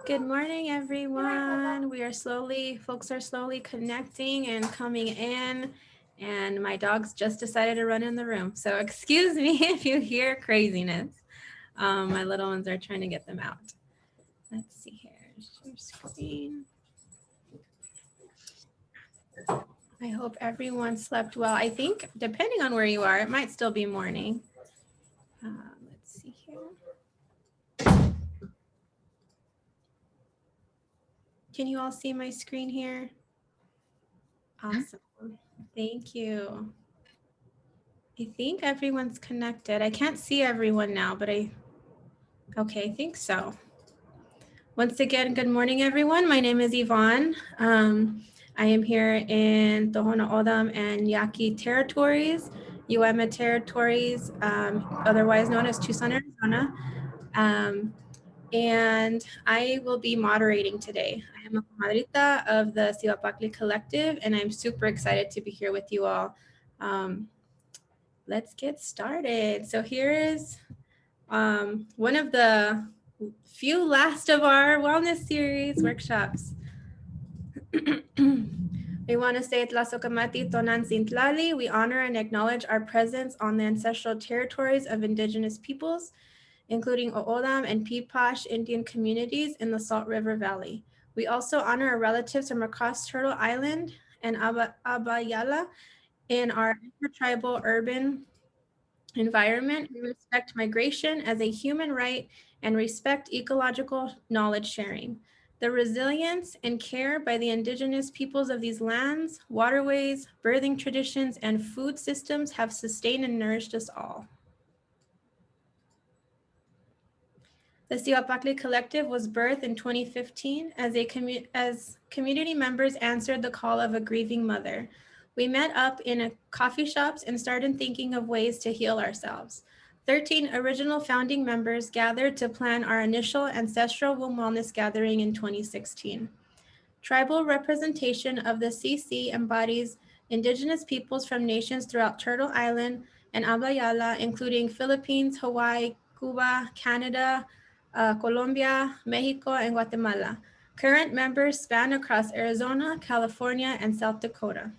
Good morning, everyone. Folks are slowly connecting and coming in, and my dogs just decided to run in the room. So excuse me if you hear craziness. My little ones are trying to get them out. Let's see here, share screen. I hope everyone slept well. I think depending on where you are, it might still be morning. Let's see here. Can you all see my screen here? Awesome. Thank you. I think everyone's connected. I can't see everyone now, but I think so. Once again, good morning, everyone. My name is Yvonne. I am here in Tohono O'odham and Yaqui territories, Uema territories, otherwise known as Tucson, Arizona. And I will be moderating today. I am a comadrita of the Sibling Collective, and I'm super excited to be here with you all. Let's get started. So here is one of the few last of our wellness series workshops. We want to say Tlasokamati Tonan Sintlali. We honor and acknowledge our presence on the ancestral territories of Indigenous peoples, including O'odham and Peepash Indian communities in the Salt River Valley. We also honor our relatives from across Turtle Island and Abayala in our intertribal urban environment. We respect migration as a human right and respect ecological knowledge sharing. The resilience and care by the indigenous peoples of these lands, waterways, birthing traditions, and food systems have sustained and nourished us all. The Siwapakli Collective was birthed in 2015 as community members answered the call of a grieving mother. We met up in coffee shops and started thinking of ways to heal ourselves. 13 original founding members gathered to plan our initial ancestral womb wellness gathering in 2016. Tribal representation of the CC embodies indigenous peoples from nations throughout Turtle Island and Abayala, including Philippines, Hawaii, Cuba, Canada, Colombia, Mexico, and Guatemala. Current members span across Arizona, California, and South Dakota.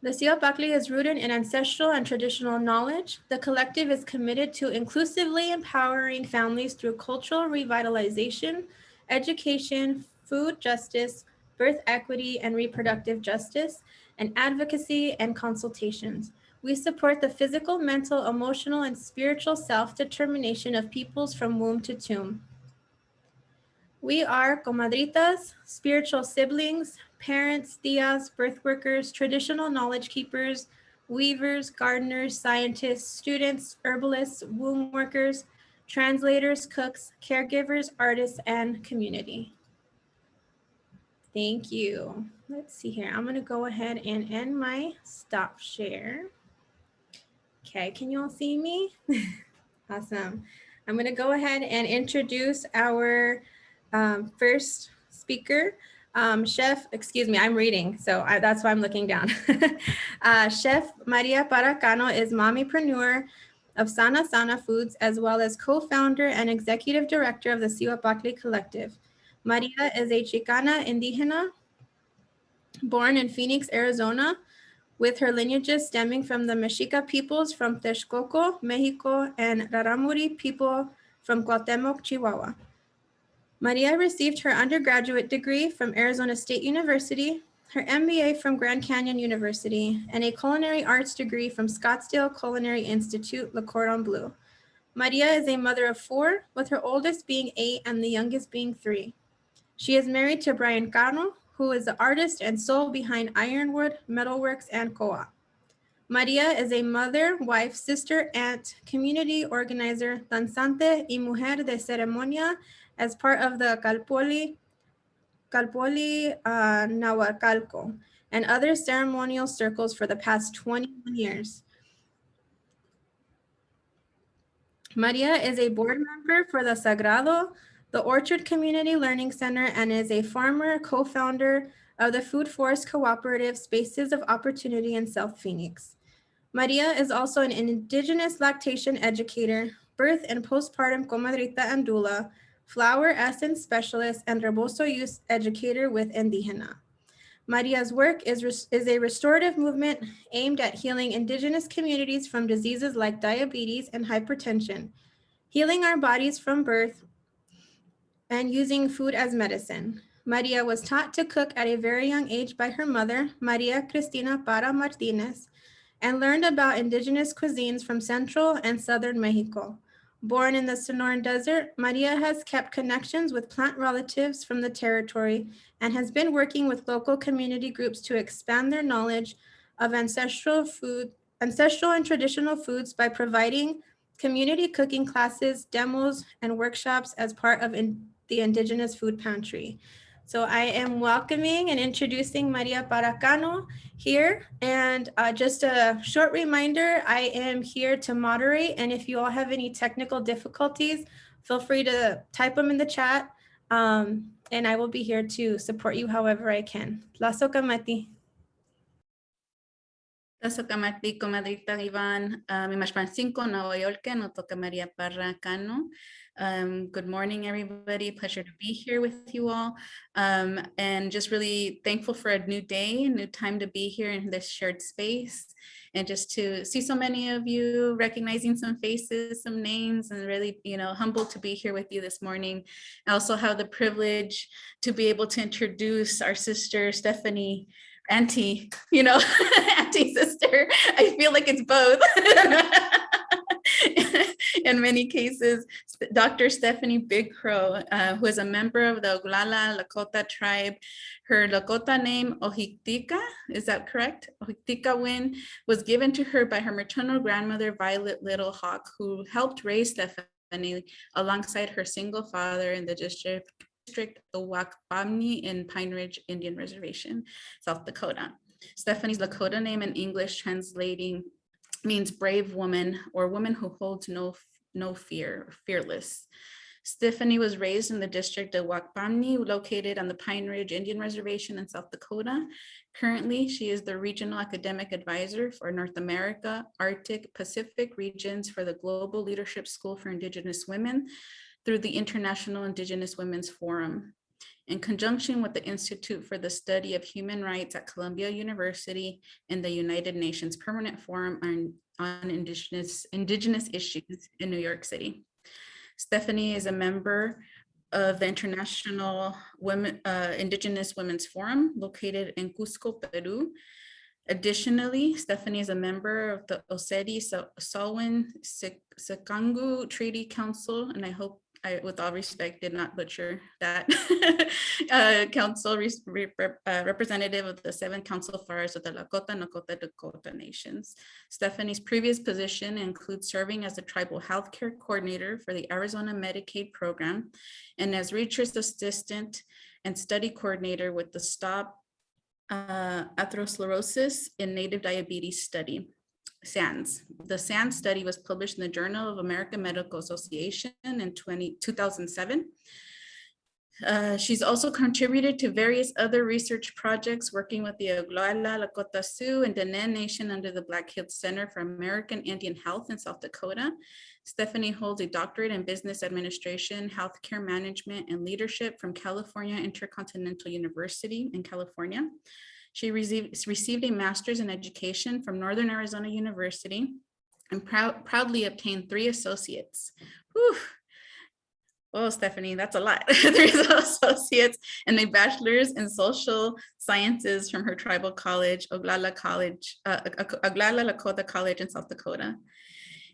The Siwapakli is rooted in ancestral and traditional knowledge. The collective is committed to inclusively empowering families through cultural revitalization, education, food justice, birth equity, and reproductive justice, and advocacy and consultations. We support the physical, mental, emotional, and spiritual self-determination of peoples from womb to tomb. We are comadritas, spiritual siblings, parents, tias, birth workers, traditional knowledge keepers, weavers, gardeners, scientists, students, herbalists, womb workers, translators, cooks, caregivers, artists, and community. Thank you. Let's see here. I'm going to go ahead and end my stop share. Okay, can you all see me? Awesome. I'm going to go ahead and introduce our first speaker, Chef, excuse me, I'm reading, so that's why I'm looking down. Chef Maria Parra Cano is mommypreneur of Sana Foods, as well as co-founder and executive director of the Siwapakli Collective. Maria is a Chicana indígena born in Phoenix, Arizona, with her lineages stemming from the Mexica peoples from Texcoco, Mexico, and Raramuri people from Cuauhtemoc, Chihuahua. Maria received her undergraduate degree from Arizona State University, her MBA from Grand Canyon University, and a culinary arts degree from Scottsdale Culinary Institute, Le Cordon Bleu. Maria is a mother of 4, with her oldest being 8 and the youngest being 3. She is married to Brian Cano, who is the artist and soul behind Ironwood, Metalworks, and Co-op. Maria is a mother, wife, sister, aunt, community organizer, danzante y mujer de ceremonia as part of the Calpoli Nahuacalco and other ceremonial circles for the past 21 years. Maria is a board member for the Sagrado, the Orchard Community Learning Center, and is a farmer, co-founder of the Food Forest Cooperative Spaces of Opportunity in South Phoenix. Maria is also an Indigenous lactation educator, birth and postpartum comadrita and doula, flower essence specialist, and rebozo use educator with Indigena. Maria's work is a restorative movement aimed at healing Indigenous communities from diseases like diabetes and hypertension, healing our bodies from birth, and using food as medicine. Maria was taught to cook at a very young age by her mother, Maria Cristina Parra Martinez, and learned about indigenous cuisines from central and southern Mexico. Born in the Sonoran Desert, Maria has kept connections with plant relatives from the territory and has been working with local community groups to expand their knowledge of ancestral and traditional foods by providing community cooking classes, demos, and workshops as part of the Indigenous Food Pantry. So I am welcoming and introducing Maria Parra Cano here. And just a short reminder, I am here to moderate. And if you all have any technical difficulties, feel free to type them in the chat. And I will be here to support you however I can. Laso kamati. Tasokamati comadrita Ivan, Mimashpan 5, Nueva York, no toca Maria Parra Cano. Good morning, everybody. Pleasure to be here with you all. And just really thankful for a new day, a new time to be here in this shared space. And just to see so many of you, recognizing some faces, some names, and really, humbled to be here with you this morning. I also have the privilege to be able to introduce our sister, Stephanie, auntie, auntie sister. I feel like it's both. In many cases, Dr. Stephanie Big Crow, who is a member of the Oglala Lakota tribe. Her Lakota name, Ohitika, is that correct? Ohitika was given to her by her maternal grandmother, Violet Little Hawk, who helped raise Stephanie alongside her single father in the district of Wakpamni in Pine Ridge Indian Reservation, South Dakota. Stephanie's Lakota name in English translating means brave woman or woman who holds no fear, fearless. Stephanie was raised in the district of Wakpamni, located on the Pine Ridge Indian Reservation in South Dakota. Currently, she is the Regional Academic Advisor for North America, Arctic, Pacific regions for the Global Leadership School for Indigenous Women through the International Indigenous Women's Forum. In conjunction with the Institute for the Study of Human Rights at Columbia University and the United Nations Permanent Forum on Indigenous Issues in New York City. Stephanie is a member of the International Indigenous Women's Forum located in Cusco, Peru. Additionally, Stephanie is a member of the Oseti Salwin Sekangu Treaty Council, and I hope I, with all respect, did not butcher that. Council representative of the 7 council fires of the Lakota, Nakota, Dakota nations. Stephanie's previous position includes serving as the tribal healthcare coordinator for the Arizona Medicaid program and as research assistant and study coordinator with the Stop Atherosclerosis in Native Diabetes Study. SANS. The SANS study was published in the Journal of American Medical Association in 2007. She's also contributed to various other research projects working with the Oglala, Lakota Sioux, and Diné Nation under the Black Hills Center for American Indian Health in South Dakota. Stephanie holds a doctorate in business administration, healthcare management, and leadership from California Intercontinental University in California. She received a master's in education from Northern Arizona University and proudly obtained 3 associates. Whew. Oh, Stephanie, that's a lot. 3 associates and a bachelor's in social sciences from her tribal college, Oglala Lakota College in South Dakota.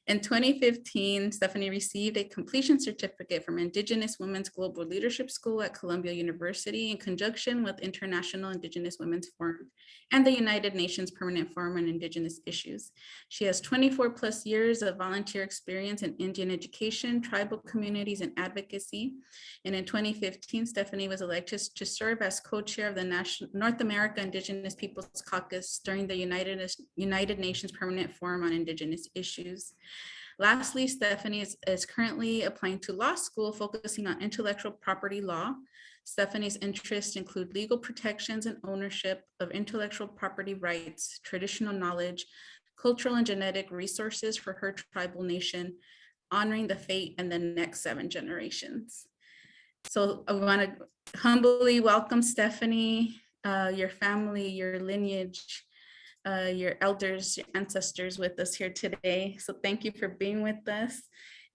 In 2015, Stephanie received a completion certificate from Indigenous Women's Global Leadership School at Columbia University in conjunction with International Indigenous Women's Forum and the United Nations Permanent Forum on Indigenous Issues. She has 24 plus years of volunteer experience in Indian education, tribal communities, and advocacy. And in 2015, Stephanie was elected to serve as co-chair of the North America Indigenous Peoples Caucus during the United Nations Permanent Forum on Indigenous Issues. Lastly, Stephanie is currently applying to law school, focusing on intellectual property law. Stephanie's interests include legal protections and ownership of intellectual property rights, traditional knowledge, cultural and genetic resources for her tribal nation, honoring the fate and the next 7 generations. So I want to humbly welcome Stephanie, your family, your lineage, your elders, your ancestors with us here today. So thank you for being with us.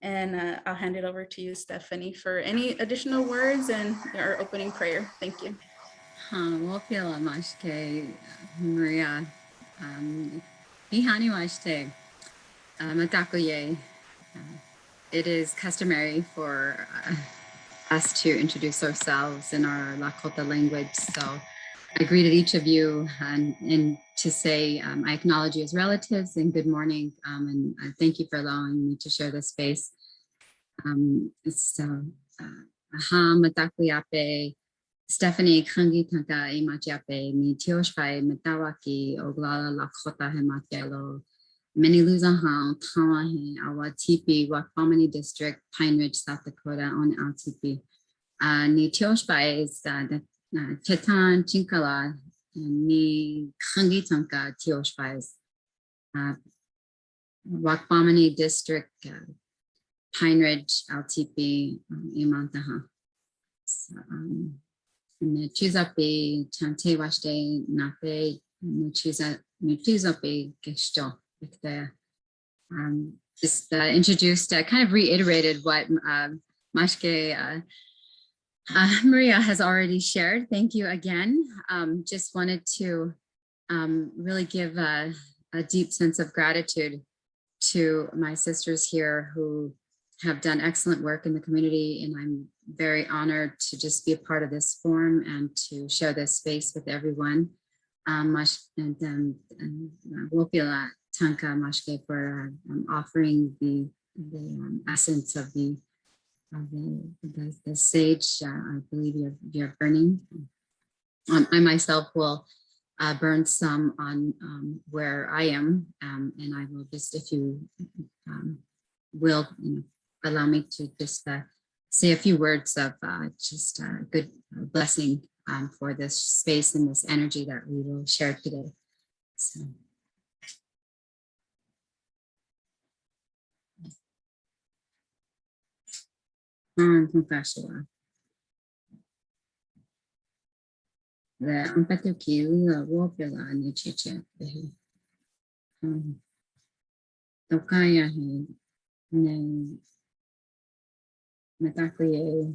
And I'll hand it over to you, Stephanie, for any additional words and our opening prayer. Thank you. Wopila mashke Maria. Ihani mashte. Matakoye. It is customary for us to introduce ourselves in our Lakota language. So I greeted each of you and to say I acknowledge you as relatives and good morning. And thank you for allowing me to share this space. Matakuyape. Stephanie Kangi Tanka Imachiape, ni Tioshpai, Metawaki, Oglala Lakota Hemakielo, Many Luzahan, Tawahi, Awatipi, Wakamani District, Pine Ridge, South Dakota, on Altipi. Ni Tioshpai is the Tetan Chinkala, ni Kangi Tanka Tioshpai is Wakamani District, Pine Ridge, Altipi, Imantaha. Chuzape, Chante Washde, Nape, Chuzape, Gesto. Just introduced, kind of reiterated what Mashke Maria has already shared. Thank you again. Just wanted to really give a deep sense of gratitude to my sisters here who have done excellent work in the community, and I'm very honored to just be a part of this forum and to share this space with everyone. Wopila Tanka Mashke for offering the essence of the sage. I believe you're burning. I myself will burn some on where I am, and I will just, if you will, allow me to just say a few words of just good blessing for this space and this energy that we will share today. So. The empathy wopila ni chiche tokaya he ne metakuye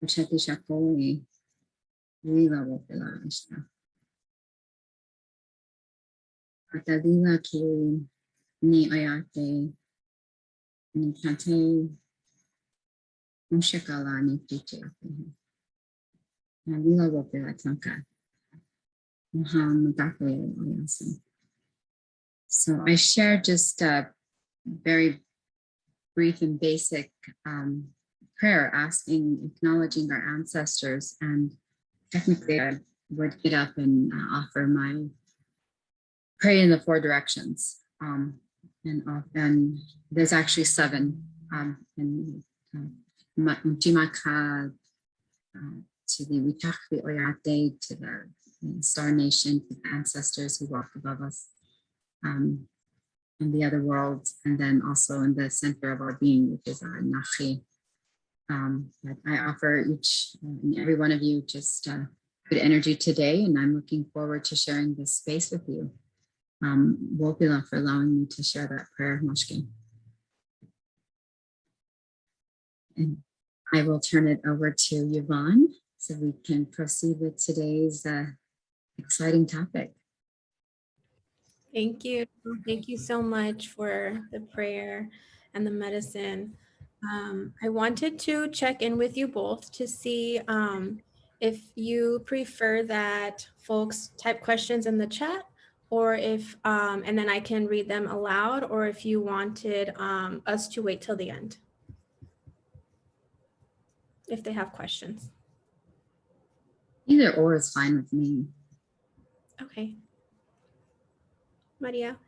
uchati shakoi lila wopila ishta atadila ki ni ayate ni kate umshakala ni chiche lila wopila tanka. So I shared just a very brief and basic prayer, acknowledging our ancestors, and technically I would get up and offer my pray in the 4 directions. And there's actually 7. And Mchimaka to the Witakwi Oyate, to the Star Nation, to the ancestors who walk above us in the other worlds, and then also in the center of our being, which is our Nachi. I offer each and every one of you just good energy today, and I'm looking forward to sharing this space with you. Wopila for allowing me to share that prayer, Moshkin. And I will turn it over to Yvonne so we can proceed with today's exciting topic. Thank you. Thank you so much for the prayer and the medicine. I wanted to check in with you both to see if you prefer that folks type questions in the chat, or if, and then I can read them aloud, or if you wanted us to wait till the end, if they have questions. Either or is fine with me. Okay. Maria?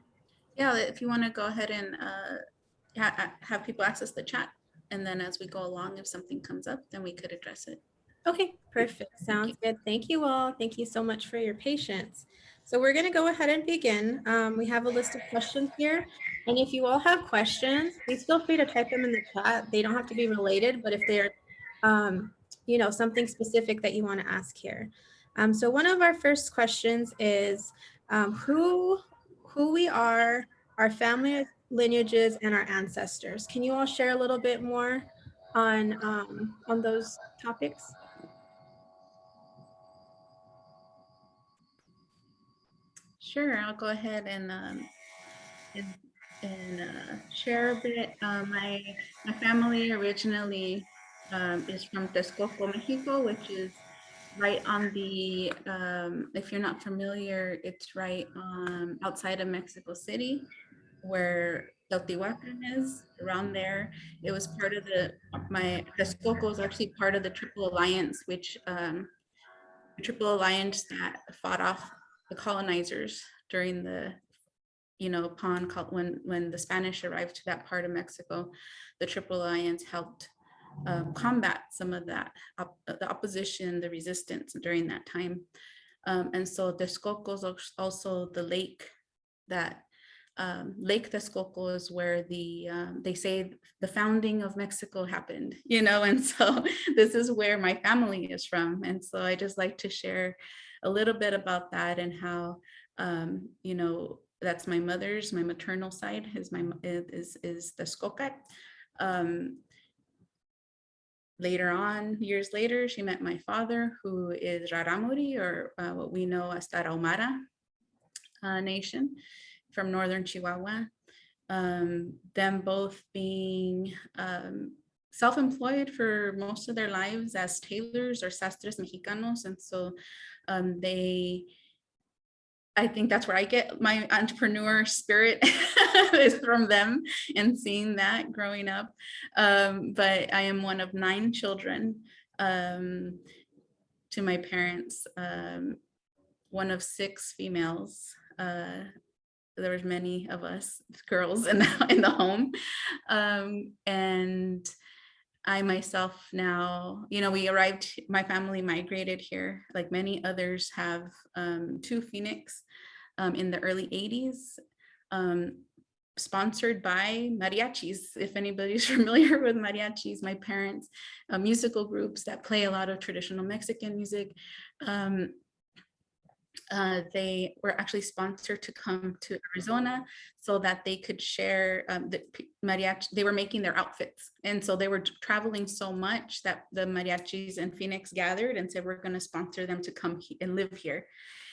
Yeah, if you want to go ahead and have people access the chat, and then as we go along, if something comes up, then we could address it. Okay, perfect. Sounds good. Thank you all. Thank you so much for your patience. So we're going to go ahead and begin. We have a list of questions here. And if you all have questions, please feel free to type them in the chat. They don't have to be related, but if they're you know, something specific that you want to ask here. So one of our first questions is who we are, our family lineages, and our ancestors. Can you all share a little bit more on those topics? Sure, I'll go ahead and share a bit. My family originally is from Texcoco, Mexico, which is right on the, if you're not familiar, it's right outside of Mexico City, where Teotihuacan is, around there. It was part of my Texcoco is actually part of the Triple Alliance, which the Triple Alliance that fought off the colonizers during the, you know, when the Spanish arrived to that part of Mexico. The Triple Alliance helped combat some of that, the opposition, the resistance during that time. And so Texcoco is also the lake that Lake Texcoco is where they say the founding of Mexico happened, you know, and so this is where my family is from. And so I just like to share a little bit about that and how, you know, that's my maternal side is Texcoco. Later on, years later, she met my father, who is Raramuri, or what we know as Tarahumara nation from northern Chihuahua. Them both being self-employed for most of their lives as tailors or sastres mexicanos. And so I think that's where I get my entrepreneur spirit is from them and seeing that growing up. But I am one of 9 children to my parents, one of 6 females. There was many of us girls in the home. And I myself now, you know, my family migrated here, like many others have, to Phoenix in the early 80s, sponsored by mariachis. If anybody's familiar with mariachis, my parents, musical groups that play a lot of traditional Mexican music. They were actually sponsored to come to Arizona so that they could share the mariachi. They were making their outfits. And so they were traveling so much that the mariachis in Phoenix gathered and said, we're going to sponsor them to come and live here.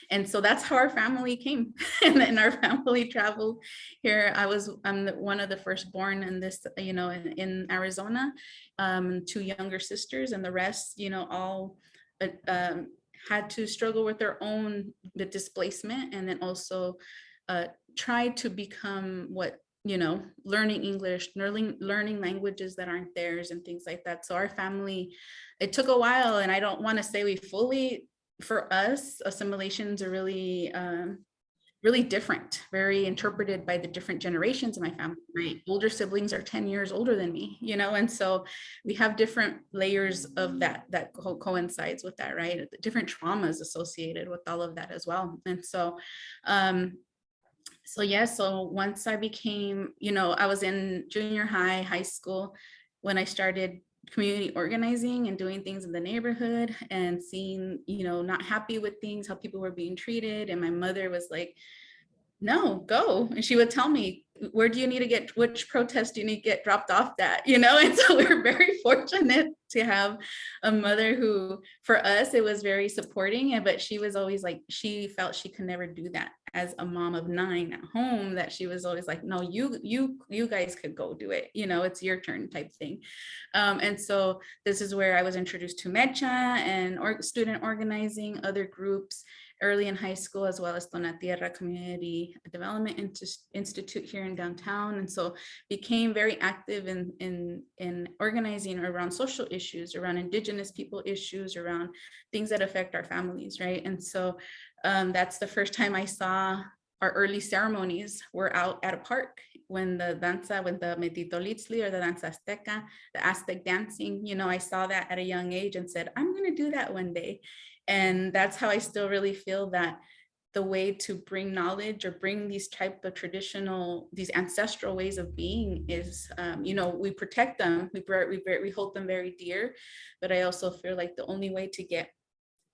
And so that's how our family came. And then our family traveled here. I'm one of the firstborn in this, you know, in Arizona, 2 younger sisters, and the rest, you know, all had to struggle with their own displacement, and then also tried to become what, you know, learning English, learning languages that aren't theirs and things like that. So our family, it took a while, and I don't want to say we fully, for us, assimilations are really, really different, very interpreted by the different generations of my family. My older siblings are 10 years older than me, you know, and so we have different layers of that coincides with that, right? Different traumas associated with all of that as well. And so, so once I became, you know, I was in junior high school when I started community organizing and doing things in the neighborhood and seeing, you know, not happy with things, how people were being treated. And my mother was like, no, go. And she would tell me, where do you need to get, which protest do you need to get dropped off at, you know? And so we're very fortunate to have a mother who, for us, it was very supporting, but she was always like, she felt she could never do that as a mom of 9 at home, that she was always like, no, you guys could go do it, you know, it's your turn type thing. And so this is where I was introduced to Mecha and student organizing, other groups early in high school, as well as Dona Tierra Community Development Institute here in downtown. And so became very active in organizing around social issues, around Indigenous people issues, around things that affect our families, right? And so that's the first time I saw our early ceremonies were out at a park when the danza, when the Metitolitzli or the danza Azteca, the Aztec dancing, you know, I saw that at a young age and said, I'm going to do that one day. And that's how I still really feel that the way to bring knowledge or bring these type of traditional, these ancestral ways of being is, you know, we protect them, we hold them very dear, but I also feel like the only way to get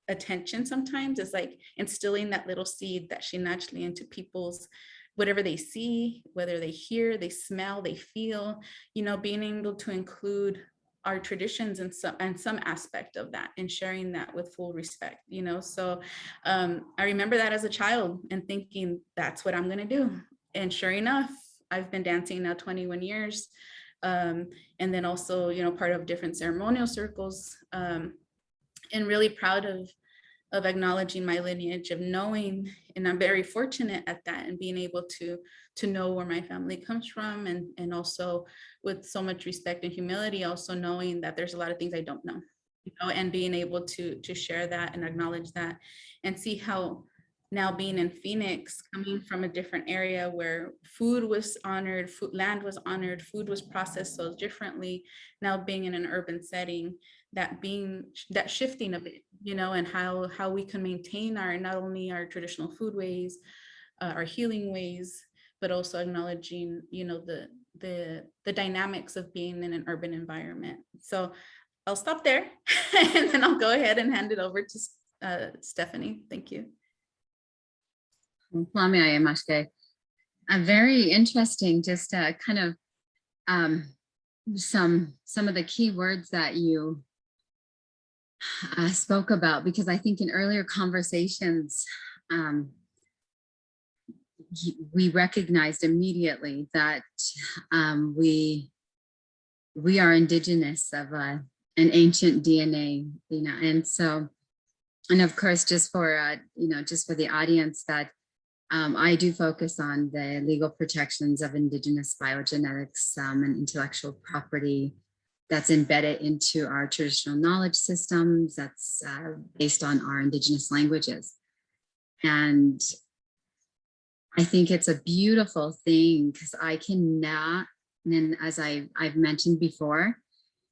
attention sometimes is like instilling that little seed that she naturally into people's, whatever they see, whether they hear, they smell, they feel, you know, being able to include our traditions and some aspect of that and sharing that with full respect, you know. So I remember that as a child and thinking that's what I'm going to do. And sure enough, I've been dancing now 21 years. And then also, you know, part of different ceremonial circles, and really proud of acknowledging my lineage, of knowing, and I'm very fortunate at that, and being able to know where my family comes from, and also with so much respect and humility, also knowing that there's a lot of things I don't know, you know, and being able to share that and acknowledge that, and see how now being in Phoenix, coming from a different area where food was honored, land was honored, food was processed so differently, now being in an urban setting, that shifting of it, you know, and how we can maintain our, not only our traditional food ways, our healing ways, but also acknowledging, you know, the dynamics of being in an urban environment. So I'll stop there and then I'll go ahead and hand it over to Stephanie. Thank you. Very interesting, just kind of some of the key words that you spoke about, because I think in earlier conversations, we recognized immediately that we are indigenous of an ancient DNA, you know, and so, and of course, just for you know, just for the audience, that I do focus on the legal protections of indigenous biogenetics and intellectual property that's embedded into our traditional knowledge systems, that's based on our indigenous languages. And I think it's a beautiful thing, because I cannot, and as I've mentioned before,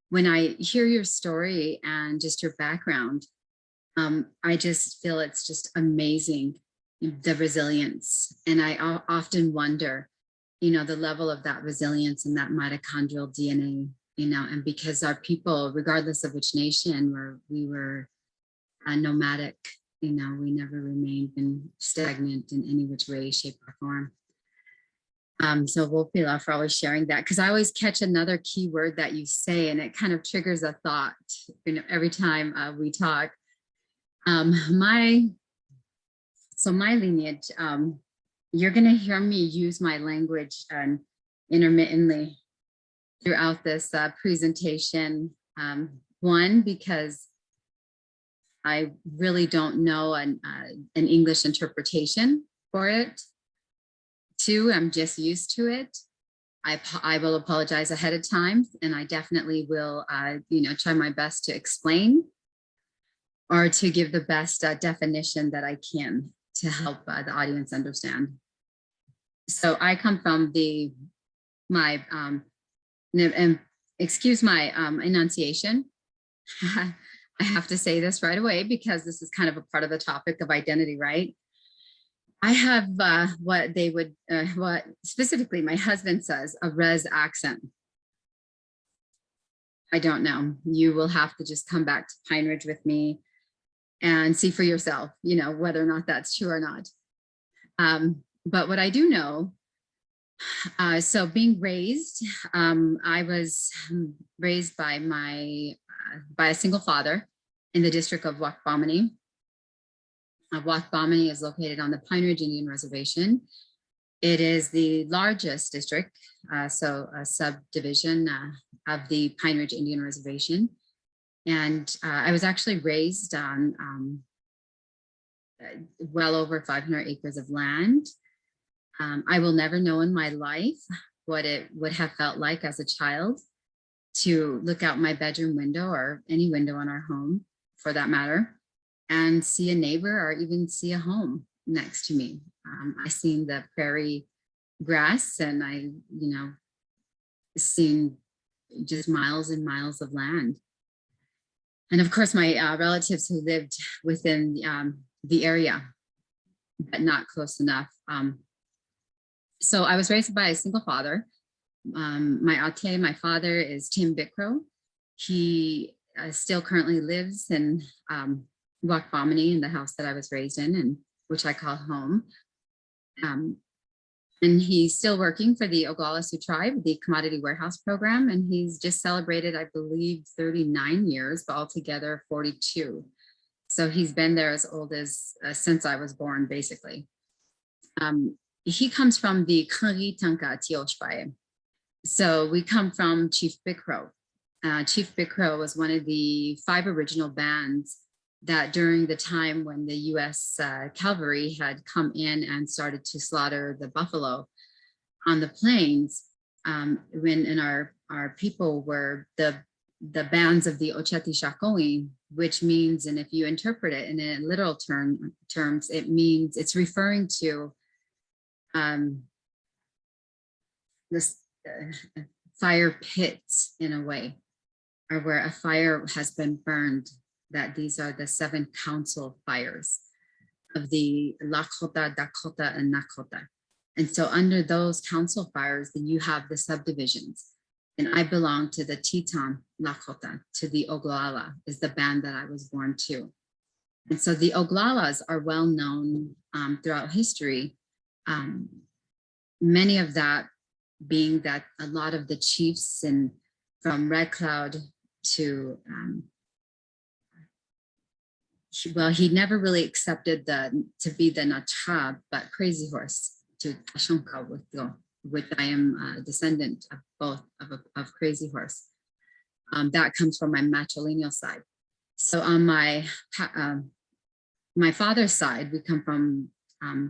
when I hear your story and just your background, I just feel it's just amazing, the resilience. And I often wonder, you know, the level of that resilience and that mitochondrial DNA, you know, and because our people, regardless of which nation, we were nomadic, you know, we never remained stagnant in any which way, shape, or form. So Wopila, for always sharing that, because I always catch another key word that you say, and it kind of triggers a thought, you know, every time we talk. My lineage, you're going to hear me use my language intermittently throughout this presentation. One, because I really don't know an English interpretation for it. Two, I'm just used to it. I will apologize ahead of time, and I definitely will, you know, try my best to explain or to give the best definition that I can to help the audience understand. So I come from and excuse my enunciation. I have to say this right away, because this is kind of a part of the topic of identity, right? I have what specifically my husband says, a res accent. I don't know. You will have to just come back to Pine Ridge with me and see for yourself, you know, whether or not that's true or not. But what I do know, so being raised, I was raised by by a single father in the district of Wakpamani. Wakpamani is located on the Pine Ridge Indian Reservation. It is the largest district, so a subdivision of the Pine Ridge Indian Reservation. And I was actually raised on well over 500 acres of land. I will never know in my life what it would have felt like as a child to look out my bedroom window, or any window in our home for that matter, and see a neighbor or even see a home next to me. I seen the prairie grass, and I, you know, seen just miles and miles of land. And of course, my relatives who lived within the area. but not close enough. So I was raised by a single father. My ate, my father, is Tim Bickrow. He still currently lives in Wakbamani, in the house that I was raised in, and which I call home. And he's still working for the Oglala Sioux tribe, the commodity warehouse program. And he's just celebrated, I believe, 39 years, but altogether 42. So he's been there as old as since I was born, basically. He comes from the Kari Tanka Tioshpaye. So we come from Chief Bickrow. Chief Bickrow was one of the 5 original bands that during the time when the US cavalry had come in and started to slaughter the buffalo on the plains, when our people were the bands of the Ocheti Shakoi, which means, and if you interpret it in a literal terms, it means it's referring to this fire pits in a way, or where a fire has been burned, that these are the 7 council fires of the Lakota, Dakota, and Nakota. And so under those council fires, then you have the subdivisions. And I belong to the Teton Lakota, to the Oglala, is the band that I was born to. And so the Oglalas are well known throughout history. Many of that being that a lot of the chiefs and from Red Cloud to, well, he never really accepted to be the Nachab, but Crazy Horse to Tashonka which I am a descendant of both of Crazy Horse. That comes from my matrilineal side. So on my father's side, we come from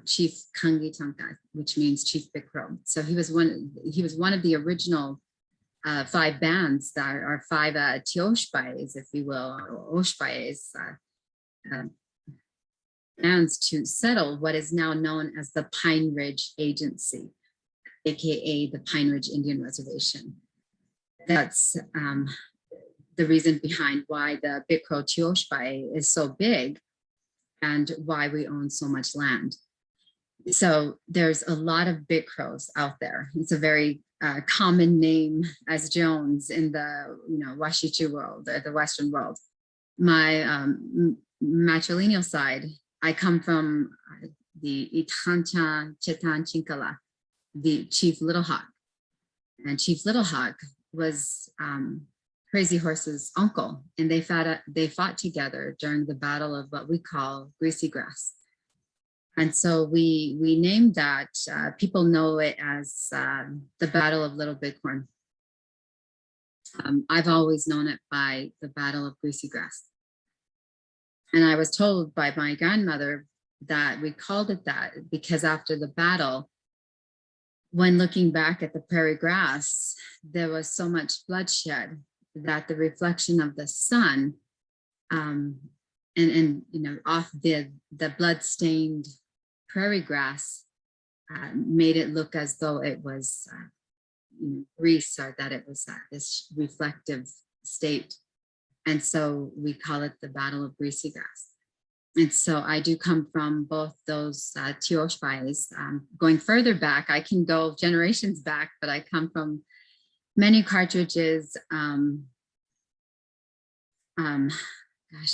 Chief Kangi Tanka, which means Chief Bickrow. So he was one of the original 5 bands that are 5 Tioshpais, if you will, or Oshpais, bands to settle what is now known as the Pine Ridge Agency, aka the Pine Ridge Indian Reservation. That's the reason behind why the Bickrow Tioshpai is so big and why we own so much land. So there's a lot of Bickrows out there. It's a very common name as Jones in the Washichu world, the Western world. My matrilineal side, I come from the Itancha Chetan Chinkala, the Chief Little Hawk. And Chief Little Hawk was Crazy Horse's uncle, and they fought together during the battle of what we call Greasy Grass. And so we named that, people know it as the Battle of Little Bighorn. I've always known it by the Battle of Greasy Grass. And I was told by my grandmother that we called it that because after the battle, when looking back at the prairie grass, there was so much bloodshed that the reflection of the sun and off the blood-stained prairie grass made it look as though it was grease, or that it was this reflective state. And so we call it the Battle of Greasy Grass. And so I do come from both those Tioshpais. Going further back, I can go generations back, but I come from many cartridges. Gosh,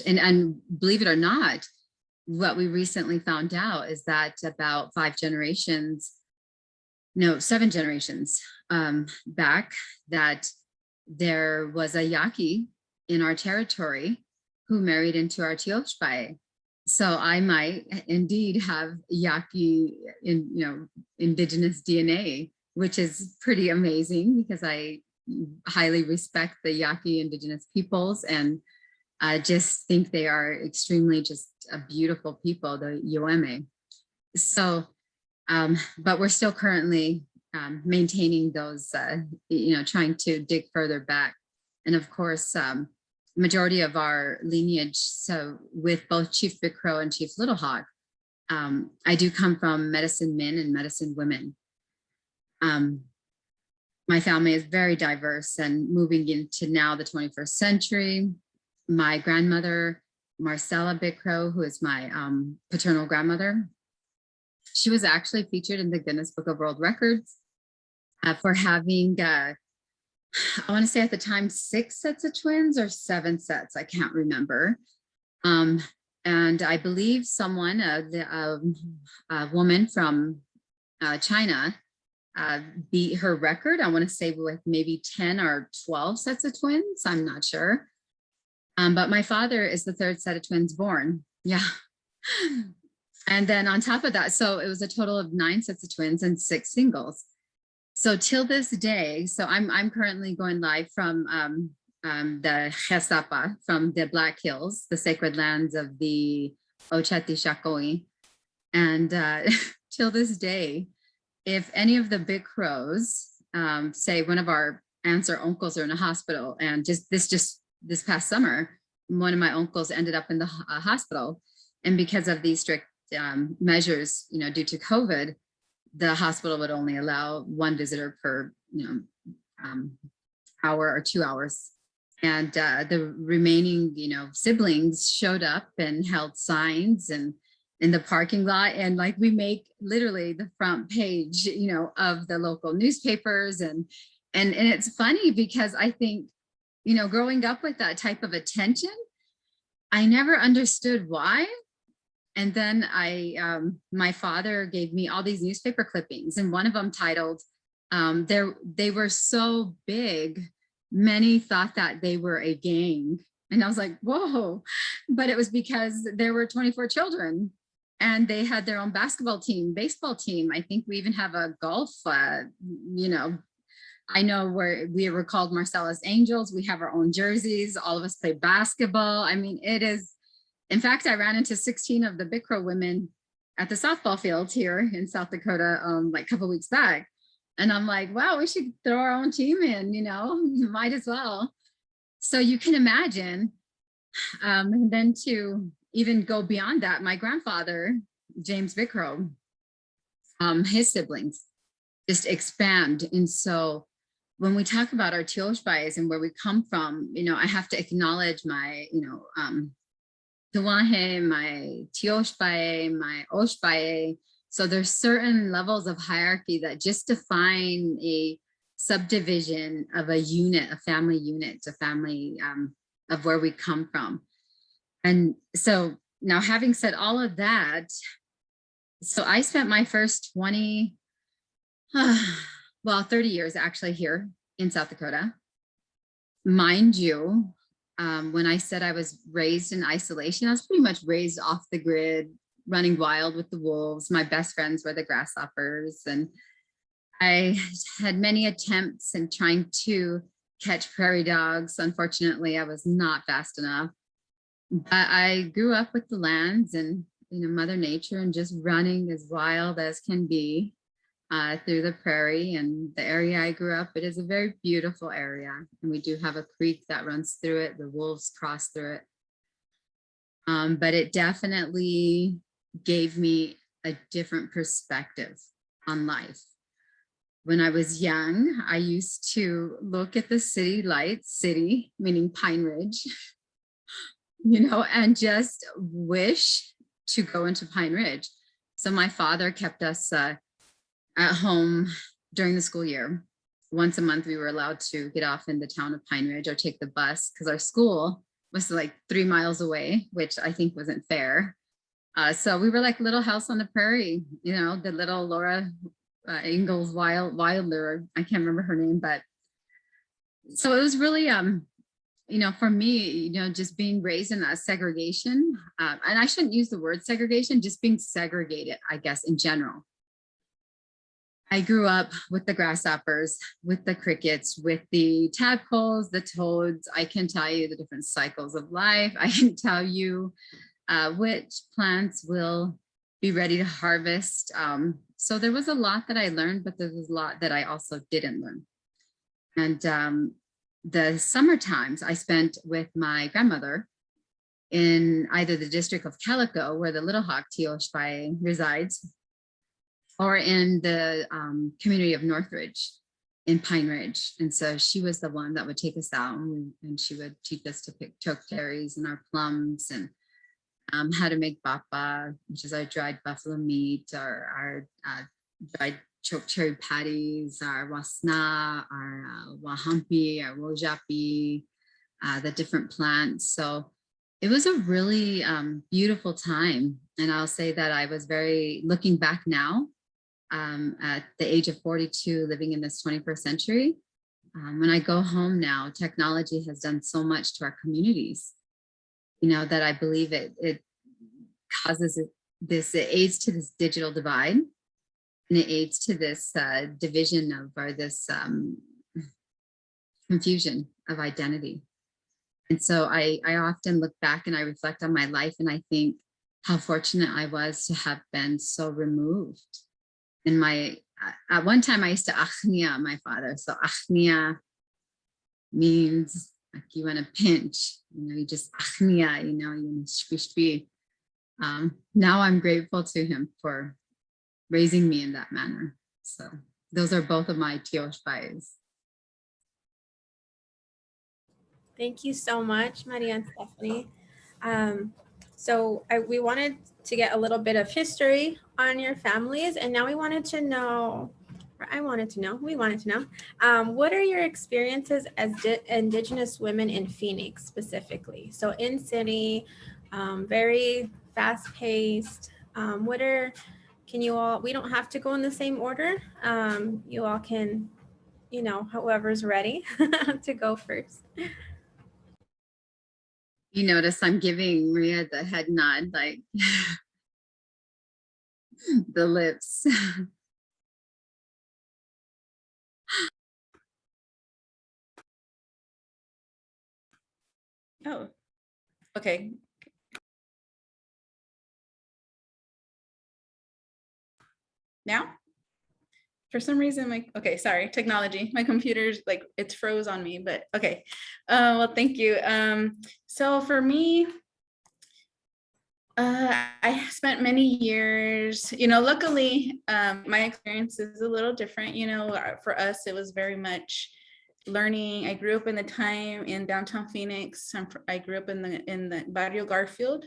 and believe it or not, what we recently found out is that about 7 generations back, that there was a Yaqui in our territory who married into our Tioshpai. So I might indeed have Yaqui indigenous DNA, which is pretty amazing because I highly respect the Yaqui indigenous peoples, and I just think they are extremely just a beautiful people, the Yoeme. So, but we're still currently maintaining those, trying to dig further back. And of course, majority of our lineage, so with both Chief Bickrow and Chief Little Hawk, I do come from medicine men and medicine women. My family is very diverse, and moving into now the 21st century, my grandmother, Marcella Bickrow, who is my paternal grandmother, She was actually featured in the Guinness Book of World Records for having, I want to say at the time, 6 sets of twins or 7 sets. I can't remember. And I believe someone, a woman from China, beat her record. I want to say with maybe 10 or 12 sets of twins. I'm not sure. But my father is the 3rd set of twins born. Yeah. And then on top of that, so it was a total of 9 sets of twins and 6 singles. So till this day, so I'm currently going live from the Chesapa, from the Black Hills, the sacred lands of the Ocheti Shakoi. And till this day, if any of the big crows, say one of our aunts or uncles are in a hospital, and this past summer, one of my uncles ended up in the hospital, and because of these strict measures, due to COVID, the hospital would only allow 1 visitor per, hour or 2 hours. And the remaining, siblings showed up and held signs and in the parking lot, and like we make literally the front page, of the local newspapers, and it's funny because I think, growing up with that type of attention, I never understood why. And then my father gave me all these newspaper clippings, and one of them titled, they were so big, many thought that they were a gang. And I was like, whoa, but it was because there were 24 children and they had their own basketball team, baseball team. I think we even have a golf, I know where we were called Marcella's Angels. We have our own jerseys. All of us play basketball. I mean, it is, in fact, I ran into 16 of the Big Crow women at the softball field here in South Dakota, like a couple weeks back. And I'm like, wow, we should throw our own team in, might as well. So you can imagine, and then to even go beyond that, my grandfather, James Big Crow, his siblings just expand. And so when we talk about our Tioshbais and where we come from, I have to acknowledge my, Tuahe, my Tioshbai, my Oshbai. So there's certain levels of hierarchy that just define a subdivision of a unit, a family unit, a family of where we come from. And so now, having said all of that, so I spent my first 30 years actually here in South Dakota. Mind you, when I said I was raised in isolation, I was pretty much raised off the grid, running wild with the wolves. My best friends were the grasshoppers, and I had many attempts in trying to catch prairie dogs. Unfortunately, I was not fast enough. But I grew up with the lands and, Mother Nature, and just running as wild as can be through the prairie. And the area I grew up, it is a very beautiful area. And we do have a creek that runs through it. The wolves cross through it. But it definitely gave me a different perspective on life. When I was young, I used to look at the city lights, city, meaning Pine Ridge, and just wish to go into Pine Ridge. So my father kept us at home during the school year. Once a month, we were allowed to get off in the town of Pine Ridge or take the bus, because our school was like 3 miles away, which I think wasn't fair. So we were like Little House on the Prairie, the little Laura Ingalls Wilder, I can't remember her name, but so it was really, for me, just being raised in that segregation, and I shouldn't use the word segregation, just being segregated, I guess, in general. I grew up with the grasshoppers, with the crickets, with the tadpoles, the toads. I can tell you the different cycles of life. I can tell you which plants will be ready to harvest. So there was a lot that I learned, but there was a lot that I also didn't learn. And the summer times I spent with my grandmother in either the district of Calico, where the Little Hawk Tioshbai resides, or in the community of Northridge in Pine Ridge. And so she was the one that would take us out, and she would teach us to pick chokecherries and our plums. And how to make bapa, which is our dried buffalo meat, our dried choke cherry patties, our wasna, our wahampi, our wojapi, the different plants. So it was a really beautiful time. And I'll say that I was looking back now at the age of 42, living in this 21st century. When I go home now, technology has done so much to our communities, that I believe it causes it aids to this digital divide, and it aids to this division of, or this confusion of identity. And so I often look back and I reflect on my life, and I think how fortunate I was to have been so removed. And at one time I used to achnia my father. So achnia means like you want to pinch, you just achnia, you shpi. Now I'm grateful to him for raising me in that manner. So those are both of my tioshpais. Thank you so much, Maria and Stephanie. We wanted to get a little bit of history on your families, and now we wanted to know, what are your experiences as Indigenous women in Phoenix specifically? So in city, very fast paced. Can you all, we don't have to go in the same order. You all can, whoever's ready to go first. You notice I'm giving Maria the head nod, like the lips. Oh, okay. Now? For some reason, okay, sorry, technology. My computer's like, it's froze on me, but okay. Well, thank you. So for me, I spent many years, luckily, my experience is a little different, for us, it was very much learning. I grew up in the time in downtown Phoenix. I grew up in the Barrio Garfield,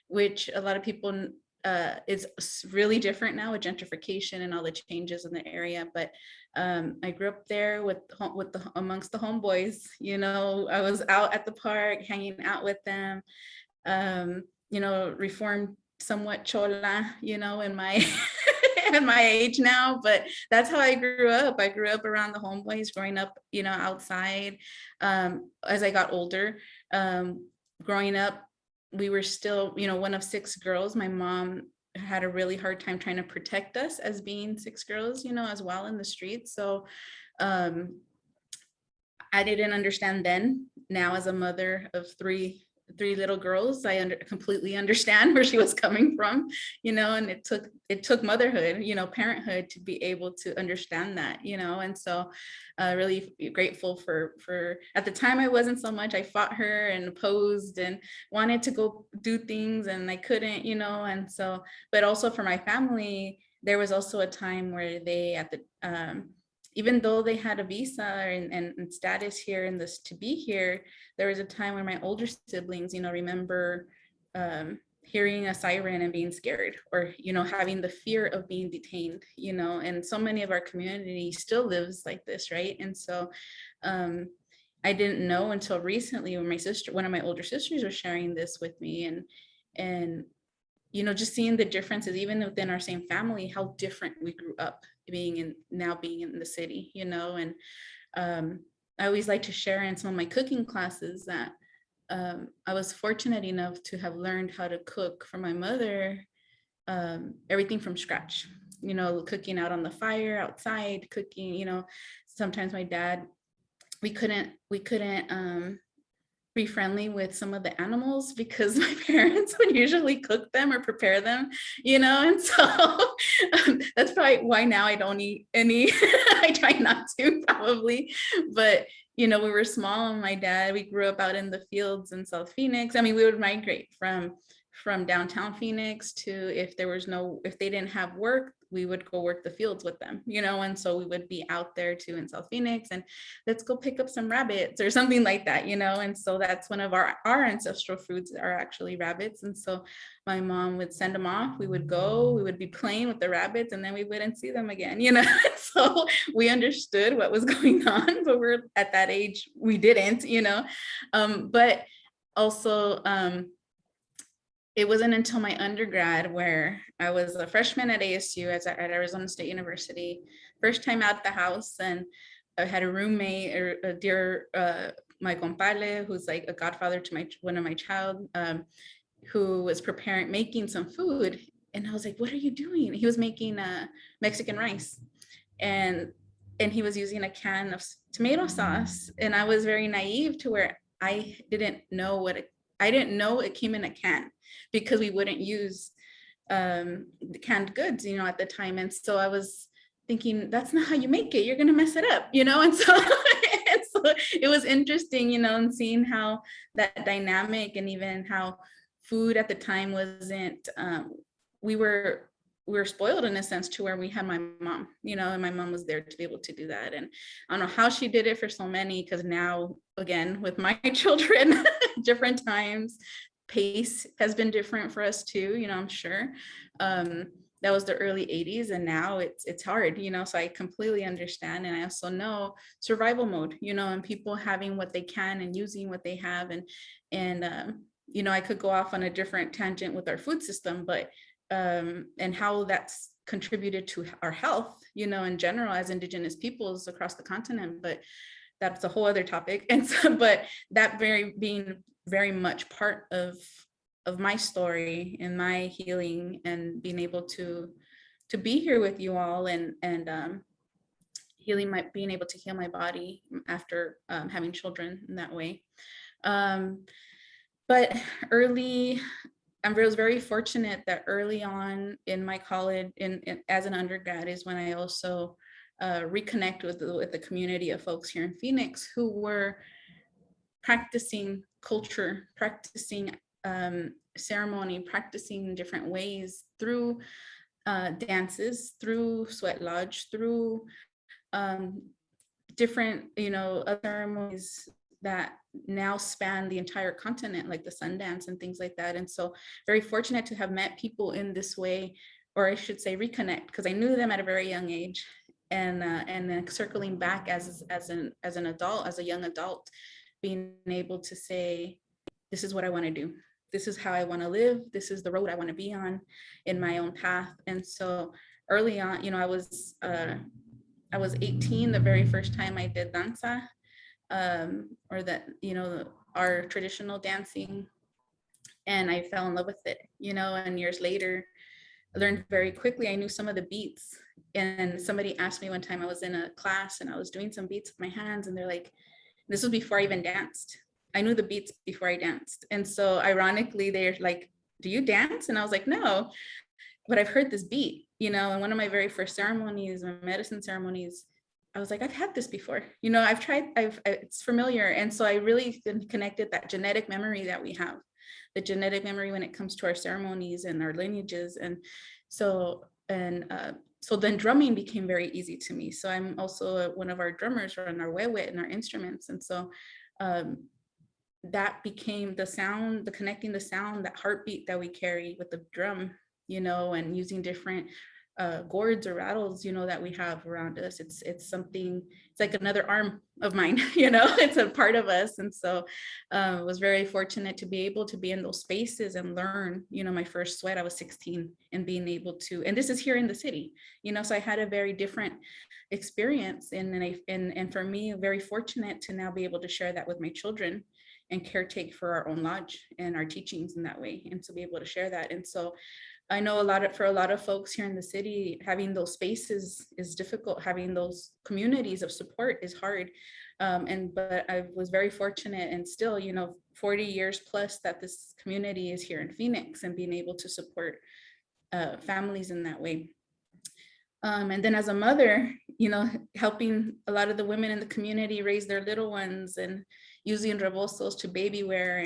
which a lot of people, is really different now with gentrification and all the changes in the area. But I grew up there amongst the homeboys, I was out at the park, hanging out with them. Reformed somewhat chola, in my in my age now, but that's how I grew up. I grew up around the homeboys, growing up, outside. As I got older, growing up, we were still, one of 6 girls. My mom had a really hard time trying to protect us as being 6 girls, as well in the streets. So I didn't understand then. Now, as a mother of three little girls, I completely understand where she was coming from, and it took motherhood, parenthood to be able to understand that, and so really grateful for at the time. I wasn't so much. I fought her and opposed and wanted to go do things, and I couldn't, and so, but also for my family, there was also a time where they even though they had a visa and status here and this to be here, there was a time when my older siblings, remember hearing a siren and being scared, or, having the fear of being detained, and so many of our community still lives like this, right? And so I didn't know until recently when one of my older sisters was sharing this with me, and just seeing the differences even within our same family, how different we grew up being in the city, and I always like to share in some of my cooking classes that I was fortunate enough to have learned how to cook for my mother, everything from scratch, cooking out on the fire, outside, cooking, sometimes my dad, we couldn't be friendly with some of the animals because my parents would usually cook them or prepare them, and so that's probably why now I don't eat any. I try not to, probably, but we were small, and my dad, we grew up out in the fields in South Phoenix. I mean, we would migrate from downtown Phoenix to, if they didn't have work, we would go work the fields with them, you know, and so we would be out there too in South Phoenix and let's go pick up some rabbits or something like that, you know, and so that's one of our ancestral foods are actually rabbits. And so my mom would send them off, we would go, we would be playing with the rabbits and then we wouldn't see them again, you know. So we understood what was going on, but we're at that age, we didn't, you know. But also, it wasn't until my undergrad where I was a freshman at ASU at Arizona State University, first time out the house, and I had a roommate, or a dear, my compadre, who's like a godfather to one of my child, who was making some food. And I was like, what are you doing? He was making Mexican rice. And he was using a can of tomato sauce. And I was very naive to where I didn't know it came in a can, because we wouldn't use the canned goods, you know, at the time. And so I was thinking, that's not how you make it. You're going to mess it up, you know? And so, it was interesting, you know, and seeing how that dynamic, and even how food at the time wasn't, we were spoiled in a sense to where we had my mom, you know, and my mom was there to be able to do that. And I don't know how she did it for so many, because now, again, with my children, different times, pace has been different for us too, you know, I'm sure. That was the early 80s, and now it's hard, you know, so I completely understand. And I also know survival mode, you know, and people having what they can and using what they have. And you know, I could go off on a different tangent with our food system, but and how that's contributed to our health, you know, in general as Indigenous peoples across the continent, but that's a whole other topic. And so, but that being very much part of my story and my healing, and being able to be here with you all, and being able to heal my body after having children in that way. But I was very fortunate that early on in my college, as an undergrad, is when I also reconnect with the community of folks here in Phoenix who were practicing culture, practicing ceremony, practicing different ways through dances, through sweat lodge, through different, you know, ceremonies that now span the entire continent, like the Sundance and things like that. And so very fortunate to have met people in this way, or I should say reconnect, because I knew them at a very young age. And then circling back as an adult, as a young adult, being able to say, this is what I want to do. This is how I want to live. This is the road I want to be on in my own path. And so early on, you know, I was 18 the very first time I did danza, or that, you know, our traditional dancing, and I fell in love with it, you know. And years later, I learned very quickly, I knew some of the beats. And somebody asked me one time, I was in a class and I was doing some beats with my hands, and they're like, this was before I even danced. I knew the beats before I danced. And so ironically, they're like, do you dance? And I was like, no, but I've heard this beat, you know. And one of my very first ceremonies, my medicine ceremonies, I was like, I've had this before, you know, I've tried, it's familiar. And so I really connected that genetic memory that we have, the genetic memory when it comes to our ceremonies and our lineages. And so, so then drumming became very easy to me. So I'm also one of our drummers on our wewet and our instruments. And so that became the sound, the connecting the sound, that heartbeat that we carry with the drum, you know, and using different gourds or rattles, you know, that we have around us. It's something, it's like another arm of mine, you know, it's a part of us. And so was very fortunate to be able to be in those spaces and learn, you know. My first sweat, I was 16, and being able to, and this is here in the city, you know, so I had a very different experience. And for me, very fortunate to now be able to share that with my children and caretake for our own lodge and our teachings in that way, and to be able to share that. And so I know for a lot of folks here in the city, having those spaces is difficult. Having those communities of support is hard. But I was very fortunate, and still, you know, 40 years plus that this community is here in Phoenix, and being able to support families in that way. And then as a mother, you know, helping a lot of the women in the community raise their little ones, and using rebosos to baby wear,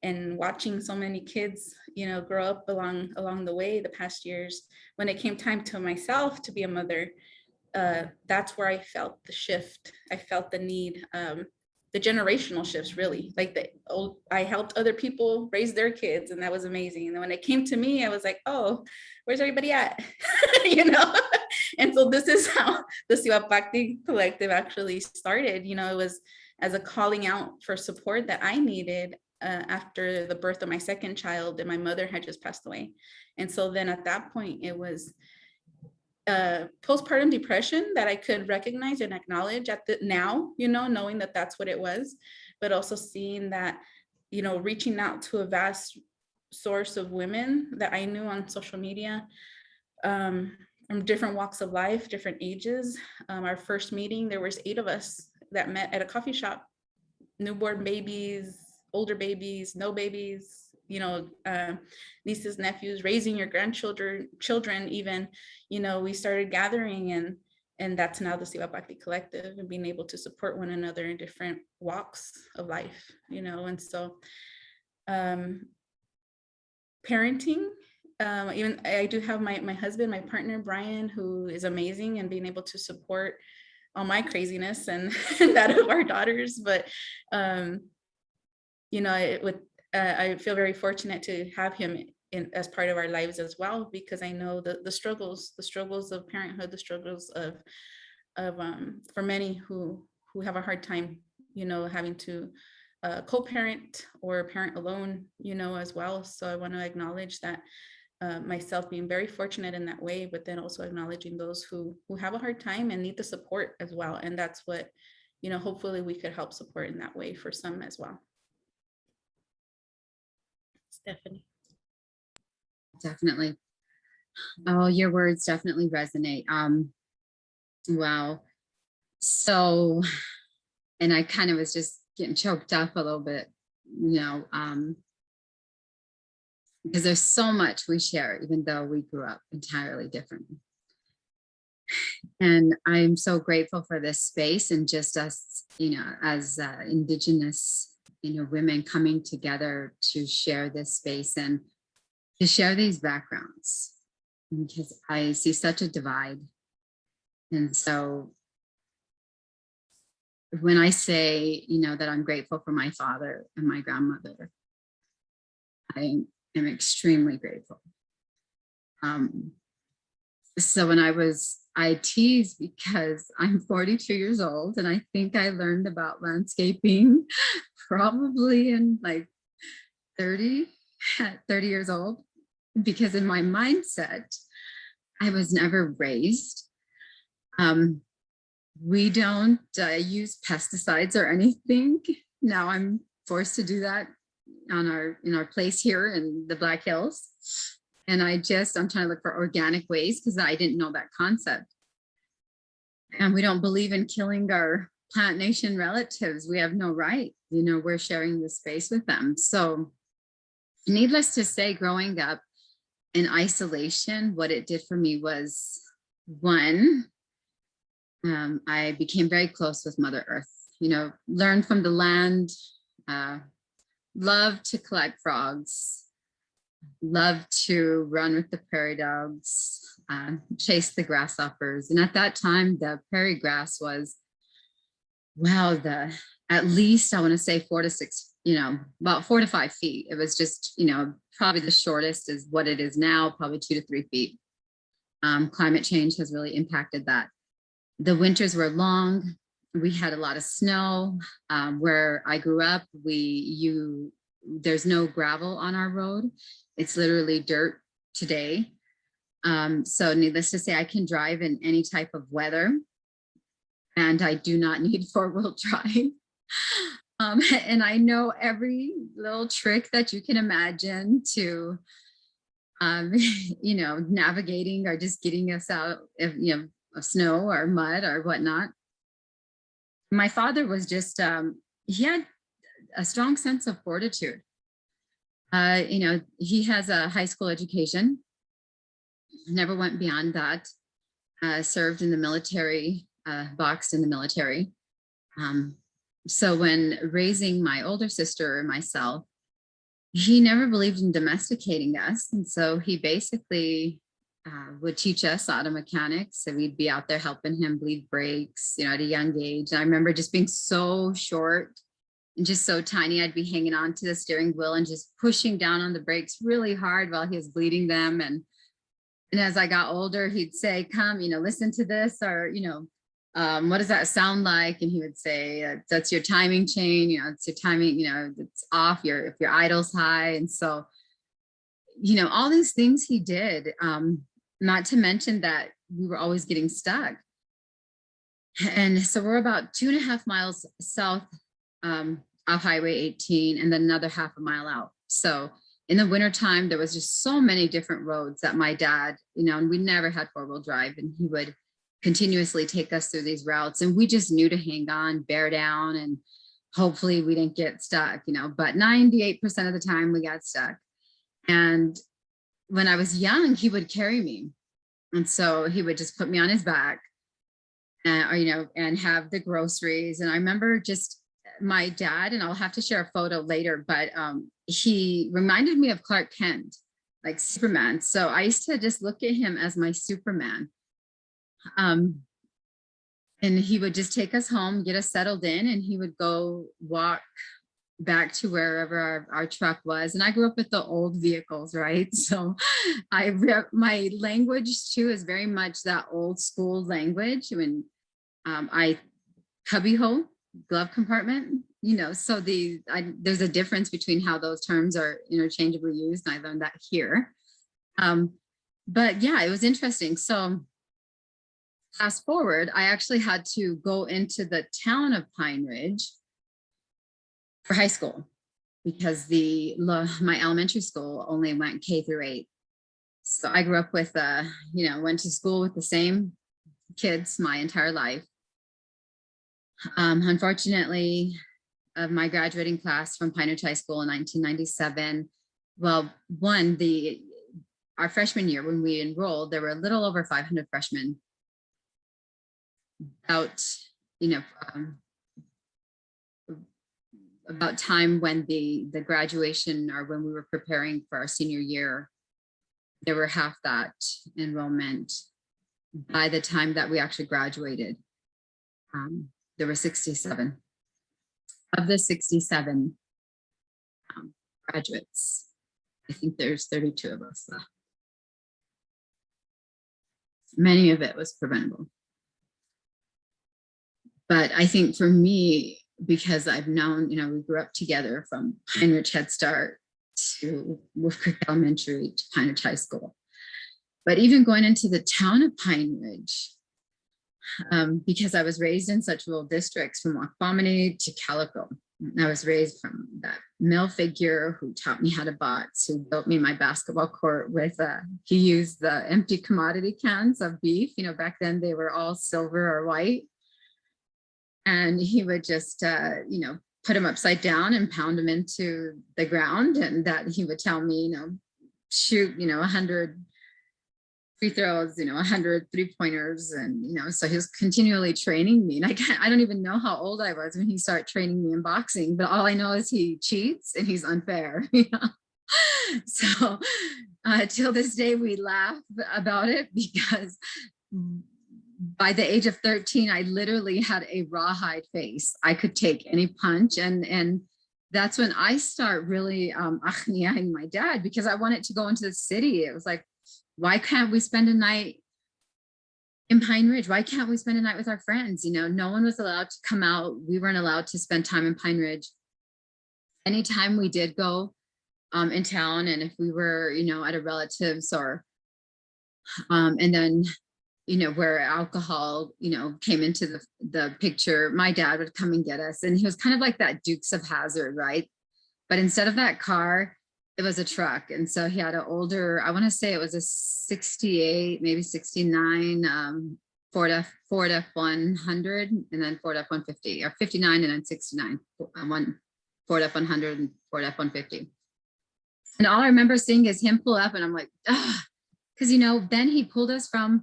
and watching so many kids, you know, grow up along the way the past years, when it came time to myself to be a mother, that's where I felt the shift. I felt the need, the generational shifts, really. Like I helped other people raise their kids, and that was amazing. And then when it came to me, I was like, oh, where's everybody at? You know? And so this is how the Sibling Collective actually started. You know, it was as a calling out for support that I needed after the birth of my second child, and my mother had just passed away. And so then at that point, it was postpartum depression that I could recognize and acknowledge at the now, you know, knowing that that's what it was, but also seeing that, you know, reaching out to a vast source of women that I knew on social media, from different walks of life, different ages. Our first meeting, there was 8 of us that met at a coffee shop, newborn babies, older babies, no babies, you know, nieces, nephews, raising your grandchildren, children even, you know, we started gathering, and that's now the Sibling Collective, and being able to support one another in different walks of life, you know. And so parenting, even I do have my husband, my partner, Brian, who is amazing, and being able to support all my craziness and that of our daughters. But, you know, I feel very fortunate to have him as part of our lives as well, because I know the struggles of parenthood, the struggles of for many who have a hard time, you know, having to co-parent or parent alone, you know, as well. So I want to acknowledge that, myself being very fortunate in that way, but then also acknowledging those who have a hard time and need the support as well. And that's what, you know, hopefully we could help support in that way for some as well. Stephanie. Definitely. Oh, your words definitely resonate. Wow. So, and I kind of was just getting choked up a little bit, you know, because there's so much we share, even though we grew up entirely different. And I'm so grateful for this space, and just us, you know, as Indigenous, you know, women coming together to share this space and to share these backgrounds, because I see such a divide. And so when I say, you know, that I'm grateful for my father and my grandmother, I am extremely grateful. So when I tease because I'm 42 years old, and I think I learned about landscaping probably in like 30 years old, because in my mindset, I was never raised. We don't use pesticides or anything. Now I'm forced to do that in our place here in the Black Hills. And I'm trying to look for organic ways, because I didn't know that concept. And we don't believe in killing our plant nation relatives. We have no right, you know, we're sharing the space with them. So needless to say, growing up in isolation, what it did for me was, one, I became very close with Mother Earth, you know, learned from the land, loved to collect frogs, loved to run with the prairie dogs, chase the grasshoppers. And at that time, the prairie grass was, well, at least I want to say 4 to 6, you know, about 4 to 5 feet. It was just, you know, probably the shortest is what it is now, probably 2 to 3 feet. Climate change has really impacted that. The winters were long. We had a lot of snow. Where I grew up, there's no gravel on our road. It's literally dirt today. So needless to say, I can drive in any type of weather, and I do not need 4-wheel drive. And I know every little trick that you can imagine to, you know, navigating or just getting us out of, you know, of snow or mud or whatnot. My father was just, he had a strong sense of fortitude. You know, he has a high school education, never went beyond that, served in the military, boxed in the military. So when raising my older sister and myself, he never believed in domesticating us. And so he basically would teach us auto mechanics. So we'd be out there helping him bleed brakes, you know, at a young age. And I remember just being so short and just so tiny. I'd be hanging on to the steering wheel and just pushing down on the brakes really hard while he was bleeding them. And as I got older, he'd say, come, you know, listen to this, or, you know, what does that sound like? And he would say, that's your timing chain, you know, it's your timing, you know, it's off, if your idle's high. And so, you know, all these things he did, not to mention that we were always getting stuck. And so we're about 2.5 miles south of Highway 18, and then another half a mile out. So in the wintertime, there was just so many different roads that my dad, you know, and we never had 4-wheel drive, and he would continuously take us through these routes, and we just knew to hang on, bear down, and hopefully we didn't get stuck, you know, but 98% of the time we got stuck. And when I was young, he would carry me. And so he would just put me on his back and, you know, and have the groceries. And I remember just my dad, and I'll have to share a photo later, but he reminded me of Clark Kent, like Superman. So I used to just look at him as my Superman. And he would just take us home, get us settled in, and he would go walk back to wherever our truck was. And I grew up with the old vehicles, right? So my language too is very much that old school language. When I cubbyhole, glove compartment, you know, so there's a difference between how those terms are interchangeably used. And I learned that here. But yeah, it was interesting. So fast forward, I actually had to go into the town of Pine Ridge for high school because my elementary school only went K through 8. So I grew up with, you know, went to school with the same kids my entire life. Unfortunately, of my graduating class from Pine Ridge High School in 1997, well, our freshman year when we enrolled, there were a little over 500 freshmen. About, you know, about time when the graduation, or when we were preparing for our senior year, there were half that enrollment. By the time that we actually graduated, there were 67. Of the 67 graduates, I think there's 32 of us left. Many of it was preventable. But I think for me, because I've known, you know, we grew up together from Pine Ridge Head Start to Wolf Creek Elementary to Pine Ridge High School. But even going into the town of Pine Ridge, because I was raised in such rural districts from Wakpamani to Calico. I was raised from that male figure who taught me how to box, who built me my basketball court with, he used the empty commodity cans of beef. You know, back then they were all silver or white. And he would just, you know, put them upside down and pound them into the ground. And that he would tell me, you know, shoot, you know, 100 free throws, you know, 100 3-pointers. And, you know, so he was continually training me. And I don't even know how old I was when he started training me in boxing, but all I know is he cheats and he's unfair. You know? So till this day, we laugh about it because by the age of 13, I literally had a rawhide face. I could take any punch. And that's when I start really achniyaing my dad, because I wanted to go into the city. It was like, why can't we spend a night in Pine Ridge? Why can't we spend a night with our friends? You know, no one was allowed to come out. We weren't allowed to spend time in Pine Ridge. Anytime we did go in town, and if we were, you know, at a relative's or, and then, you know, where alcohol, you know, came into the picture, my dad would come and get us. And he was kind of like that Dukes of Hazzard, right? But instead of that car, it was a truck. And so he had an older, I want to say it was a 68, maybe 69 Ford F100, and then Ford F150, or 59 and then 69, Ford F100 and Ford F150. And all I remember seeing is him pull up, and I'm like, ah, because, you know, then he pulled us from,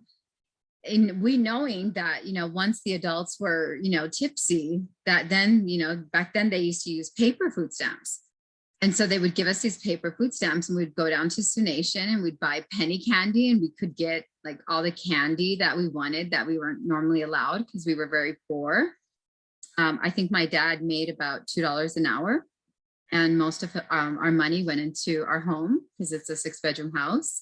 and we knowing that, you know, once the adults were, you know, tipsy, that then, you know, back then they used to use paper food stamps. And so they would give us these paper food stamps, and we'd go down to Sioux Nation and we'd buy penny candy, and we could get like all the candy that we wanted that we weren't normally allowed because we were very poor. I think my dad made about $2 an hour, and most of our money went into our home because it's a 6-bedroom house,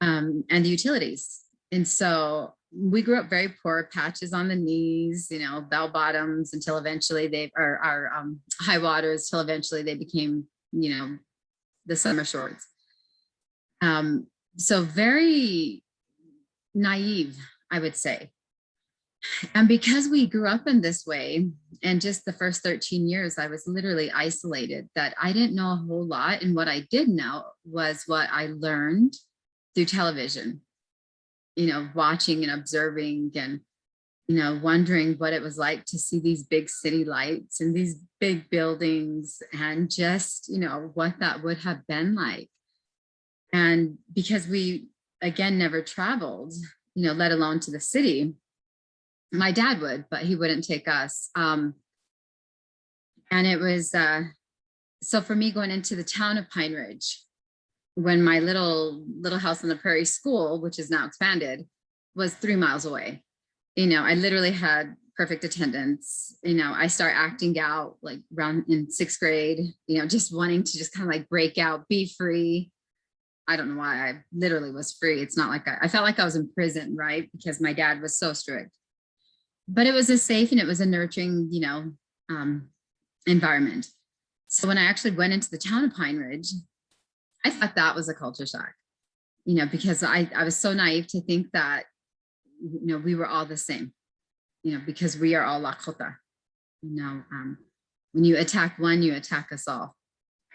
and the utilities. And so we grew up very poor, patches on the knees, you know, bell bottoms, until eventually our high waters, till eventually they became, you know, the summer shorts. So very naive, I would say. And because we grew up in this way, and just the first 13 years, I was literally isolated, that I didn't know a whole lot. And what I did know was what I learned through television, you know, watching and observing, and, you know, wondering what it was like to see these big city lights and these big buildings, and just, you know, what that would have been like. And because we, again, never traveled, you know, let alone to the city. My dad would, but he wouldn't take us. And it was, so for me, going into the town of Pine Ridge, when my little house on the prairie school, which is now expanded, was 3 miles away. You know, I literally had perfect attendance. You know, I start acting out like around in 6th grade, you know, just wanting to just kind of like break out, be free. I don't know why. I literally was free. It's not like I felt like I was in prison, right? Because my dad was so strict. But it was a safe and it was a nurturing, you know, environment. So when I actually went into the town of Pine Ridge, I thought that was a culture shock, you know, because I was so naive to think that, you know, we were all the same, you know, because we are all Lakota. You know, when you attack one, you attack us all.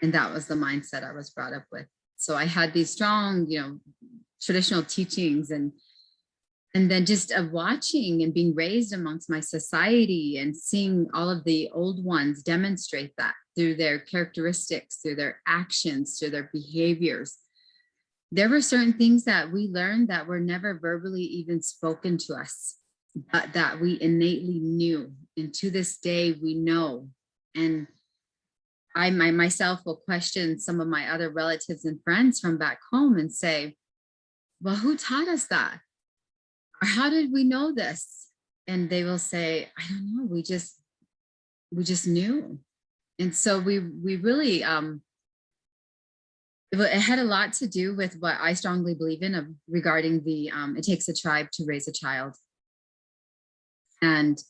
And that was the mindset I was brought up with. So I had these strong, you know, traditional teachings, and then just watching and being raised amongst my society and seeing all of the old ones demonstrate that through their characteristics, through their actions, through their behaviors. There were certain things that we learned that were never verbally even spoken to us, but that we innately knew. And to this day, we know. And I myself will question some of my other relatives and friends from back home and say, well, who taught us that? Or how did we know this? And they will say, I don't know, we just knew. And so we really, it had a lot to do with what I strongly believe in regarding the, it takes a tribe to raise a child. And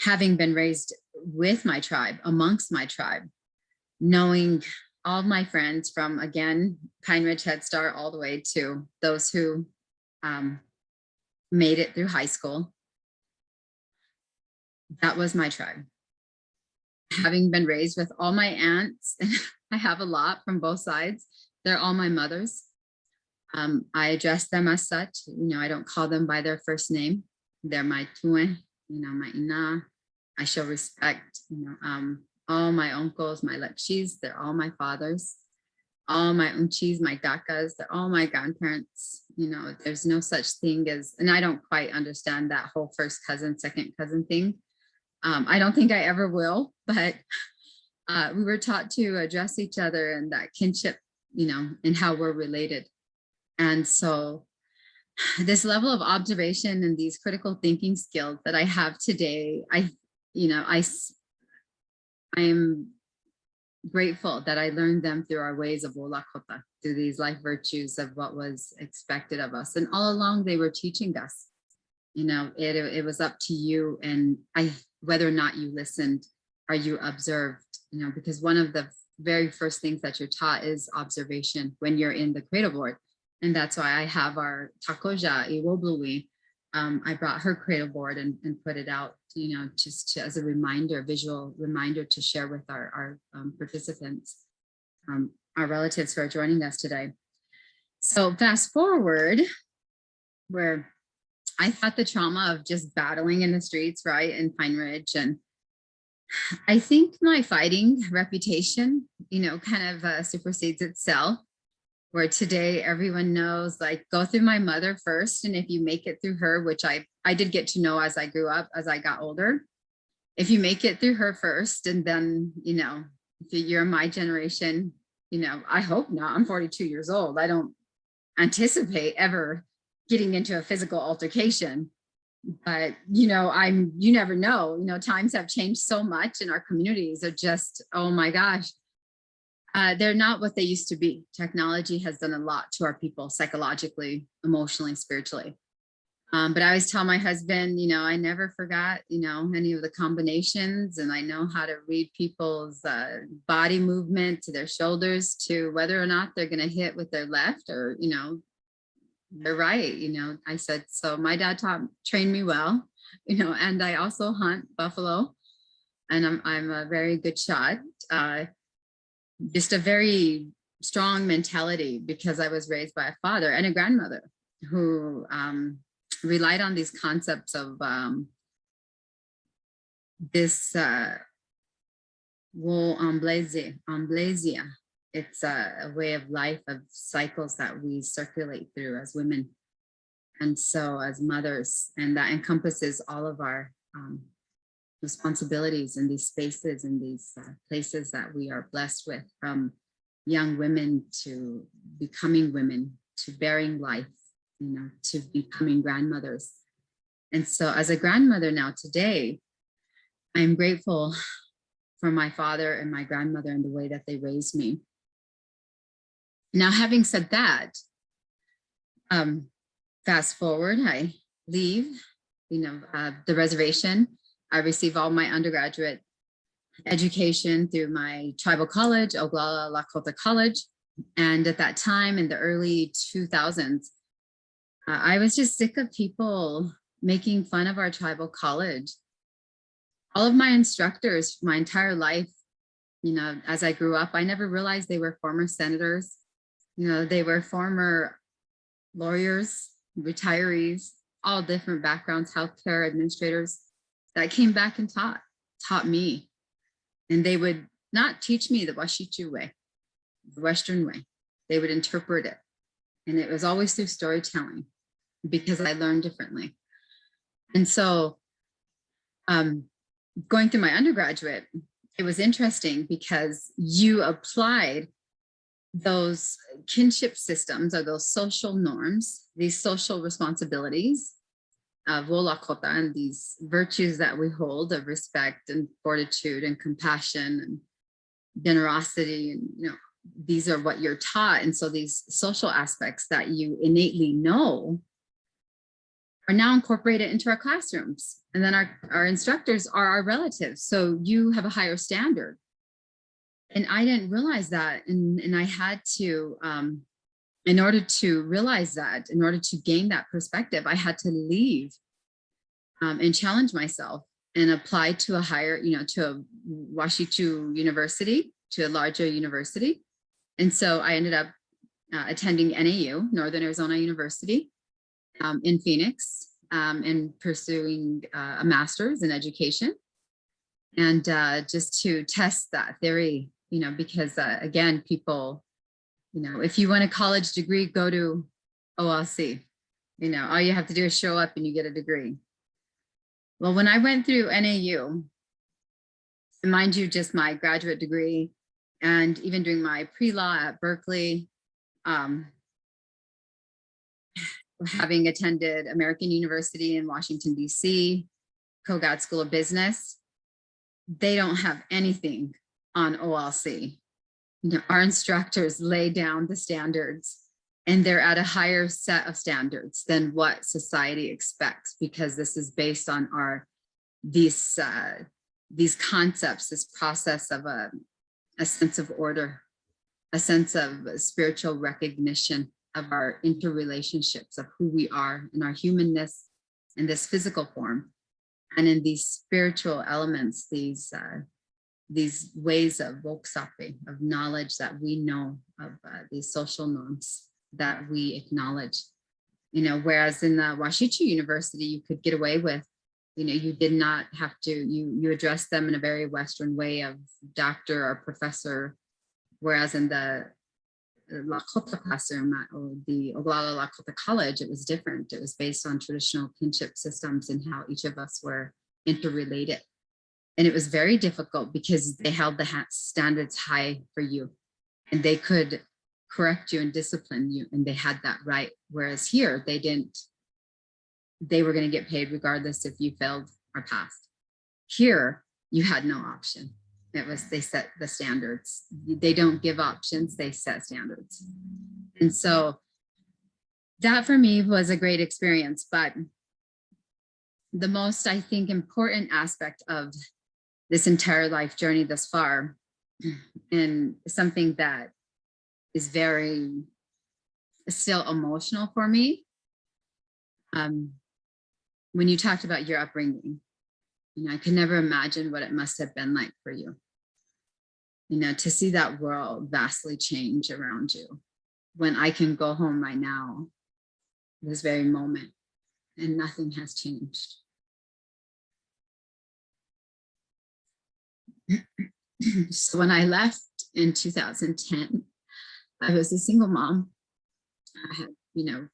having been raised with my tribe, amongst my tribe, knowing all my friends from, again, Pine Ridge Head Start all the way to those who made it through high school. That was my tribe. Having been raised with all my aunts, and I have a lot from both sides, they're all my mothers. I address them as such. You know, I don't call them by their first name. They're my tue, you know, my ina. I show respect, you know, all my uncles, my lekshis, they're all my fathers. All my unchis, my dakas, they're all my grandparents. You know, there's no such thing as, and I don't quite understand that whole first cousin, second cousin thing. I don't think I ever will, but we were taught to address each other and that kinship, you know, and how we're related. And so this level of observation and these critical thinking skills that I have today, I'm grateful that I learned them through our ways of Lakota, through these life virtues of what was expected of us. And all along they were teaching us, you know, it was up to you and whether or not you listened or you observed, you know, because one of the very first things that you're taught is observation when you're in the cradle board. And that's why I have our Takoja Iwoblui. I brought her cradle board and put it out, you know, just as a reminder, visual reminder to share with our participants, our relatives who are joining us today. So fast forward, where I thought the trauma of just battling in the streets, right, in Pine Ridge, and I think my fighting reputation, you know, kind of supersedes itself. Where today everyone knows, like, go through my mother first. And if you make it through her, which I did get to know as I grew up, as I got older, if you make it through her first, and then, you know, if you're my generation, you know, I hope not. I'm 42 years old. I don't anticipate ever getting into a physical altercation. But, you know, you never know, you know, times have changed so much and our communities are just, oh my gosh, they're not what they used to be. Technology has done a lot to our people psychologically, emotionally, spiritually. But I always tell my husband, you know, I never forgot, you know, any of the combinations, and I know how to read people's body movement to their shoulders, to whether or not they're going to hit with their left or, you know, they're right. You know, I said, so my dad trained me well, you know, and I also hunt buffalo, and I'm a very good shot. Just a very strong mentality, because I was raised by a father and a grandmother who relied on these concepts of this amblasia. It's a way of life, of cycles that we circulate through as women. And so as mothers, and that encompasses all of our responsibilities in these spaces and these places that we are blessed with, from young women to becoming women, to bearing life, you know, to becoming grandmothers. And so as a grandmother now today, I'm grateful for my father and my grandmother and the way that they raised me. Now, having said that, fast forward, I leave, you know, the reservation. I receive all my undergraduate education through my tribal college, Oglala Lakota College. And at that time, in the early 2000s, I was just sick of people making fun of our tribal college. All of my instructors, my entire life, you know, as I grew up, I never realized they were former senators. You know, they were former lawyers, retirees, all different backgrounds, healthcare administrators that came back and taught me. And they would not teach me the Washichu way, the Western way. They would interpret it. And it was always through storytelling, because I learned differently. And so going through my undergraduate, it was interesting because you applied those kinship systems, or those social norms, these social responsibilities of Wolakota, and these virtues that we hold of respect and fortitude and compassion and generosity, and, you know, these are what you're taught. And so these social aspects that you innately know are now incorporated into our classrooms. And then our instructors are our relatives. So you have a higher standard. And I didn't realize that. And I had to, in order to realize that, in order to gain that perspective, I had to leave and challenge myself and apply to a higher, you know, to a Washichu university, to a larger university. And so I ended up attending NAU, Northern Arizona University, in Phoenix, and pursuing a master's in education. And just to test that theory, you know, because again, people, you know, if you want a college degree, go to OLC. You know, all you have to do is show up and you get a degree. Well, when I went through NAU, mind you, just my graduate degree, and even doing my pre-law at Berkeley, having attended American University in Washington, DC, Kogat School of Business, they don't have anything on OLC. You know, our instructors lay down the standards, and they're at a higher set of standards than what society expects, because this is based on these concepts, this process of a sense of order, a sense of spiritual recognition of our interrelationships, of who we are in our humanness, in this physical form, and in these spiritual elements, these ways of voksape, of knowledge that we know, of these social norms that we acknowledge. You know, whereas in the Washichu University, you could get away with, you know, you did not have to, you addressed them in a very Western way of doctor or professor, whereas in the Lakota classroom or the Oglala Lakota College, it was different. It was based on traditional kinship systems and how each of us were interrelated. And it was very difficult because they held the standards high for you, and they could correct you and discipline you, and they had that right. Whereas here, they didn't. They were going to get paid regardless if you failed or passed. Here, you had no option. It was, they set the standards. They don't give options, they set standards. And so that for me was a great experience. But the most, I think, important aspect of this entire life journey thus far, and something that is very still emotional for me, when you talked about your upbringing, you know, I could never imagine what it must have been like for you. You know, to see that world vastly change around you, when I can go home right now, this very moment, and nothing has changed. So when I left in 2010, I was a single mom. I had, you know,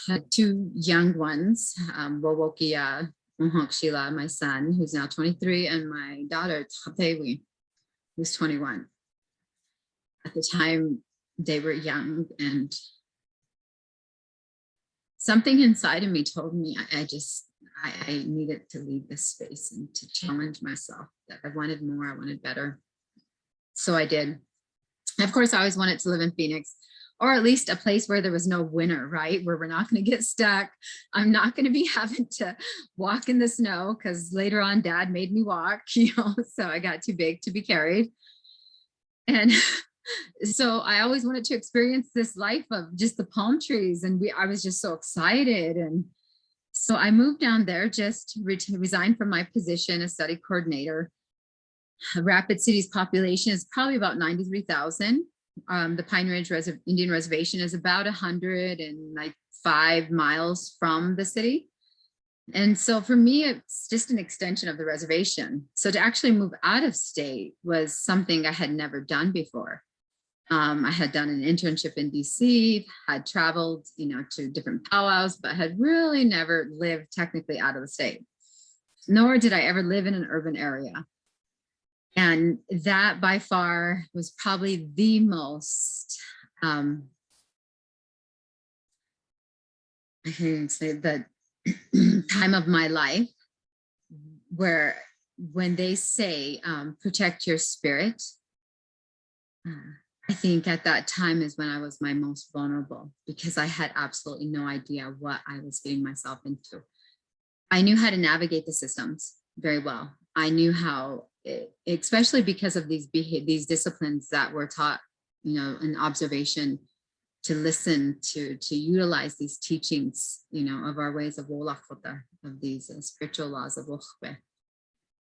had two young ones, Wowokia Sheila, my son, who's now 23, and my daughter, Tapewi, who's 21. At the time, they were young, and something inside of me told me I needed to leave this space and to challenge myself, that I wanted more, I wanted better. So I did. Of course, I always wanted to live in Phoenix, or at least a place where there was no winter, right? Where we're not going to get stuck. I'm not going to be having to walk in the snow, because later on Dad made me walk, you know, so I got too big to be carried. And so I always wanted to experience this life of just the palm trees. And I was just so excited. And so I moved down there, just resigned from my position as study coordinator. Rapid City's population is probably about 93,000. The Pine Ridge Indian Reservation is about 105 miles from the city. And so for me, it's just an extension of the reservation. So to actually move out of state was something I had never done before. I had done an internship in DC, had traveled, you know, to different powwows, but had really never lived technically out of the state. Nor did I ever live in an urban area. And that by far was probably the most, I can't even say the time of my life where when they say protect your spirit, I think at that time is when I was my most vulnerable, because I had absolutely no idea what I was getting myself into. I knew how to navigate the systems very well. I knew how, especially because of these disciplines that were taught, you know, in observation, to listen, to utilize these teachings, you know, of our ways of wolakota, of these spiritual laws of wokhwe.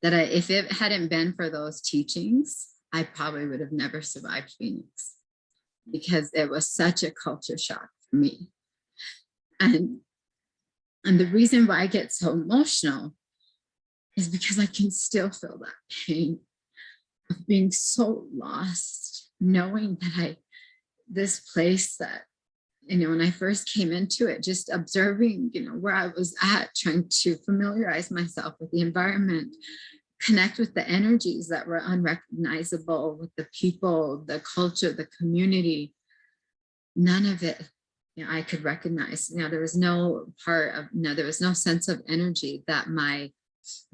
That if it hadn't been for those teachings, I probably would have never survived Phoenix, because it was such a culture shock for me. And the reason why I get so emotional is because I can still feel that pain of being so lost, knowing that this place that, you know, when I first came into it, just observing, you know, where I was at, trying to familiarize myself with the environment, connect with the energies that were unrecognizable, with the people, the culture, the community, none of it, you know, I could recognize. You know, there was no part of, no, there was no sense of energy that my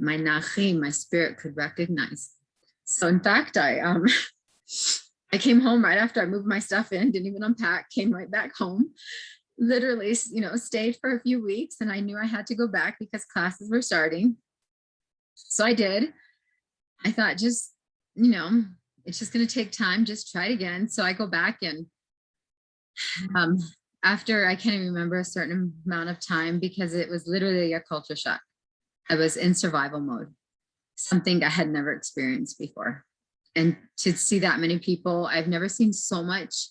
nachi, my spirit, could recognize. So in fact, I came home right after I moved my stuff in, didn't even unpack, came right back home, literally, you know, stayed for a few weeks, and I knew I had to go back because classes were starting. So I did. I thought, just, you know, it's just going to take time, just try it again. So I go back, and after, I can't even remember a certain amount of time, because it was literally a culture shock. I was in survival mode, something I had never experienced before. And to see that many people, I've never seen so much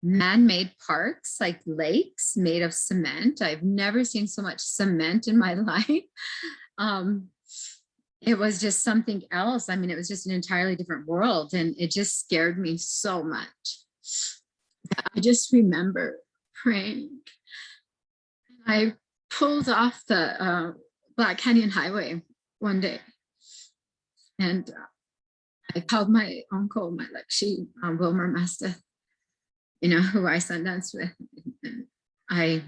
man-made parks, like lakes made of cement. I've never seen so much cement in my life. It was just something else. I mean, it was just an entirely different world, and it just scared me so much. I just remember praying. I pulled off the Black Canyon Highway, one day. And I called my uncle, my Lakshi, Wilmer Mastiff, who I Sundance with, and I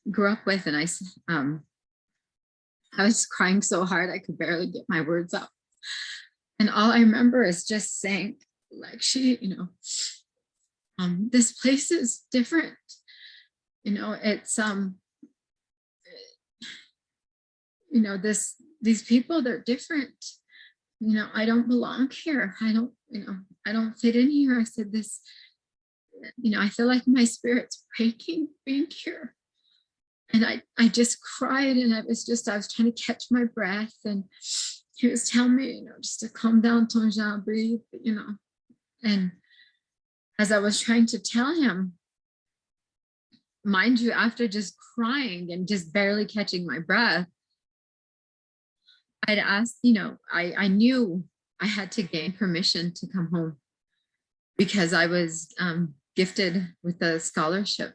grew up with, and I was crying so hard I could barely get my words out. And all I remember is just saying, Lakshi, this place is different. It's these people, they're different. I don't belong here. I don't fit in here. I said this, I feel like my spirit's breaking being here. And I just cried, and I was trying to catch my breath. And he was telling me, just to calm down, Tonja, breathe, And as I was trying to tell him, mind you, after just crying and just barely catching my breath, I'd asked, I knew I had to gain permission to come home because I was gifted with a scholarship,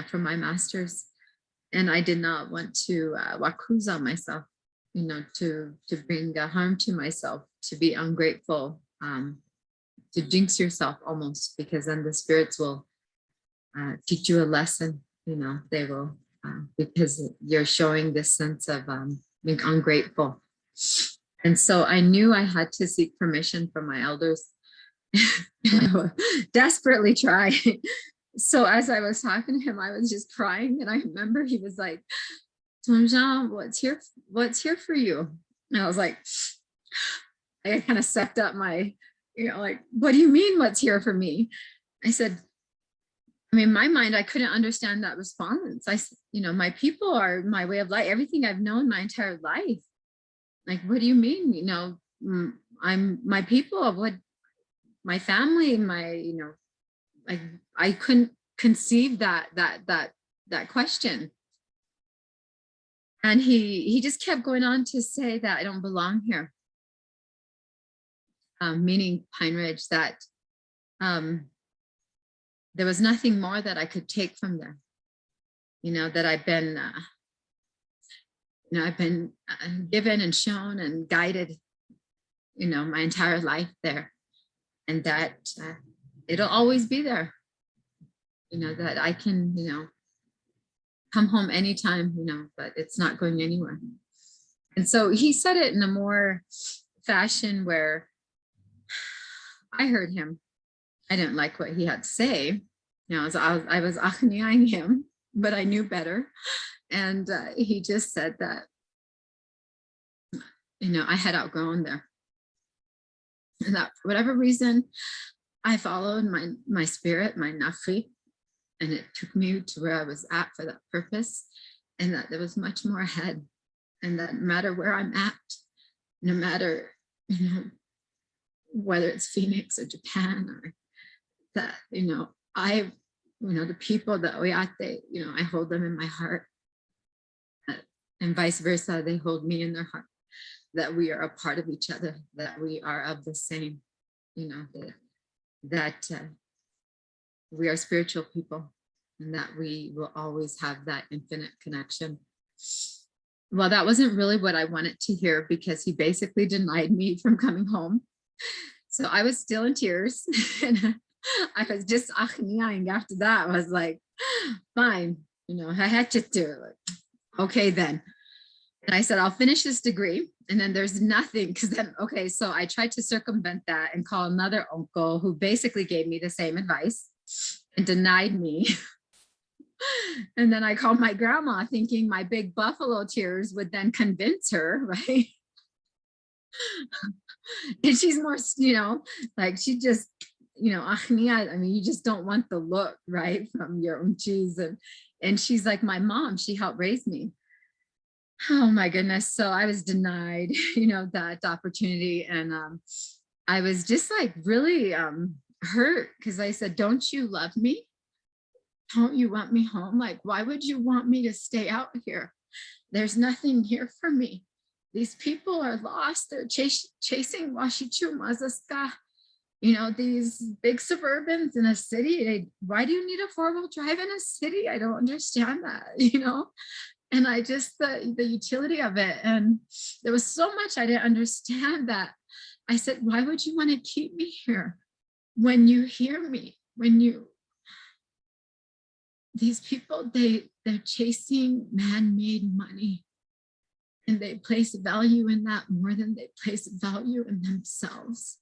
for my master's. And I did not want to wakuza myself, to bring harm to myself, to be ungrateful, to jinx yourself almost, because then the spirits will teach you a lesson, they will, because you're showing this sense of being ungrateful. And so I knew I had to seek permission from my elders. Desperately try. So as I was talking to him, I was just crying, and I remember he was like, Tonja, what's here for you? And I was like, I kind of sucked up my, what do you mean what's here for me? I said, in my mind, I couldn't understand that response. I said, my people are my way of life, everything I've known my entire life. Like, what do you mean? I'm my people of what my family, I couldn't conceive that question. And he just kept going on to say that I don't belong here. Meaning Pine Ridge, that there was nothing more that I could take from there. That I've been, I've been given and shown and guided, my entire life there. And that it'll always be there. That I can, come home anytime, but it's not going anywhere. And so he said it in a more fashion where I heard him. I didn't like what he had to say. I was achniaing him, but I knew better. And he just said that, I had outgrown there. And that for whatever reason, I followed my spirit, my nafi, and it took me to where I was at for that purpose, and that there was much more ahead, and that no matter where I'm at, no matter, whether it's Phoenix or Japan, or that, the people, the Oyate, I hold them in my heart, and vice versa, they hold me in their heart, that we are a part of each other, that we are of the same, that we are spiritual people, and that we will always have that infinite connection. Well, that wasn't really what I wanted to hear, because he basically denied me from coming home. So I was still in tears, and I was just achniaing after that. I was like, fine, I had to do it. Okay, then. And I said, I'll finish this degree. And then there's nothing, because then, okay, so I tried to circumvent that and call another uncle who basically gave me the same advice and denied me. And then I called my grandma thinking my big buffalo tears would then convince her, right? And she's more, like she just, I mean, you just don't want the look, right, from your own cheese. And she's like my mom, she helped raise me. Oh my goodness. So I was denied, that opportunity. And I was just like really hurt, because I said, don't you love me? Don't you want me home? Like, why would you want me to stay out here? There's nothing here for me. These people are lost. They're chasing Washichu Mazaska, these big suburbans in a city. Why do you need a 4-wheel drive in a city? I don't understand that, And I just, the utility of it. And there was so much I didn't understand that I said, why would you want to keep me here when you hear me, these people, they're chasing man-made money, and they place value in that more than they place value in themselves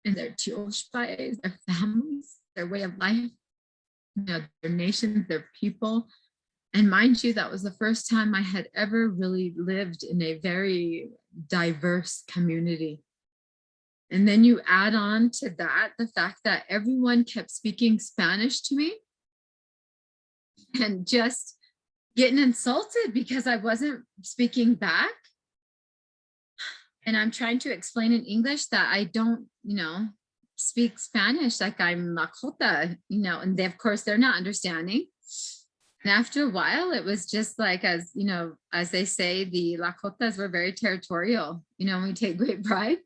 and their tioshpais, their families, their way of life, their nations, their people. And mind you, that was the first time I had ever really lived in a very diverse community. And then you add on to that the fact that everyone kept speaking Spanish to me and just getting insulted because I wasn't speaking back. And I'm trying to explain in English that I don't, speak Spanish, like I'm Lakota, and they, of course, they're not understanding. And after a while, it was just like, as they say, the Lakotas were very territorial, we take great pride.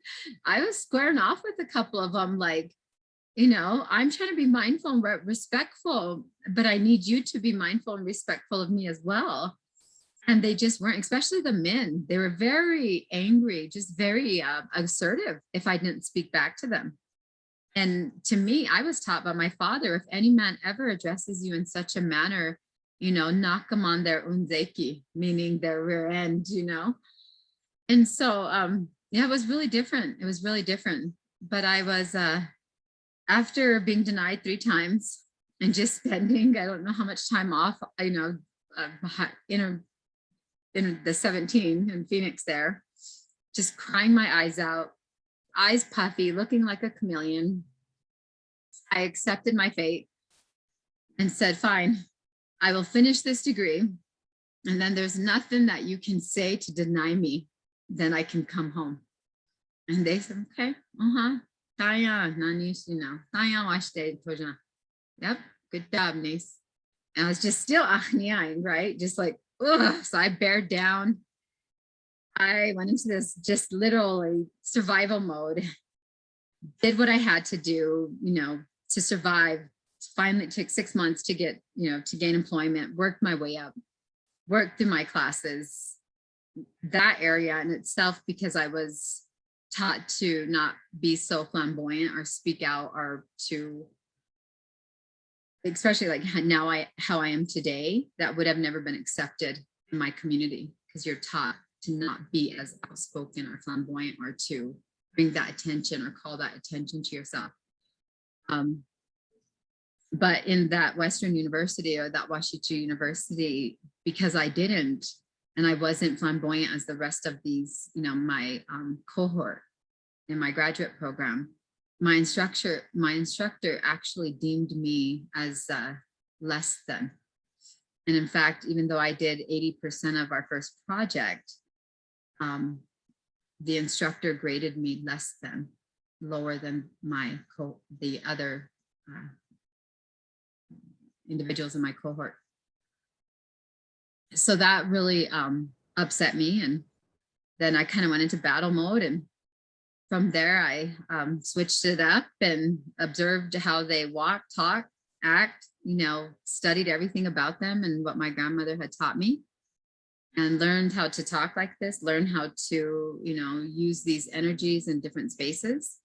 I was squaring off with a couple of them, like, I'm trying to be mindful and respectful, but I need you to be mindful and respectful of me as well. And they just weren't, especially the men. They were very angry, just very assertive if I didn't speak back to them. And to me, I was taught by my father, if any man ever addresses you in such a manner, knock them on their unzeki, meaning their rear end, And so, yeah, it was really different. It was really different. But I was, after being denied 3 times and just spending, I don't know how much time off, in the 17 in Phoenix there, just crying my eyes out, eyes puffy, looking like a chameleon. I accepted my fate and said, fine, I will finish this degree. And then there's nothing that you can say to deny me. Then I can come home. And they said, okay, yep, good job, niece. And I was just still right? Just like, ugh. So I bared down. I went into this just literally survival mode, did what I had to do, to survive. Finally, it took 6 months to get, to gain employment, worked my way up, worked through my classes, that area in itself, because I was taught to not be so flamboyant or speak out, or to, especially like how I am today, that would have never been accepted in my community, because you're taught to not be as outspoken or flamboyant, or to bring that attention or call that attention to yourself. But in that Western University, or that Washichu University, because I didn't, and I wasn't flamboyant as the rest of these, my cohort in my graduate program, my instructor actually deemed me as less than. And in fact, even though I did 80% of our first project, the instructor graded me less than, lower than the other individuals in my cohort. So that really upset me. And then I kind of went into battle mode. And from there, I switched it up and observed how they walk, talk, act, studied everything about them and what my grandmother had taught me, and learned how to talk like this, learn how to, use these energies in different spaces,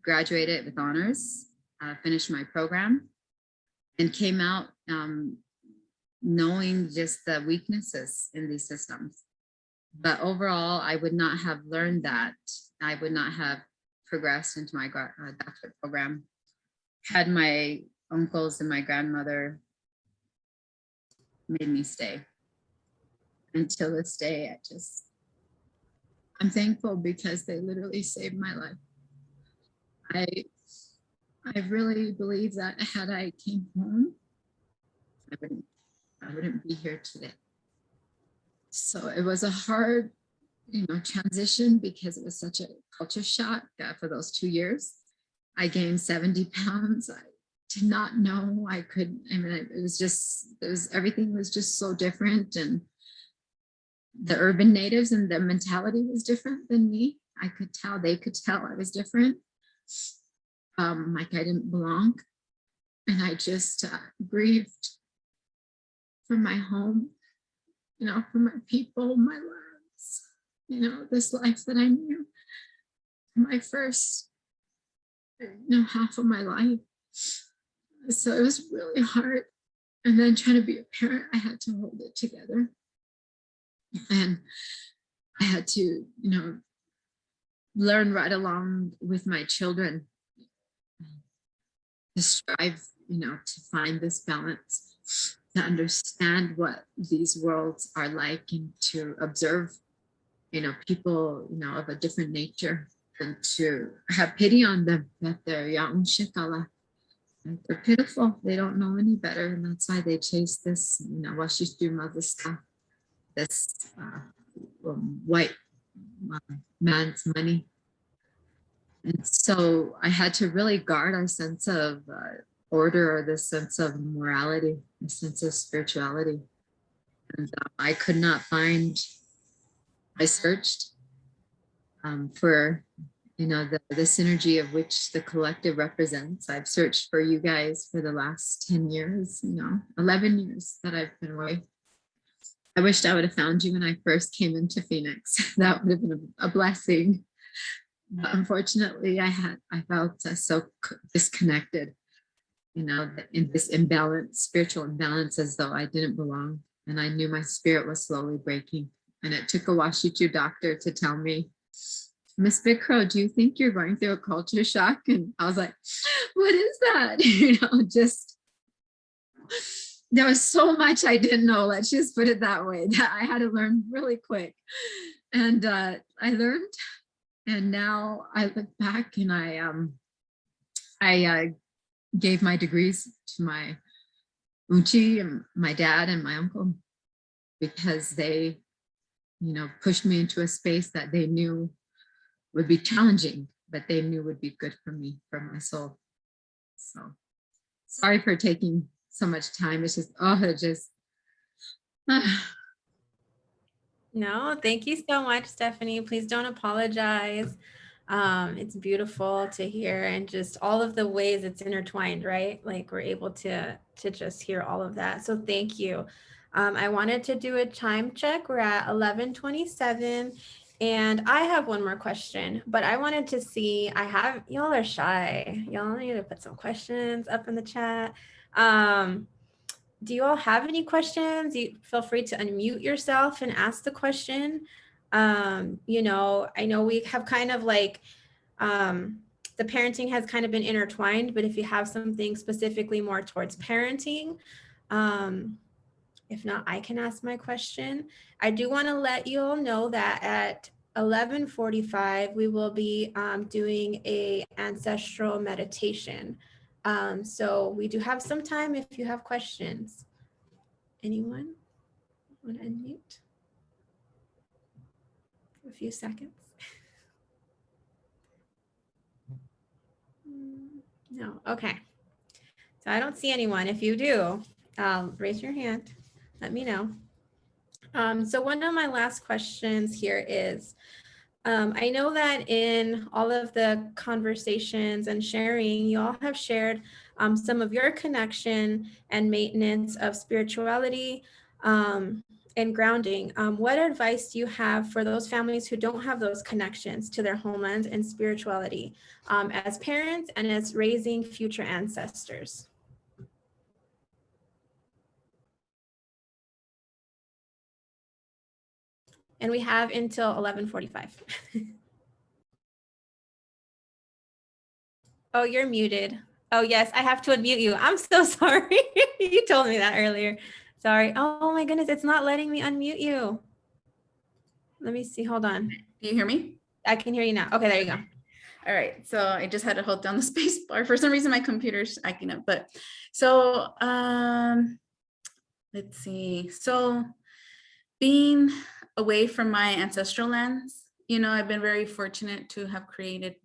graduated with honors, finished my program, and came out knowing just the weaknesses in these systems. But overall, I would not have learned that. I would not have progressed into my doctorate program had my uncles and my grandmother made me stay. Until this day, I'm thankful, because they literally saved my life. I really believe that had I came home, I wouldn't be here today. So it was a hard, transition, because it was such a culture shock for those 2 years. I gained 70 pounds. I did not know I could. Everything was just so different. And the urban natives and their mentality was different than me. I could tell, they could tell I was different. Like I didn't belong. And I just grieved for my home for my people, my lives, this life that I knew, my first, half of my life. So it was really hard. And then trying to be a parent, I had to hold it together. And I had to, learn right along with my children to strive, to find this balance, to understand what these worlds are like, and to observe, people, of a different nature, and to have pity on them that they're young, shikala. They're pitiful. They don't know any better, and that's why they chase this, this white man's money. And so I had to really guard our sense of order, or this sense of morality, a sense of spirituality. And I could not find. I searched for the synergy of which the collective represents. I've searched for you guys for the last 10 years, 11 years that I've been away. I wished I would have found you when I first came into Phoenix. That would have been a blessing. But unfortunately, I felt so disconnected, in this imbalance, spiritual imbalance, as though I didn't belong. And I knew my spirit was slowly breaking. And it took a Washichu doctor to tell me, Miss Big Crow, do you think you're going through a culture shock? And I was like, what is that? Just, there was so much I didn't know. Let's just put it that way, that I had to learn really quick. And I learned, and now I look back, and I gave my degrees to my Uchi and my dad and my uncle, because they, pushed me into a space that they knew would be challenging, but they knew would be good for me, for my soul. So sorry for taking so much time. It's just, No, thank you so much, Stephanie. Please don't apologize. It's beautiful to hear, and just all of the ways it's intertwined, right? Like we're able to just hear all of that. So thank you. I wanted to do a time check. We're at 11:27, and I have one more question, but I wanted to see, y'all are shy. Y'all need to put some questions up in the chat. Do you all have any questions? You feel free to unmute yourself and ask the question. I know we have kind of like, the parenting has kind of been intertwined, but if you have something specifically more towards parenting, if not, I can ask my question. I do want to let you all know that at 11:45, we will be doing a ancestral meditation. So we do have some time if you have questions. Anyone want to unmute? A few seconds. No, okay. So I don't see anyone. If you do, raise your hand. Let me know. So one of my last questions here is, I know that in all of the conversations and sharing, you all have shared some of your connection and maintenance of spirituality and grounding. What advice do you have for those families who don't have those connections to their homeland and spirituality as parents and as raising future ancestors? And we have until 11:45. Oh, you're muted. Oh, yes, I have to unmute you. I'm so sorry. You told me that earlier. Sorry. Oh my goodness, it's not letting me unmute you. Let me see. Hold on. Do you hear me? I can hear you now. Okay, there you go. All right, so I just had to hold down the space bar. For some reason, my computer's acting up. But so let's see. So being away from my ancestral lands, I've been very fortunate to have created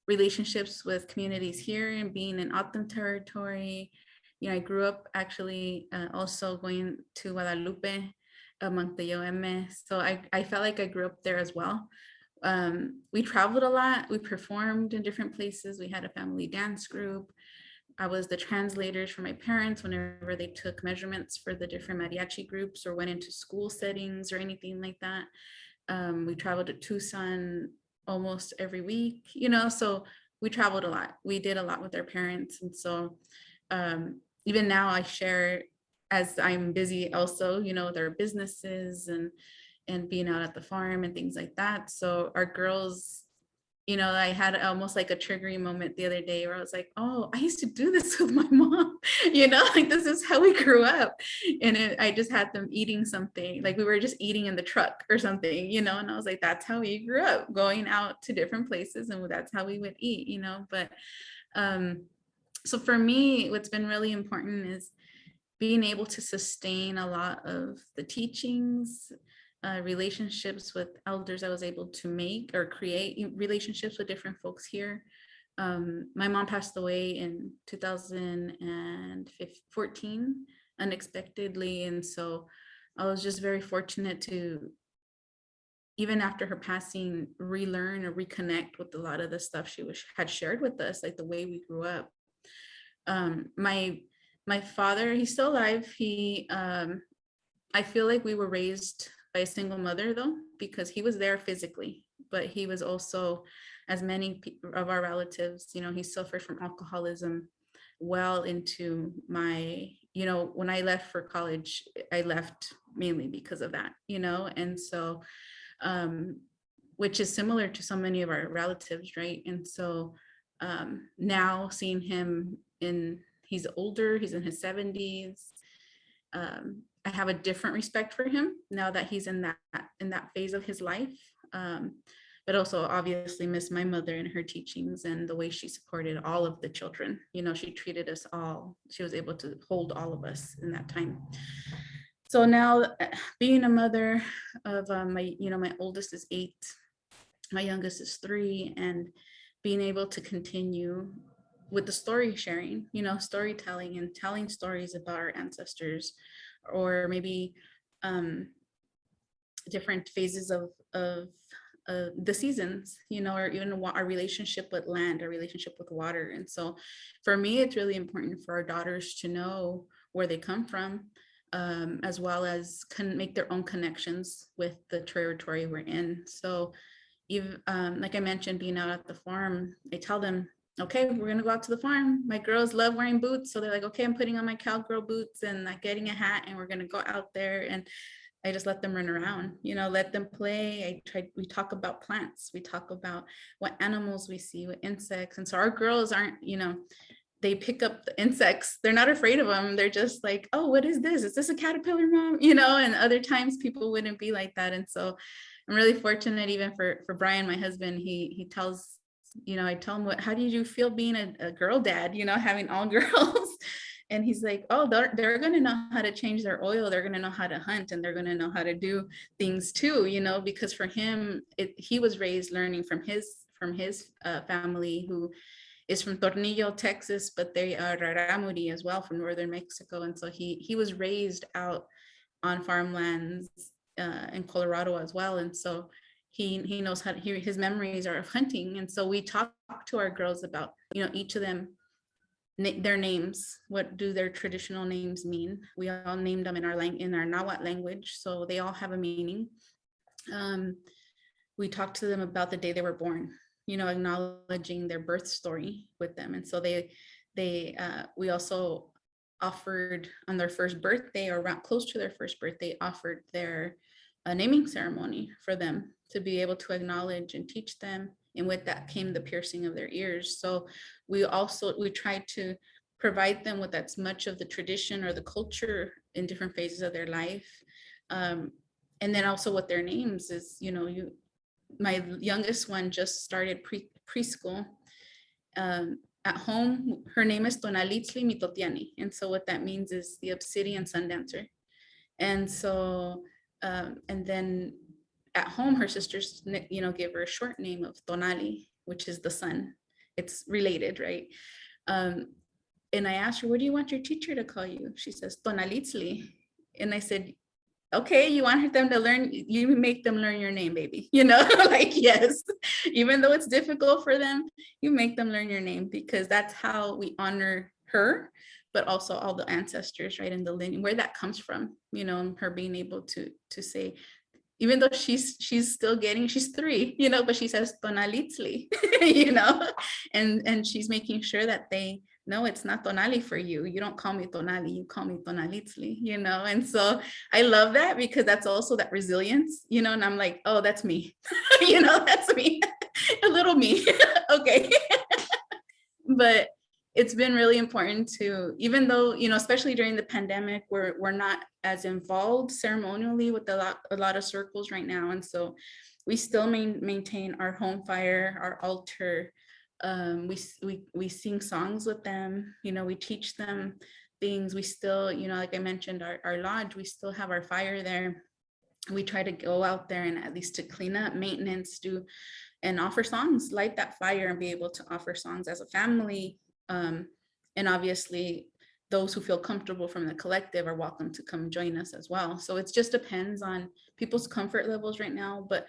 relationships with communities here and being in Autumn territory. I grew up actually also going to Guadalupe, Montejo M. So I felt like I grew up there as well. We traveled a lot. We performed in different places. We had a family dance group. I was the translators for my parents whenever they took measurements for the different mariachi groups or went into school settings or anything like that. We traveled to Tucson almost every week, so we traveled a lot. We did a lot with our parents. And so even now I share, as I'm busy also, with our businesses and being out at the farm and things like that. So our girls, I had almost like a triggering moment the other day where I was like, oh, I used to do this with my mom, like this is how we grew up. And I just had them eating something, like we were just eating in the truck or something, and I was like, that's how we grew up, going out to different places, and that's how we would eat, but so for me, what's been really important is being able to sustain a lot of the teachings, relationships with elders I was able to make or create relationships with different folks here. My mom passed away in 2014 unexpectedly. And so I was just very fortunate to, even after her passing, relearn or reconnect with a lot of the stuff she had shared with us, like the way we grew up. My father, he's still alive. I feel like we were raised by a single mother though, because he was there physically, but he was also, as many of our relatives, he suffered from alcoholism well into my, when I left for college, I left mainly because of that, and so, which is similar to so many of our relatives, right? And so now seeing him he's older, he's in his 70s. I have a different respect for him now that he's in that phase of his life. But also obviously miss my mother and her teachings and the way she supported all of the children. She treated us all. She was able to hold all of us in that time. So now being a mother of my oldest is 8, my youngest is 3, and being able to continue with the story sharing, storytelling and telling stories about our ancestors, or maybe different phases of the seasons, or even our relationship with land, our relationship with water. And so for me, it's really important for our daughters to know where they come from, as well as make their own connections with the territory we're in. So even like I mentioned, being out at the farm, I tell them, okay, we're gonna go out to the farm. My girls love wearing boots, so they're like, okay, I'm putting on my cowgirl boots and like getting a hat, and we're gonna go out there. And I just let them run around, let them play. We talk about plants, we talk about what animals we see, what insects. And so our girls aren't, they pick up the insects. They're not afraid of them. They're just like, oh, what is this? Is this a caterpillar, Mom? And other times people wouldn't be like that. And so I'm really fortunate, even for Brian, my husband, he tells, I tell him, how do you feel being a girl dad, having all girls? And he's like, oh, they're going to know how to change their oil. They're going to know how to hunt, and they're going to know how to do things too, because for him, he was raised learning from his family, who is from Tornillo, Texas, but they are Raramuri as well, from northern Mexico. And so he was raised out on farmlands in Colorado as well. And so he knows how to, his memories are of hunting. And so we talk to our girls about, each of them, their names. What do their traditional names mean? We all named them in our Nahuatl language, so they all have a meaning. We talked to them about the day they were born, acknowledging their birth story with them. And so we also offered on their first birthday, or around close to their first birthday, offered their naming ceremony for them to be able to acknowledge and teach them. And with that came the piercing of their ears. So we tried to provide them with as much of the tradition or the culture in different phases of their life. And then also with their names is, my youngest one just started preschool. At home, her name is Tonalitzli Mitotiani. And so what that means is the obsidian sun dancer. And so, and then at home, her sisters, gave her a short name of Tonali, which is the sun. It's related, right? And I asked her, what do you want your teacher to call you? She says, Tonalitzli. And I said, okay, you want them to learn, you make them learn your name, baby. Like, yes, even though it's difficult for them, you make them learn your name, because that's how we honor her, but also all the ancestors, right? And the lineage, where that comes from, you know, and her being able to say, even though she's still getting, she's 3, you know, but she says tonalitzli, you know, and she's making sure that they know it's not tonali for you. You don't call me tonali, you call me tonalitzli, you know. And so I love that, because that's also that resilience, you know, and I'm like, oh, that's me, you know, that's me, a little me, okay. But it's been really important to, even though, you know, especially during the pandemic, we're not as involved ceremonially with a lot of circles right now. And so we still maintain our home fire, our altar. We sing songs with them, you know, we teach them things. We still, you know, like I mentioned, our lodge, we still have our fire there. We try to go out there and at least to clean up, maintenance, do, and offer songs, light that fire and be able to offer songs as a family. And obviously those who feel comfortable from the collective are welcome to come join us as well. So it just depends on people's comfort levels right now. But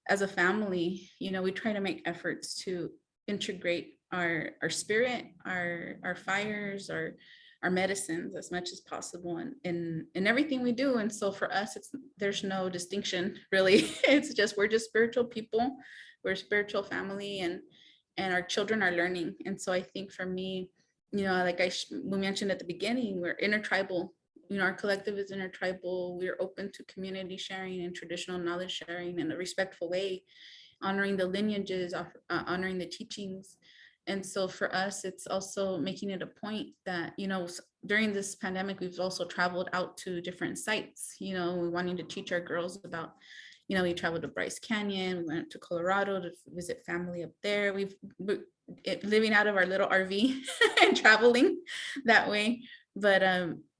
as a family, you know, we try to make efforts to integrate our spirit, our fires, our medicines as much as possible in everything we do. And so for us, there's no distinction really. It's just, we're just spiritual people. We're a spiritual family, and our children are learning. And so I think for me, you know, like we mentioned at the beginning, we're intertribal. You know, our collective is intertribal. We're open to community sharing and traditional knowledge sharing in a respectful way, honoring the lineages, honoring the teachings. And so for us, it's also making it a point that, you know, during this pandemic, we've also traveled out to different sites, you know, we wanting to teach our girls about, you know, we traveled to Bryce Canyon, we went to Colorado to visit family up there. Living out of our little RV and traveling that way. But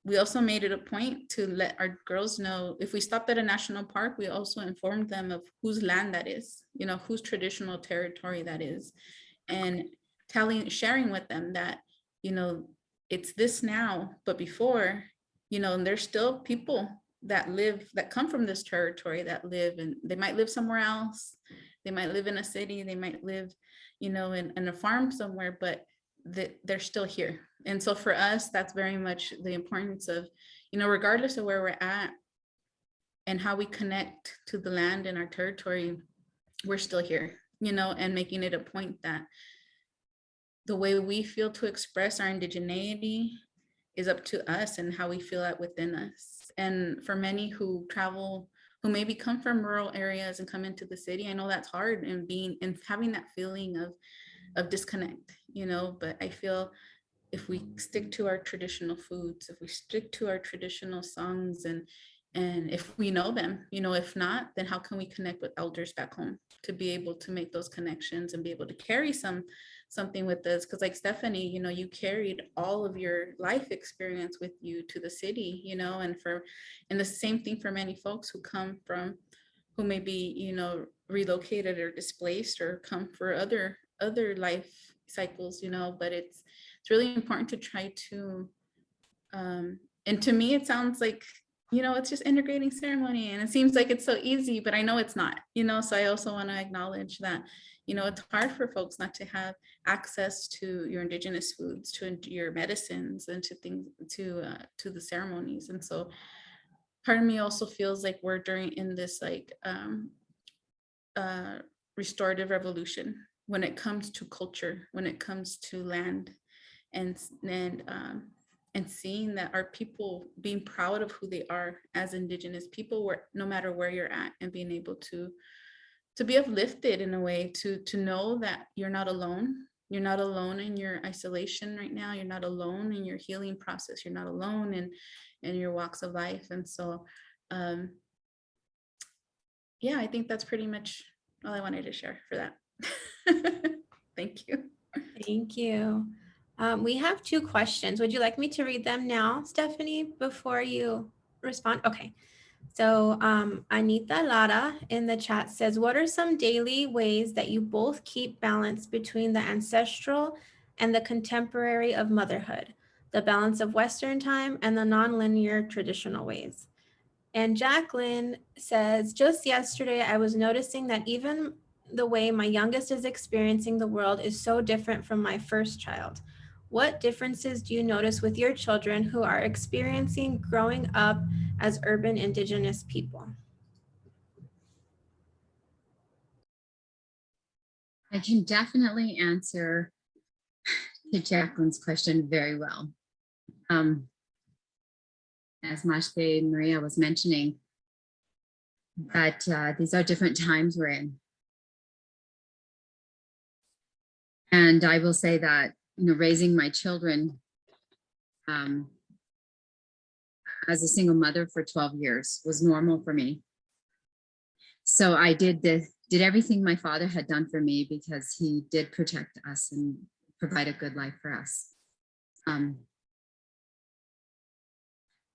we also made it a point to let our girls know, if we stopped at a national park, we also informed them of whose land that is, you know, whose traditional territory that is, and sharing with them that, you know, it's this now, but before, you know, and there's still people that come from this territory that live, and they might live somewhere else. They might live in a city, they might live, you know, in a farm somewhere, but they're still here. And so for us, that's very much the importance of, you know, regardless of where we're at and how we connect to the land and our territory, we're still here, you know, and making it a point that the way we feel to express our indigeneity is up to us and how we feel it within us. And for many who travel, who maybe come from rural areas and come into the city, I know that's hard, and having that feeling of disconnect, you know. But I feel if we stick to our traditional foods, if we stick to our traditional songs, and if we know them, you know, if not, then how can we connect with elders back home to be able to make those connections and be able to carry something with us? Because like Stephanie, you know, you carried all of your life experience with you to the city, you know, and the same thing for many folks who may be, you know, relocated or displaced or come for other life cycles, you know. But it's really important to try to and to me it sounds like, you know, it's just integrating ceremony, and it seems like it's so easy, but I know it's not, you know. So I also want to acknowledge that, you know, it's hard for folks not to have access to your indigenous foods, to your medicines, and to things, to the ceremonies. And so part of me also feels like we're in this like restorative revolution when it comes to culture, when it comes to land, and seeing that our people being proud of who they are as indigenous people, where no matter where you're at, and being able to be uplifted in a way, to know that you're not alone. You're not alone in your isolation right now. You're not alone in your healing process. You're not alone in your walks of life. And so yeah, I think that's pretty much all I wanted to share for that. Thank you. Thank you. We have 2 questions. Would you like me to read them now, Stephanie, before you respond? Okay. So Anita Lara in the chat says, what are some daily ways that you both keep balance between the ancestral and the contemporary of motherhood, the balance of Western time and the nonlinear traditional ways? And Jacqueline says, just yesterday, I was noticing that even the way my youngest is experiencing the world is so different from my first child. What differences do you notice with your children who are experiencing growing up as urban Indigenous people? I can definitely answer to Jacqueline's question very well. As Mashke Maria was mentioning, that these are different times we're in. And I will say that, you know, raising my children as a single mother for 12 years was normal for me. So I did everything my father had done for me because he did protect us and provide a good life for us.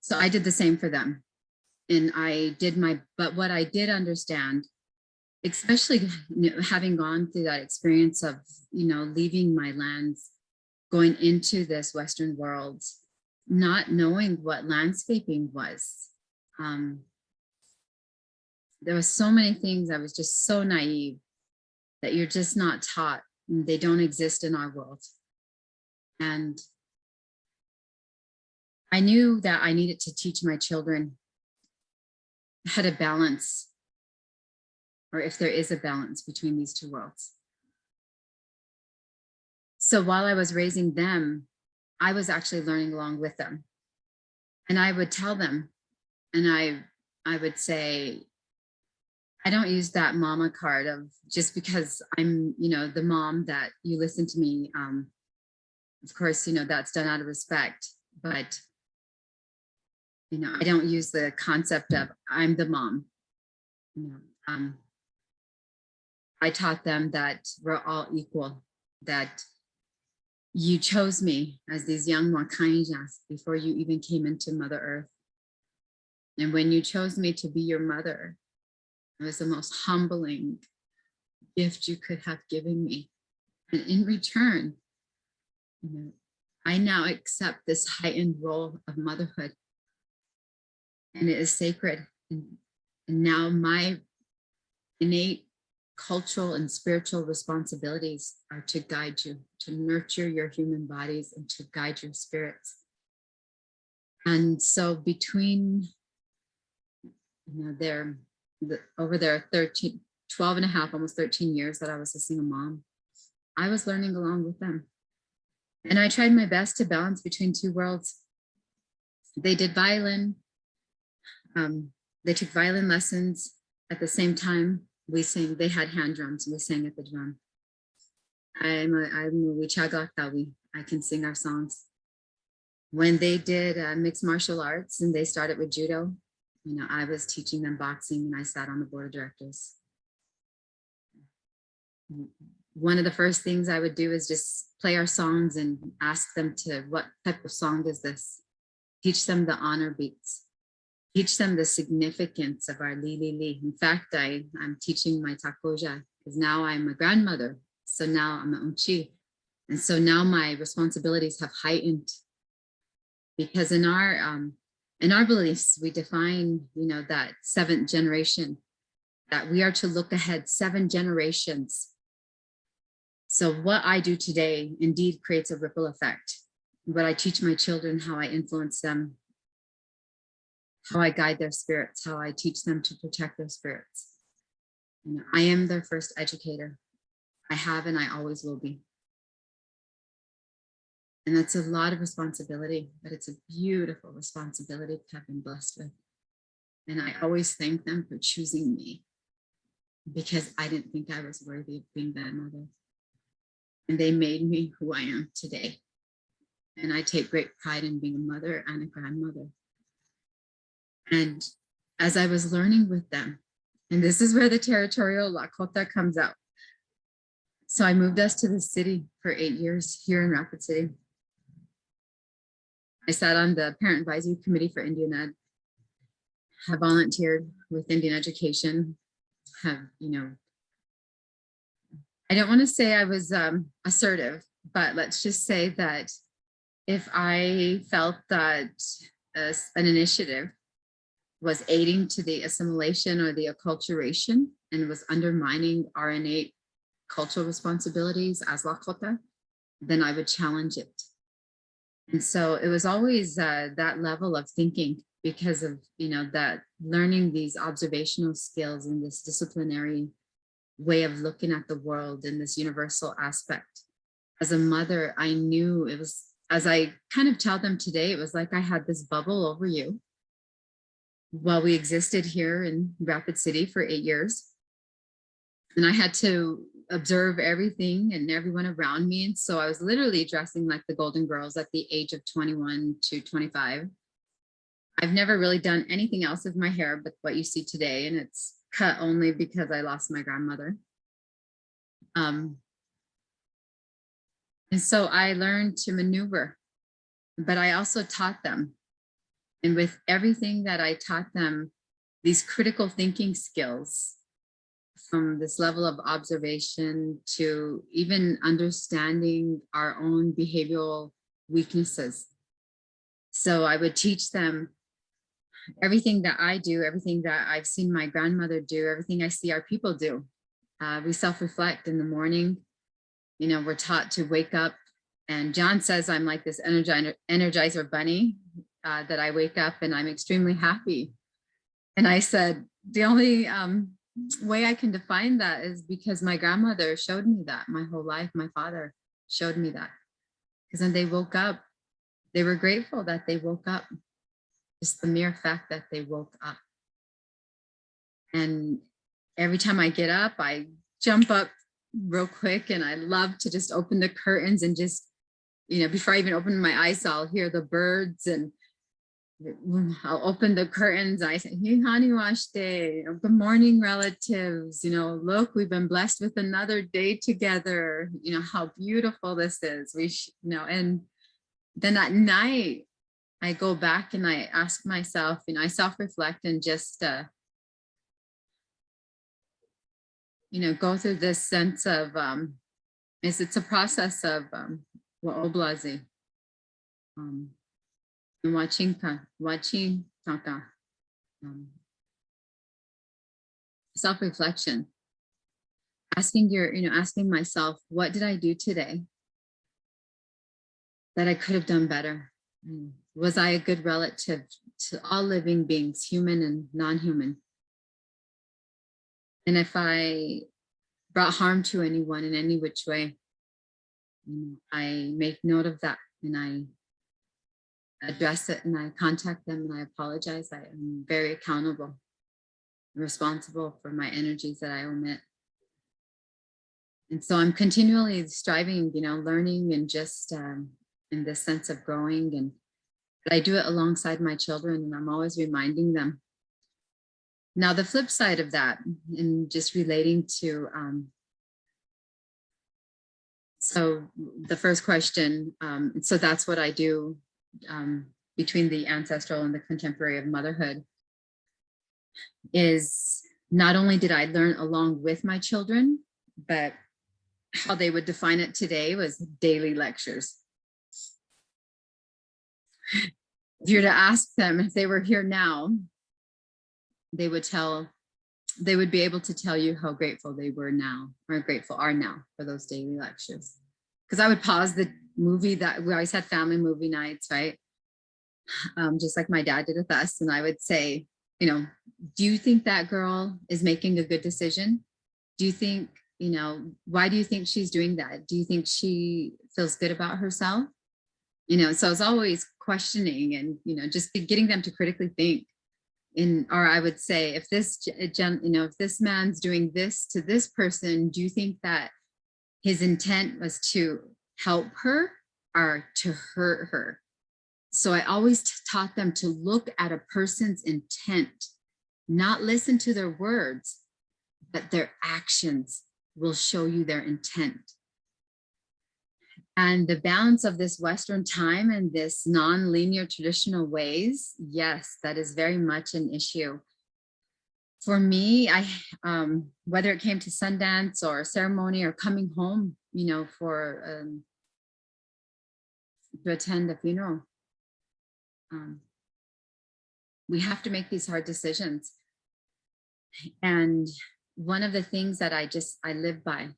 So I did the same for them. And but what I did understand, especially having gone through that experience of, you know, leaving my lands, going into this Western world, not knowing what landscaping was. There were so many things. I was just so naive that you're just not taught. They don't exist in our world. And I knew that I needed to teach my children how to balance, or if there is a balance between these two worlds. So while I was raising them, I was actually learning along with them. And I would tell them, and I would say, I don't use that mama card of just because I'm, you know, the mom that you listen to me. Of course, you know, that's done out of respect, but, you know, I don't use the concept of I'm the mom. You know, I taught them that we're all equal, that you chose me as these young Wakanyas before you even came into Mother Earth. And when you chose me to be your mother, it was the most humbling gift you could have given me. And in return, you know, I now accept this heightened role of motherhood. And it is sacred. And now my innate cultural and spiritual responsibilities are to guide you, to nurture your human bodies and to guide your spirits. And so between, you know, over their 12 and a half, almost 13 years that I was a single mom, I was learning along with them. And I tried my best to balance between two worlds. They did violin. They took violin lessons. At the same time, we sang, they had hand drums, and we sang at the drum. I'm a Wichagakawi. I can sing our songs. When they did mixed martial arts and they started with judo, you know, I was teaching them boxing and I sat on the board of directors. One of the first things I would do is just play our songs and ask them to, what type of song is this? Teach them the honor beats. Teach them the significance of our li li li. In fact, I'm teaching my takoja because now I'm a grandmother. So now I'm an unchi. And so now my responsibilities have heightened because in our beliefs, we define, you know, that seventh generation, that we are to look ahead 7 generations. So what I do today indeed creates a ripple effect. What I teach my children, how I influence them, how I guide their spirits, how I teach them to protect their spirits. You know, I am their first educator. I have and I always will be. And that's a lot of responsibility, but it's a beautiful responsibility to have been blessed with. And I always thank them for choosing me because I didn't think I was worthy of being that mother. And they made me who I am today. And I take great pride in being a mother and a grandmother. And as I was learning with them, and this is where the territorial Lakota comes out. So I moved us to the city for 8 years here in Rapid City. I sat on the parent advisory committee for Indian Ed, have volunteered with Indian education, have, you know, I don't want to say I was assertive, but let's just say that if I felt that an initiative was aiding to the assimilation or the acculturation and was undermining our innate cultural responsibilities as Lakota, then I would challenge it. And so it was always that level of thinking, because of, that learning these observational skills and this disciplinary way of looking at the world in this universal aspect. As a mother, I knew it was, as I kind of tell them today, it was like I had this bubble over you while we existed here in Rapid City for 8 years. And I had to observe everything and everyone around me. And so I was literally dressing like the Golden Girls at the age of 21 to 25. I've never really done anything else with my hair but what you see today. And it's cut only because I lost my grandmother. And so I learned to maneuver, but I also taught them. And with everything that I taught them, these critical thinking skills, from this level of observation to even understanding our own behavioral weaknesses. So I would teach them everything that I do, everything that I've seen my grandmother do, everything I see our people do. We self-reflect in the morning. We're taught to wake up, and John says I'm like this energizer bunny, that I wake up and I'm extremely happy. And I said, the only way I can define that is because my grandmother showed me that my whole life. My father showed me that, because when they woke up, they were grateful that they woke up. Just the mere fact that they woke up. And every time I get up, I jump up real quick, and I love to just open the curtains and just, before I even open my eyes, I'll hear the birds, and I'll open the curtains. I say, "Hey, honey, wash day. Good morning, relatives. Look, we've been blessed with another day together. How beautiful this is. And then at night, I go back and I ask myself, I self-reflect and just, go through this sense of, it's a process of wa'oblazi. Watching taka, self-reflection, asking myself, what did I do today that I could have done better? Was I a good relative to all living beings, human and non-human? And if I brought harm to anyone in any which way, I make note of that, and I address it, and I contact them, and I apologize. I am very accountable, responsible for my energies that I omit. And so I'm continually striving, learning, and just in this sense of growing. But I do it alongside my children, and I'm always reminding them. Now, the flip side of that, and just relating to, so the first question, so that's what I do between the ancestral and the contemporary of motherhood, is not only did I learn along with my children, but how they would define it today was daily lectures. If you're to ask them if they were here now, they would be able to tell you how grateful they were now, or grateful are now, for those daily lectures. Because I would pause the movie that we always had family movie nights, right? Just like my dad did with us. And I would say, do you think that girl is making a good decision? Do you think, why do you think she's doing that? Do you think she feels good about herself? So I was always questioning and, just getting them to critically think. Or I would say, if this man's doing this to this person, do you think that his intent was to help her or to hurt her? So I always taught them to look at a person's intent, not listen to their words, but their actions will show you their intent. And the balance of this Western time and this non-linear traditional ways, yes, that is very much an issue. For me, whether it came to Sundance or ceremony or coming home, for to attend a funeral, we have to make these hard decisions. And one of the things that I live by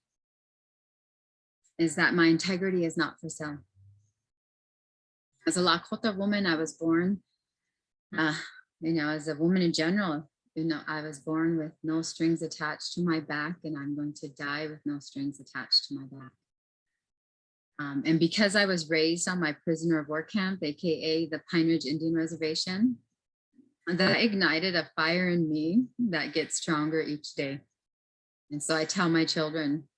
is that my integrity is not for sale. As a Lakota woman, I was born, as a woman in general, I was born with no strings attached to my back, and I'm going to die with no strings attached to my back. And because I was raised on my prisoner of war camp, AKA the Pine Ridge Indian Reservation, that ignited a fire in me that gets stronger each day. And so I tell my children,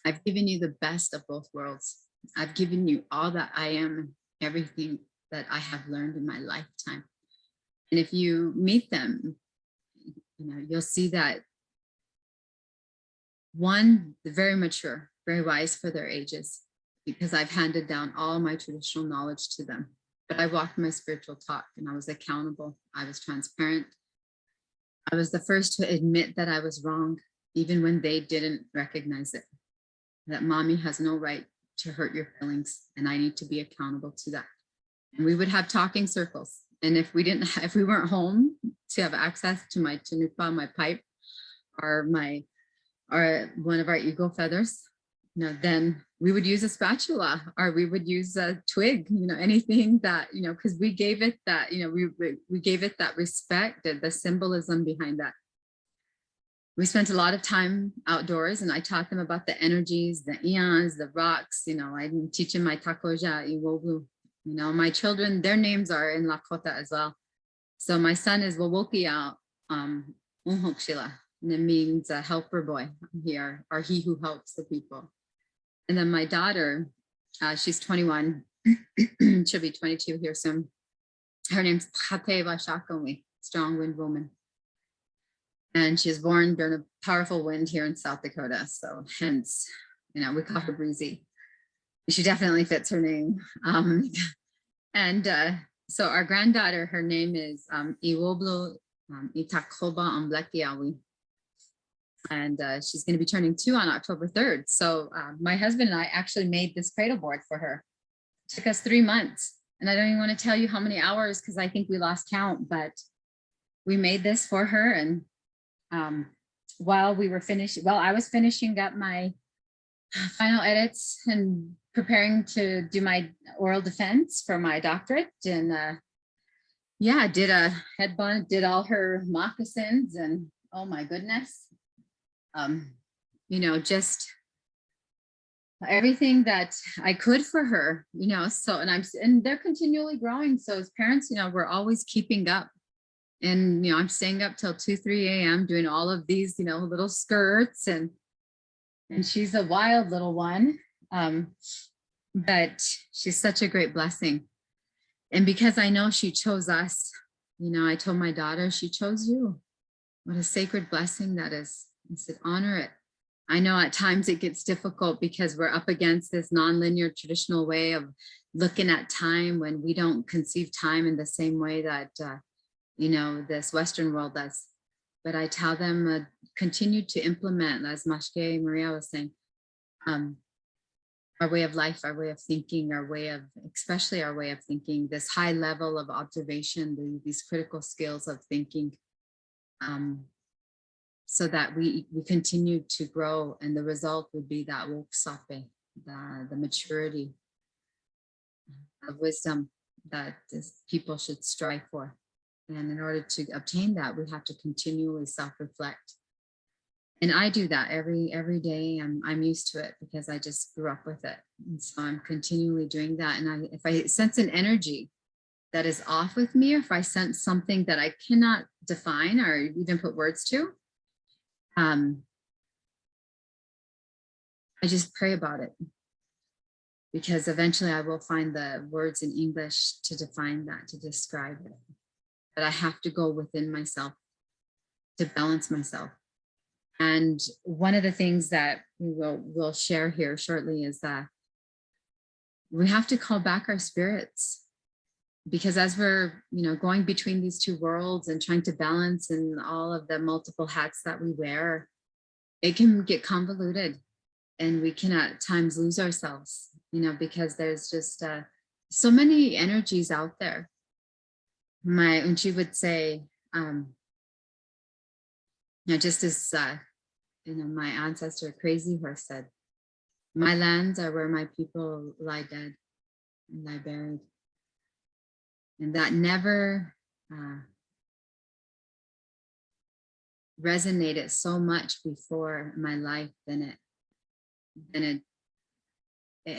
I've given you the best of both worlds. I've given you all that I am, everything that I have learned in my lifetime. And if you meet them, you'll see that one, they're very mature, very wise for their ages, because I've handed down all my traditional knowledge to them. But I walked my spiritual talk, and I was accountable. I was transparent. I was the first to admit that I was wrong, even when they didn't recognize it. That mommy has no right to hurt your feelings, and I need to be accountable to that. And we would have talking circles. And if we weren't home to have access to my chanupa, my pipe, or one of our eagle feathers, then we would use a spatula, or we would use a twig, anything that, because we gave it that, we gave it that respect, the symbolism behind that. We spent a lot of time outdoors, and I taught them about the energies, the eons, the rocks. I'm teaching my takoja, iwobu. My children, their names are in Lakota as well. So my son is Wawokia Unhokshila, and it means a helper boy here, or he who helps the people. And then my daughter, she's 21, she'll be 22 here soon. Her name's Phateva Shakonwi, strong wind woman. And she was born during a powerful wind here in South Dakota. So hence, we call her Breezy. She definitely fits her name. So our granddaughter, her name is Iwoblo Itakoba Amblekiawi. And she's going to be turning 2 on October 3rd. So my husband and I actually made this cradle board for her. It took us 3 months. And I don't even want to tell you how many hours, because I think we lost count, but we made this for her. And while I was finishing up my final edits and preparing to do my oral defense for my doctorate, and did a headband, did all her moccasins, and oh my goodness, just everything that I could for her, so, and they're continually growing. So as parents, we're always keeping up. And, I'm staying up till 2, 3 a.m. doing all of these, little skirts, and she's a wild little one. But she's such a great blessing. And because I know she chose us, I told my daughter, she chose you. What a sacred blessing that is. I said, honor it. I know at times it gets difficult because we're up against this nonlinear traditional way of looking at time, when we don't conceive time in the same way that, this Western world does. But I tell them, continue to implement, as Mashke Maria was saying, our way of life, our way of thinking, especially our way of thinking, this high level of observation, these critical skills of thinking, so that we continue to grow. And the result would be that woksape, the maturity of wisdom that people should strive for. And in order to obtain that, we have to continually self-reflect. And I do that every day. I'm used to it because I just grew up with it. And so I'm continually doing that. And if I sense an energy that is off with me, or if I sense something that I cannot define or even put words to, I just pray about it. Because eventually I will find the words in English to define that, to describe it. But I have to go within myself to balance myself. And one of the things that we'll share here shortly is that we have to call back our spirits, because as we're going between these two worlds and trying to balance in all of the multiple hats that we wear, it can get convoluted, and we can at times lose ourselves, because there's just so many energies out there. And she would say, just as my ancestor Crazy Horse said, my lands are where my people lie dead and lie buried. And that never resonated so much before my life than it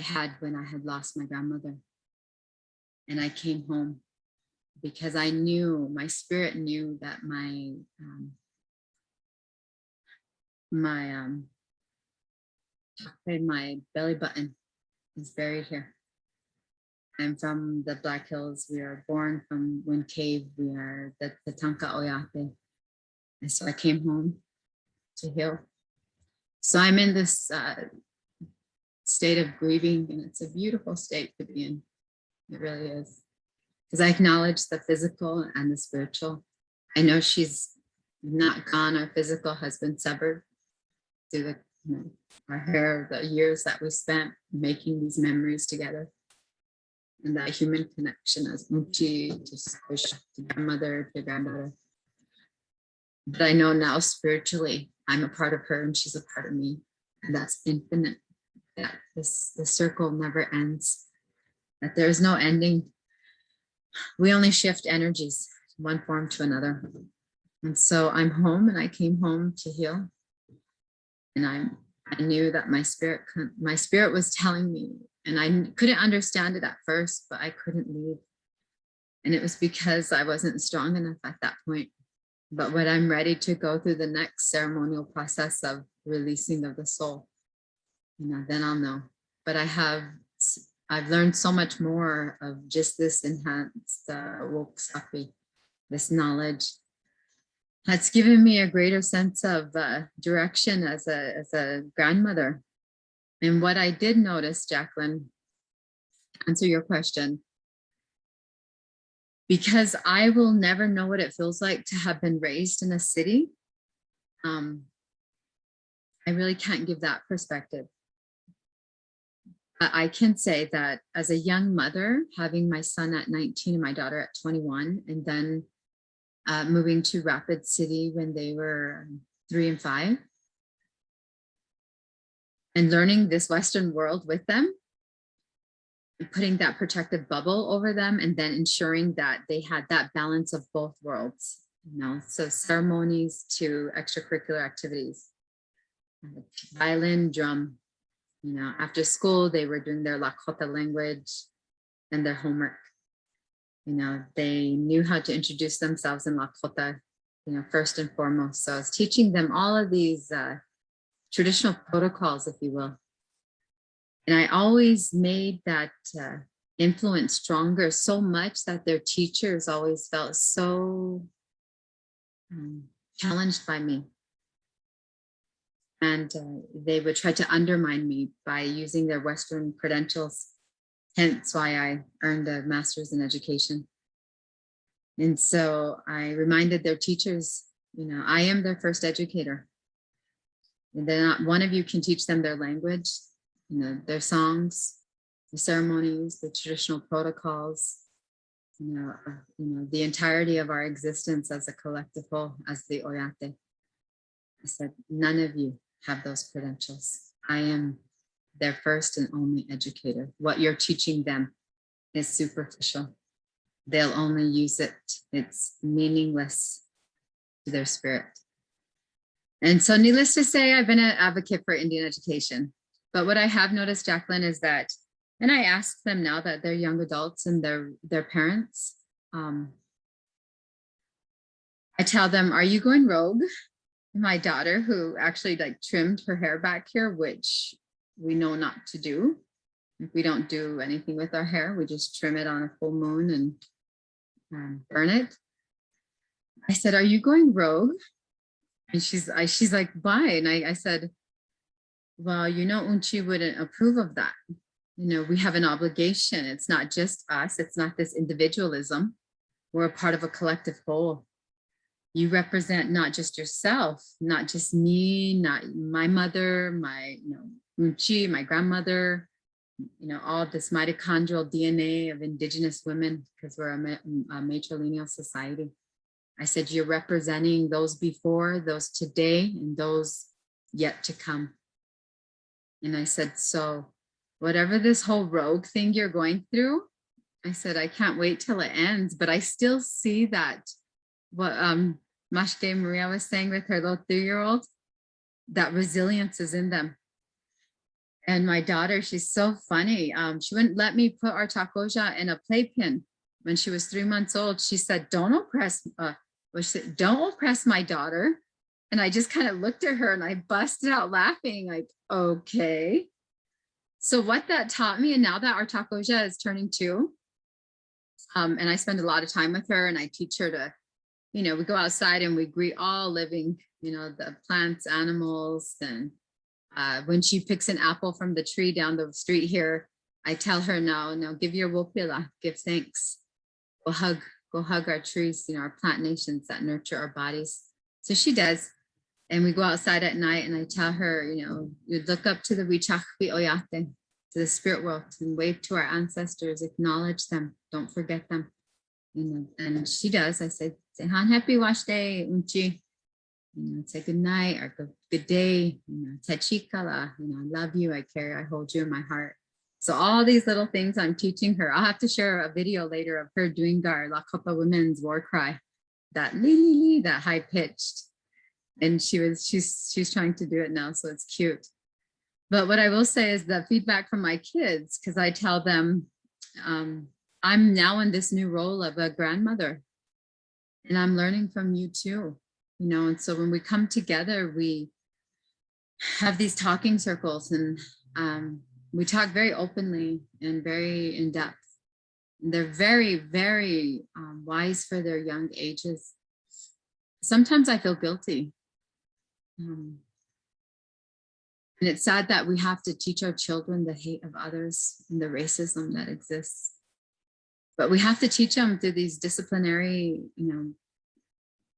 had when I had lost my grandmother. And I came home because I knew, my spirit knew that my belly button is buried here. I'm from the Black Hills. We are born from Wind Cave. We are the Tatanka Oyate. And so I came home to heal. So I'm in this state of grieving, and it's a beautiful state to be in. It really is. Because I acknowledge the physical and the spiritual. I know she's not gone. Our physical has been severed through the years that we spent making these memories together. And that human connection as Muchi to grandmother to granddaughter. But I know now spiritually, I'm a part of her and she's a part of me. And that's infinite. That the circle never ends. That there's no ending. We only shift energies one form to another. And so I'm home, and I came home to heal. And I knew that my spirit was telling me, and I couldn't understand it at first, but I couldn't leave. And it was because I wasn't strong enough at that point. But when I'm ready to go through the next ceremonial process of releasing of the soul, then I'll know. But I've learned so much more of just this enhanced woke sapi, this knowledge. That's given me a greater sense of direction as a grandmother. And what I did notice, Jacqueline, to answer your question, because I will never know what it feels like to have been raised in a city, I really can't give that perspective. I can say that as a young mother, having my son at 19 and my daughter at 21, and then moving to Rapid City when they were 3 and 5, and learning this Western world with them, and putting that protective bubble over them, and then ensuring that they had that balance of both worlds, so ceremonies to extracurricular activities, violin, drum. After school, they were doing their Lakota language and their homework. They knew how to introduce themselves in Lakota, first and foremost. So I was teaching them all of these traditional protocols, if you will. And I always made that influence stronger, so much that their teachers always felt so challenged by me. And they would try to undermine me by using their Western credentials. Hence why I earned a master's in education. And so I reminded their teachers, I am their first educator. And they're not, one of you can teach them their language, their songs, the ceremonies, the traditional protocols, the entirety of our existence as a collective whole, as the Oyate. I said, none of you have those credentials. I am their first and only educator. What you're teaching them is superficial. They'll only use it. It's meaningless to their spirit. And so needless to say, I've been an advocate for Indian education. But what I have noticed, Jacqueline, is that, and I ask them now that they're young adults and their parents, I tell them, are you going rogue? My daughter, who actually trimmed her hair back here, which we know not to do. If we don't do anything with our hair, we just trim it on a full moon and burn it. I said, are you going rogue? And she's like, why? And I said, well, Unchi wouldn't approve of that. We have an obligation. It's not just us. It's not this individualism. We're a part of a collective whole. You represent not just yourself, not just me, not my mother, my Unchi, my grandmother, all this mitochondrial DNA of Indigenous women, because we're a matrilineal society. I said, you're representing those before, those today, and those yet to come. And I said, so whatever this whole rogue thing you're going through, I said, I can't wait till it ends, but I still see that what Mashke Maria was saying with her little 3-year-old, that resilience is in them. And my daughter, she's so funny. She wouldn't let me put our tacoja in a playpen when she was 3 months old. She said, don't oppress, she said, don't oppress my daughter. And I just kind of looked at her and I busted out laughing, like, okay. So what that taught me, and now that our tacoja is turning 2, and I spend a lot of time with her and I teach her to, we go outside and we greet all living, the plants, animals. And when she picks an apple from the tree down the street here, I tell her, no, give your wopila, give thanks. Go hug our trees, our plant nations that nurture our bodies. So she does. And we go outside at night and I tell her, you look up to the Wichakwi Oyate, to the spirit world, and wave to our ancestors, acknowledge them, don't forget them. And she does. I say Han, happy wash day, Unchi. Say good night or good day. Tachikala. I love you. I hold you in my heart. So all these little things I'm teaching her. I'll have to share a video later of her doing our Lakota women's war cry, that li li li, that high pitched. And she's trying to do it now, so it's cute. But what I will say is the feedback from my kids, because I tell them I'm now in this new role of a grandmother, and I'm learning from you too. And so when we come together, we have these talking circles, and we talk very openly and very in depth. And they're very, very wise for their young ages. Sometimes I feel guilty. And it's sad that we have to teach our children the hate of others and the racism that exists. But we have to teach them through these disciplinary,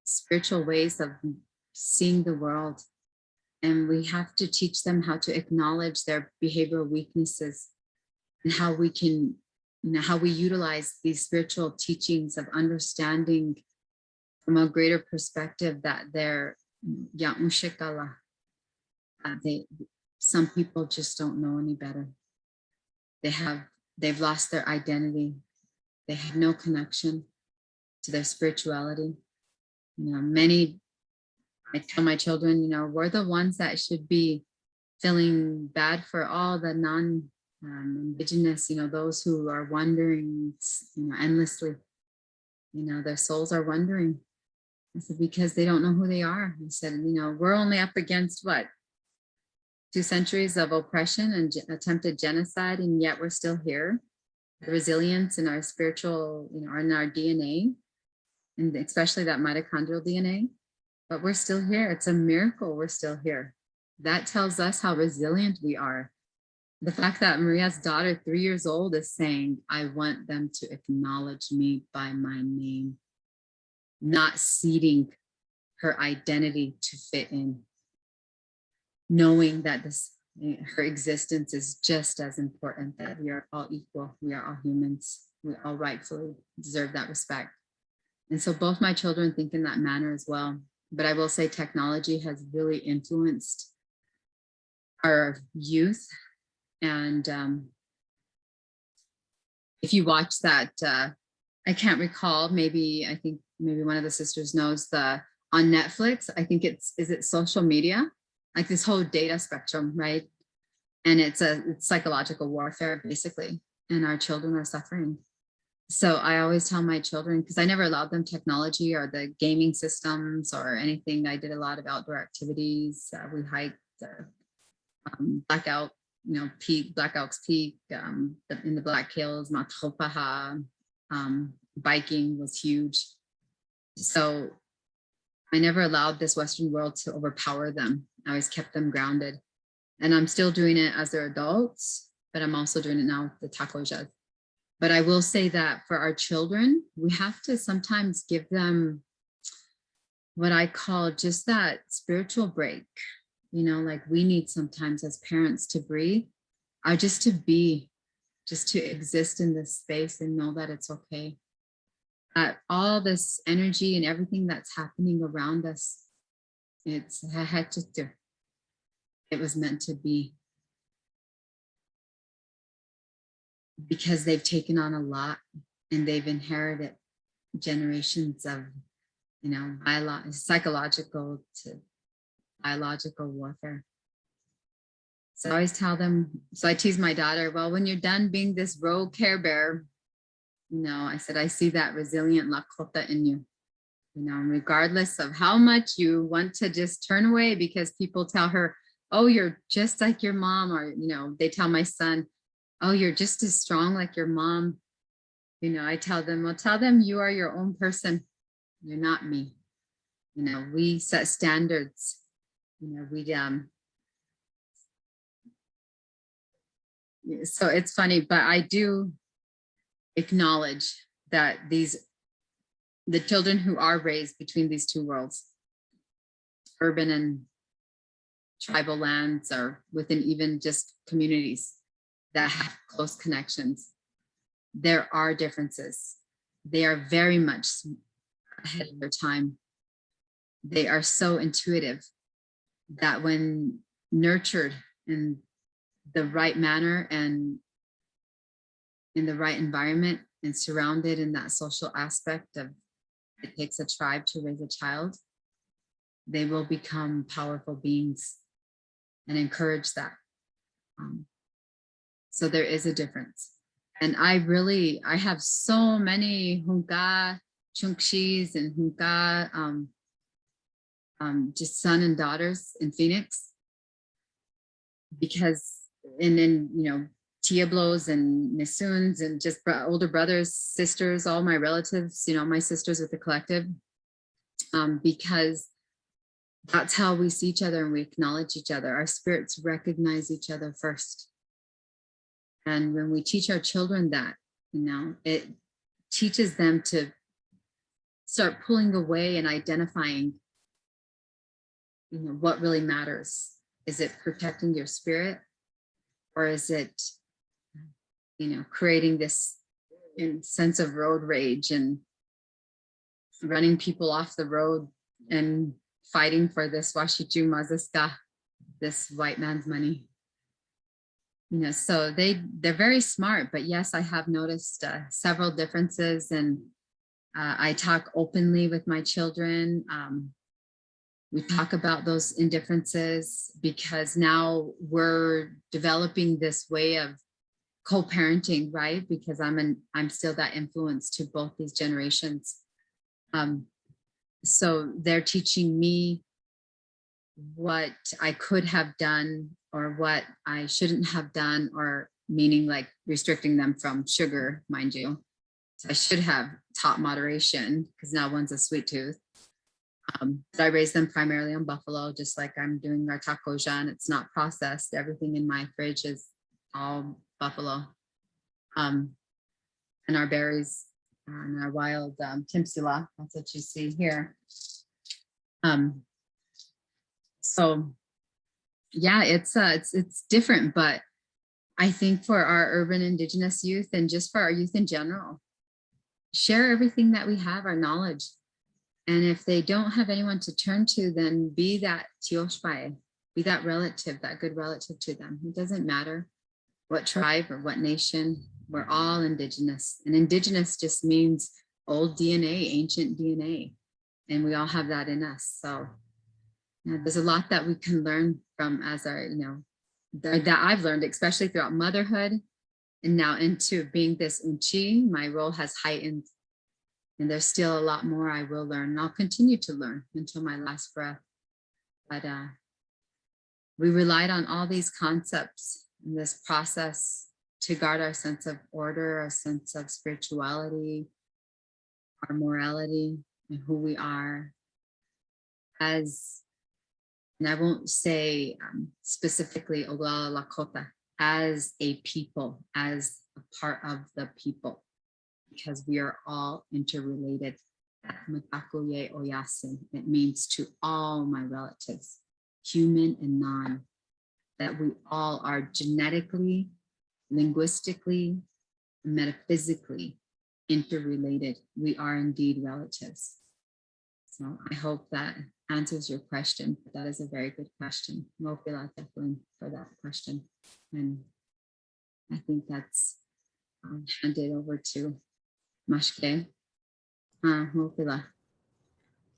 spiritual ways of seeing the world. And we have to teach them how to acknowledge their behavioral weaknesses and how we can, how we utilize these spiritual teachings of understanding from a greater perspective that they're Ya'mushikala. Some people just don't know any better. They've lost their identity. They have no connection to their spirituality. I tell my children, we're the ones that should be feeling bad for all the non-Indigenous, those who are wandering, endlessly. Their souls are wandering. I said, because they don't know who they are. I said, we're only up against what? 2 centuries of oppression and attempted genocide, and yet we're still here. The resilience in our spiritual, in our DNA, and especially that mitochondrial DNA, but we're still here. It's a miracle we're still here. That tells us how resilient we are. The fact that Maria's daughter, 3 years old, is saying, I want them to acknowledge me by my name, not ceding her identity to fit in, knowing that her existence is just as important, that we are all equal, we are all humans, we all rightfully deserve that respect. And so both my children think in that manner as well. But I will say technology has really influenced our youth. And if you watch that, I can't recall, I think maybe one of the sisters knows, on Netflix, I think is it social media? Like this whole data spectrum, right? And it's psychological warfare, basically. And our children are suffering. So I always tell my children, because I never allowed them technology or the gaming systems or anything. I did a lot of outdoor activities. We hiked Blackout, Blackout's Peak, in the Black Hills, Matropaha. Biking was huge. So I never allowed this Western world to overpower them. I always kept them grounded. And I'm still doing it as they're adults, but I'm also doing it now with the tacojas. But I will say that for our children, we have to sometimes give them what I call just that spiritual break. Like we need sometimes as parents to breathe, or just to be, just to exist in this space and know that it's okay. All this energy and everything that's happening around us, it was meant to be. because they've taken on a lot and they've inherited generations of, psychological to biological warfare. So I always tell them, so I tease my daughter, well, when you're done being this rogue Care Bear, I said, I see that resilient Lakota in you, regardless of how much you want to just turn away because people tell her, oh, you're just like your mom, or, they tell my son, oh, you're just as strong like your mom. I tell them, well, tell them you are your own person. You're not me. We set standards. So it's funny, but I do acknowledge that the children who are raised between these two worlds, urban and tribal lands, or within even just communities that have close connections, there are differences. They are very much ahead of their time. They are so intuitive that when nurtured in the right manner and in the right environment and surrounded in that social aspect of it takes a tribe to raise a child, they will become powerful beings and encourage that. So there is a difference. And I have so many Hunka Chungshis and Hunka just son and daughters in Phoenix, because, and then, Tiablos and Nisuns and just older brothers, sisters, all my relatives, my sisters with the collective, because that's how we see each other and we acknowledge each other. Our spirits recognize each other first. And when we teach our children that, it teaches them to start pulling away and identifying, what really matters. Is it protecting your spirit, or is it, creating this sense of road rage and running people off the road and fighting for this washichu maziska, this white man's money? So they're very smart, but yes, I have noticed several differences, and I talk openly with my children. We talk about those indifferences because now we're developing this way of co-parenting, right? Because I'm still that influence to both these generations. So they're teaching me what I could have done or what I shouldn't have done, or meaning like restricting them from sugar, mind you. So I should have taught moderation because now one's a sweet tooth. But I raised them primarily on buffalo, just like I'm doing our tacoja, and it's not processed. Everything in my fridge is all buffalo. And our berries and our wild timsula, that's what you see here. So yeah, it's different, but I think for our urban Indigenous youth and just for our youth in general, share everything that we have, our knowledge. And if they don't have anyone to turn to, then be that tioshpai, be that relative, that good relative to them. It doesn't matter what tribe or what nation, we're all Indigenous. And Indigenous just means old DNA, ancient DNA. And we all have that in us. So there's a lot that we can learn from as our, that I've learned, especially throughout motherhood and now into being this unchi. My role has heightened, and there's still a lot more I will learn. And I'll continue to learn until my last breath. But we relied on all these concepts in this process to guard our sense of order, our sense of spirituality, our morality, and who we are as, and I won't say specifically Oglala Lakota, as a people, as a part of the people, because we are all interrelated. It means to all my relatives, human and non, that we all are genetically, linguistically, metaphysically interrelated. We are indeed relatives. So I hope that answers your question. That is a very good question. For that question. And I think that's I'll hand it over to Mashke. Mopila.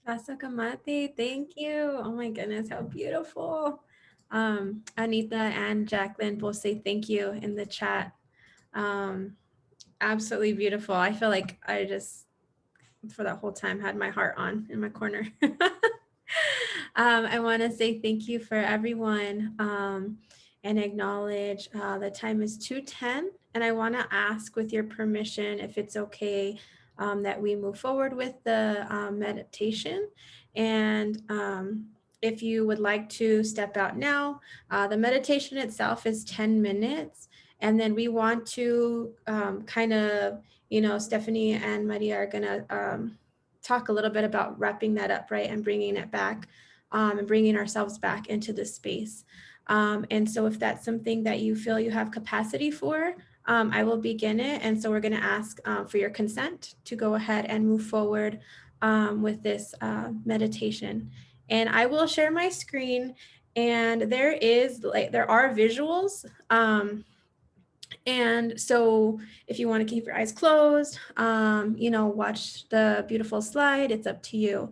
Sasakamati, thank you. Oh my goodness, how beautiful. Anita and Jacqueline both say thank you in the chat. Absolutely beautiful. I feel like I just, for that whole time, had my heart on in my corner. I want to say thank you for everyone and acknowledge the time is 2:10. And I want to ask, with your permission, if it's okay that we move forward with the meditation. And if you would like to step out now, the meditation itself is 10 minutes. And then we want to kind of, Stephanie and Maria are going to talk a little bit about wrapping that up, right? And bringing it back and bringing ourselves back into the space. And so if that's something that you feel you have capacity for, I will begin it. And so we're going to ask for your consent to go ahead and move forward with this meditation. And I will share my screen, and there are visuals. And so if you want to keep your eyes closed, watch the beautiful slide, it's up to you.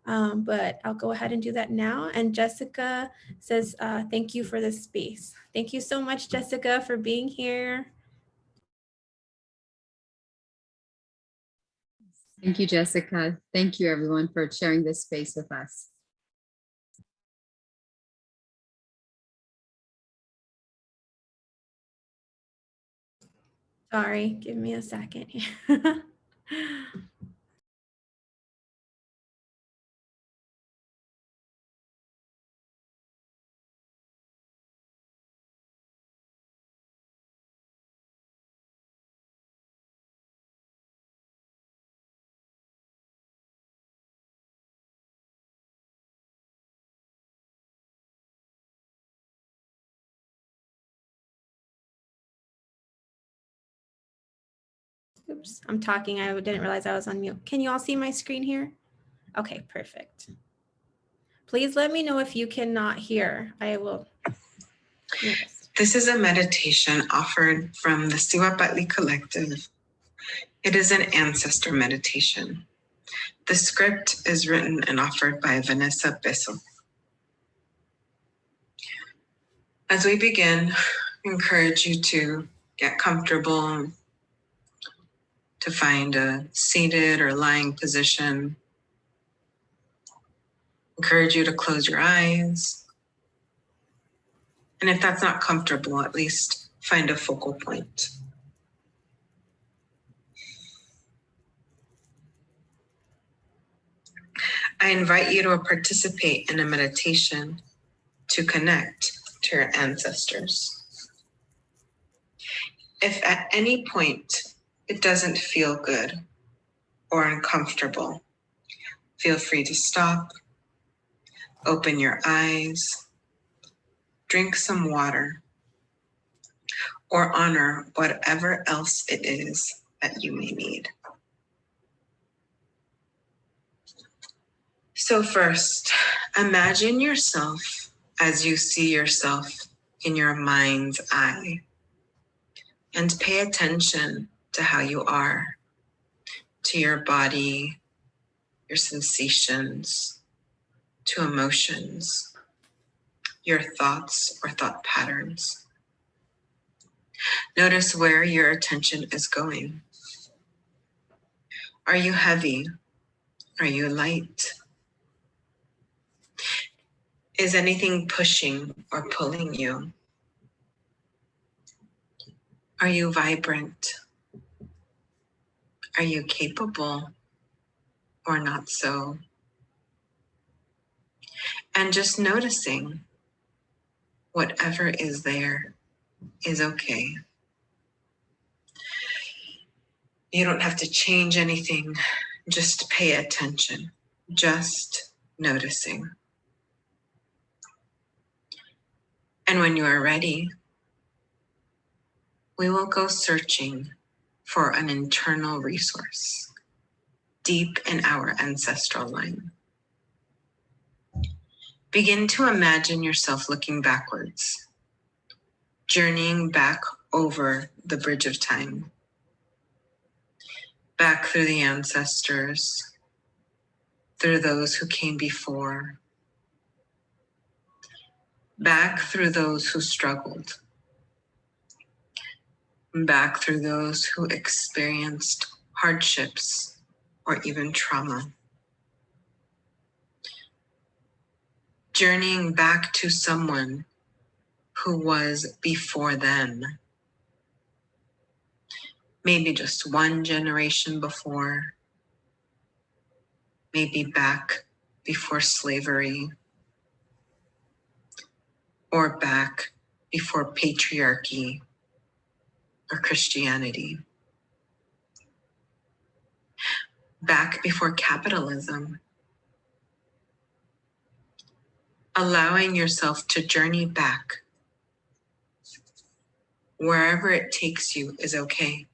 But I'll go ahead and do that now. And Jessica says, thank you for this space. Thank you so much, Jessica, for being here. Thank you, Jessica. Thank you, everyone, for sharing this space with us. Sorry, give me a second here. Oops, I'm talking. I didn't realize I was on mute. Can you all see my screen here? Okay, perfect. Please let me know if you cannot hear. I will. This is a meditation offered from the Sibling Collective. It is an ancestor meditation. The script is written and offered by Vanessa Bissell. As we begin, I encourage you to get comfortable, to find a seated or lying position. Encourage you to close your eyes. And if that's not comfortable, at least find a focal point. I invite you to participate in a meditation to connect to your ancestors. If at any point it doesn't feel good or uncomfortable, feel free to stop, open your eyes, drink some water, or honor whatever else it is that you may need. So first, imagine yourself as you see yourself in your mind's eye, and pay attention to how you are, to your body, your sensations, to emotions, your thoughts or thought patterns. Notice where your attention is going. Are you heavy? Are you light? Is anything pushing or pulling you? Are you vibrant? Are you capable or not so? And just noticing whatever is there is okay. You don't have to change anything, just pay attention, just noticing. And when you are ready, we will go searching for an internal resource deep in our ancestral line. Begin to imagine yourself looking backwards, journeying back over the bridge of time, back through the ancestors, through those who came before, back through those who struggled, back through those who experienced hardships or even trauma. Journeying back to someone who was before them. Maybe just one generation before, maybe back before slavery, or back before patriarchy or Christianity, back before capitalism. Allowing yourself to journey back wherever it takes you is okay.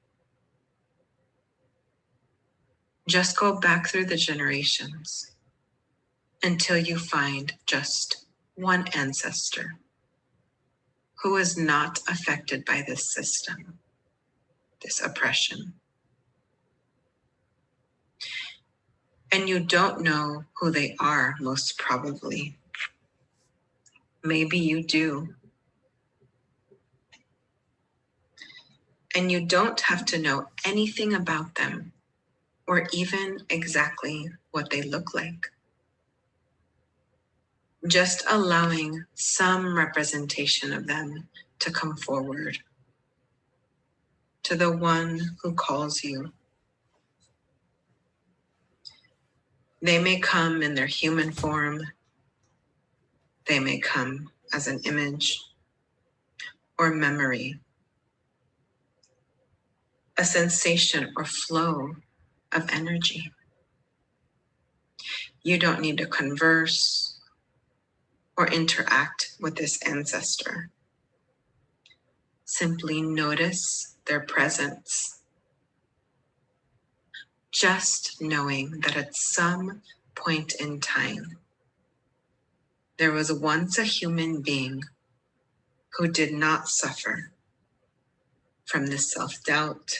Just go back through the generations until you find just one ancestor who is not affected by this system, this oppression. And you don't know who they are, most probably. Maybe you do. And you don't have to know anything about them or even exactly what they look like. Just allowing some representation of them to come forward to the one who calls you. They may come in their human form. They may come as an image or memory, a sensation or flow of energy. You don't need to converse or interact with this ancestor. Simply notice their presence. Just knowing that at some point in time, there was once a human being who did not suffer from this self-doubt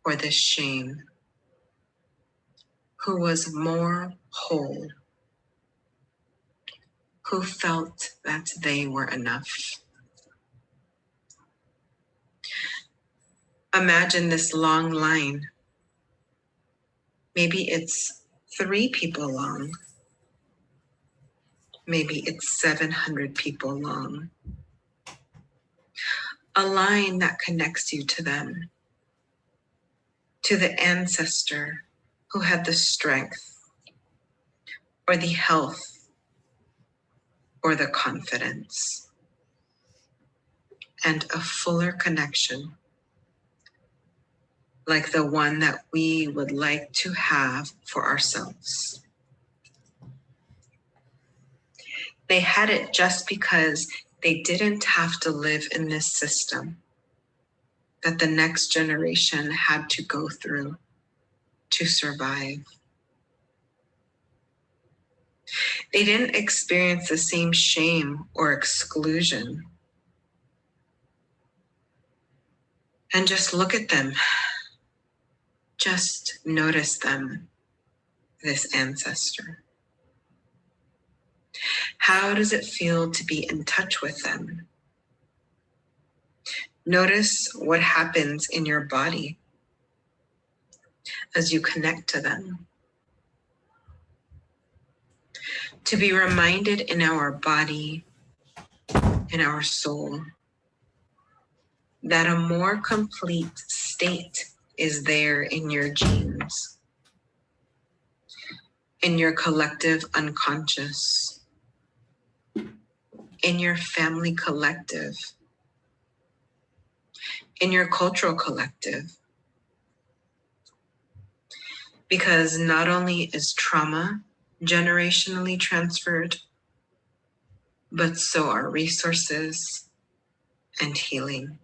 or this shame, who was more whole, who felt that they were enough. Imagine this long line. Maybe it's 3 people long. Maybe it's 700 people long. A line that connects you to them, to the ancestor who had the strength or the health or the confidence and a fuller connection like the one that we would like to have for ourselves. They had it just because they didn't have to live in this system that the next generation had to go through to survive. They didn't experience the same shame or exclusion. And just look at them. Just notice them, this ancestor. How does it feel to be in touch with them? Notice what happens in your body as you connect to them. To be reminded in our body, in our soul, that a more complete state is there in your genes, in your collective unconscious, in your family collective, in your cultural collective. Because not only is trauma generationally transferred, but so are resources and healing.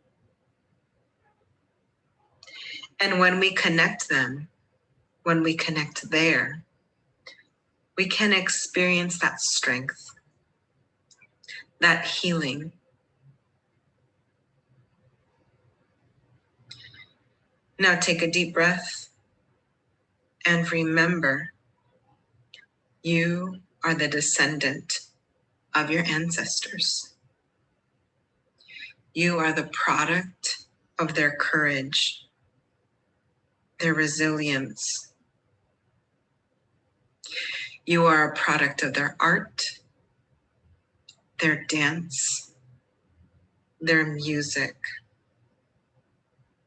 And when we connect them, when we connect there, we can experience that strength, that healing. Now take a deep breath and remember, you are the descendant of your ancestors. You are the product of their courage, their resilience. You are a product of their art, their dance, their music,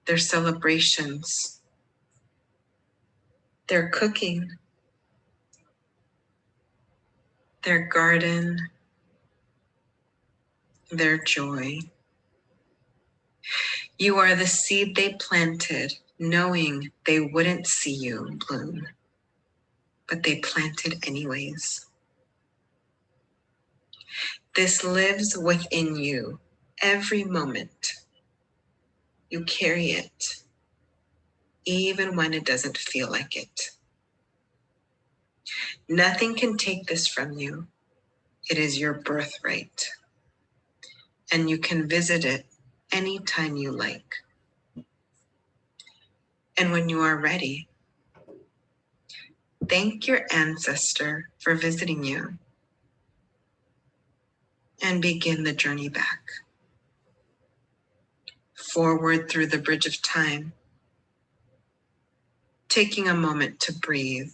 their celebrations, their cooking, their garden, their joy. You are the seed they planted, knowing they wouldn't see you bloom, but they planted anyways. This lives within you every moment. You carry it, even when it doesn't feel like it. Nothing can take this from you. It is your birthright, and you can visit it anytime you like. And when you are ready, thank your ancestor for visiting you and begin the journey back. Forward through the bridge of time, taking a moment to breathe,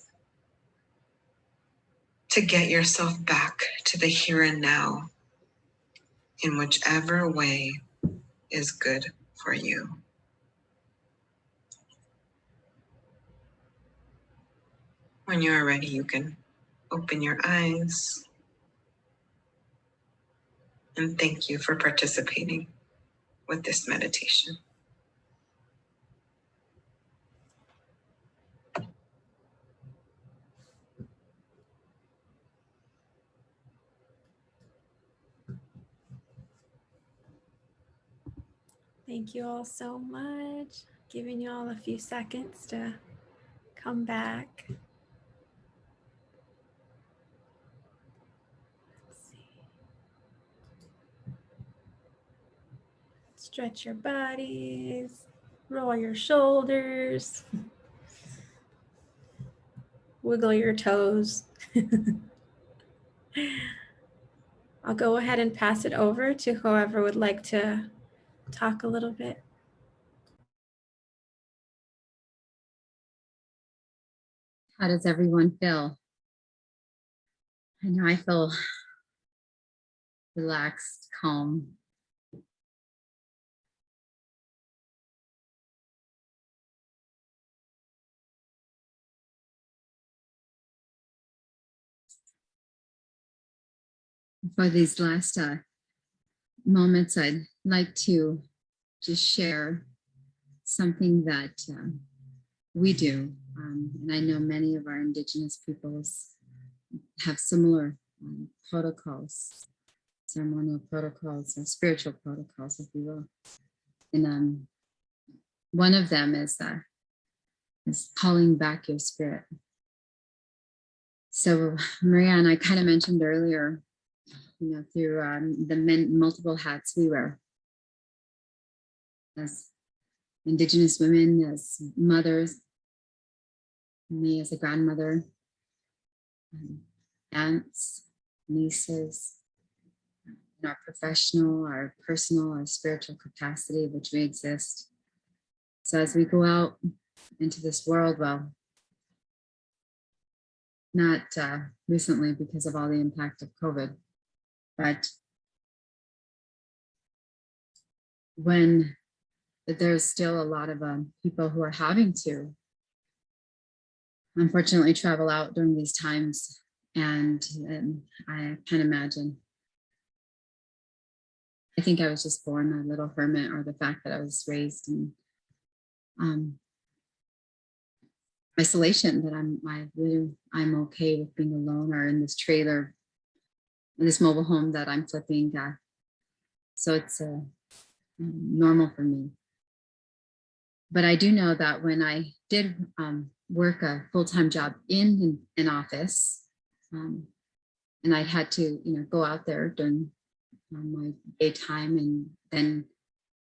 to get yourself back to the here and now in whichever way is good for you. When you are ready, you can open your eyes. And thank you for participating with this meditation. Thank you all so much. Giving you all a few seconds to come back. Let's see. Stretch your bodies, roll your shoulders, wiggle your toes. I'll go ahead and pass it over to whoever would like to talk a little bit. How does everyone feel? I know I feel relaxed, calm. For these last moments, I'd like to just share something that we do. And I know many of our Indigenous peoples have similar protocols, ceremonial protocols, or spiritual protocols, if you will. And one of them is calling back your spirit. So Maria and I kind of mentioned earlier, through the multiple hats we wear as Indigenous women, as mothers, me as a grandmother, aunts, nieces, in our professional, our personal, our spiritual capacity, which we exist. So as we go out into this world, well, not recently because of all the impact of COVID, but when there's still a lot of people who are having to, unfortunately, travel out during these times. And I can't imagine. I think I was just born a little hermit, or the fact that I was raised in isolation, that I'm okay with being alone, or in this trailer, in this mobile home that I'm flipping. So it's normal for me. But I do know that when I did work a full-time job in an office, and I had to, go out there during my daytime, and then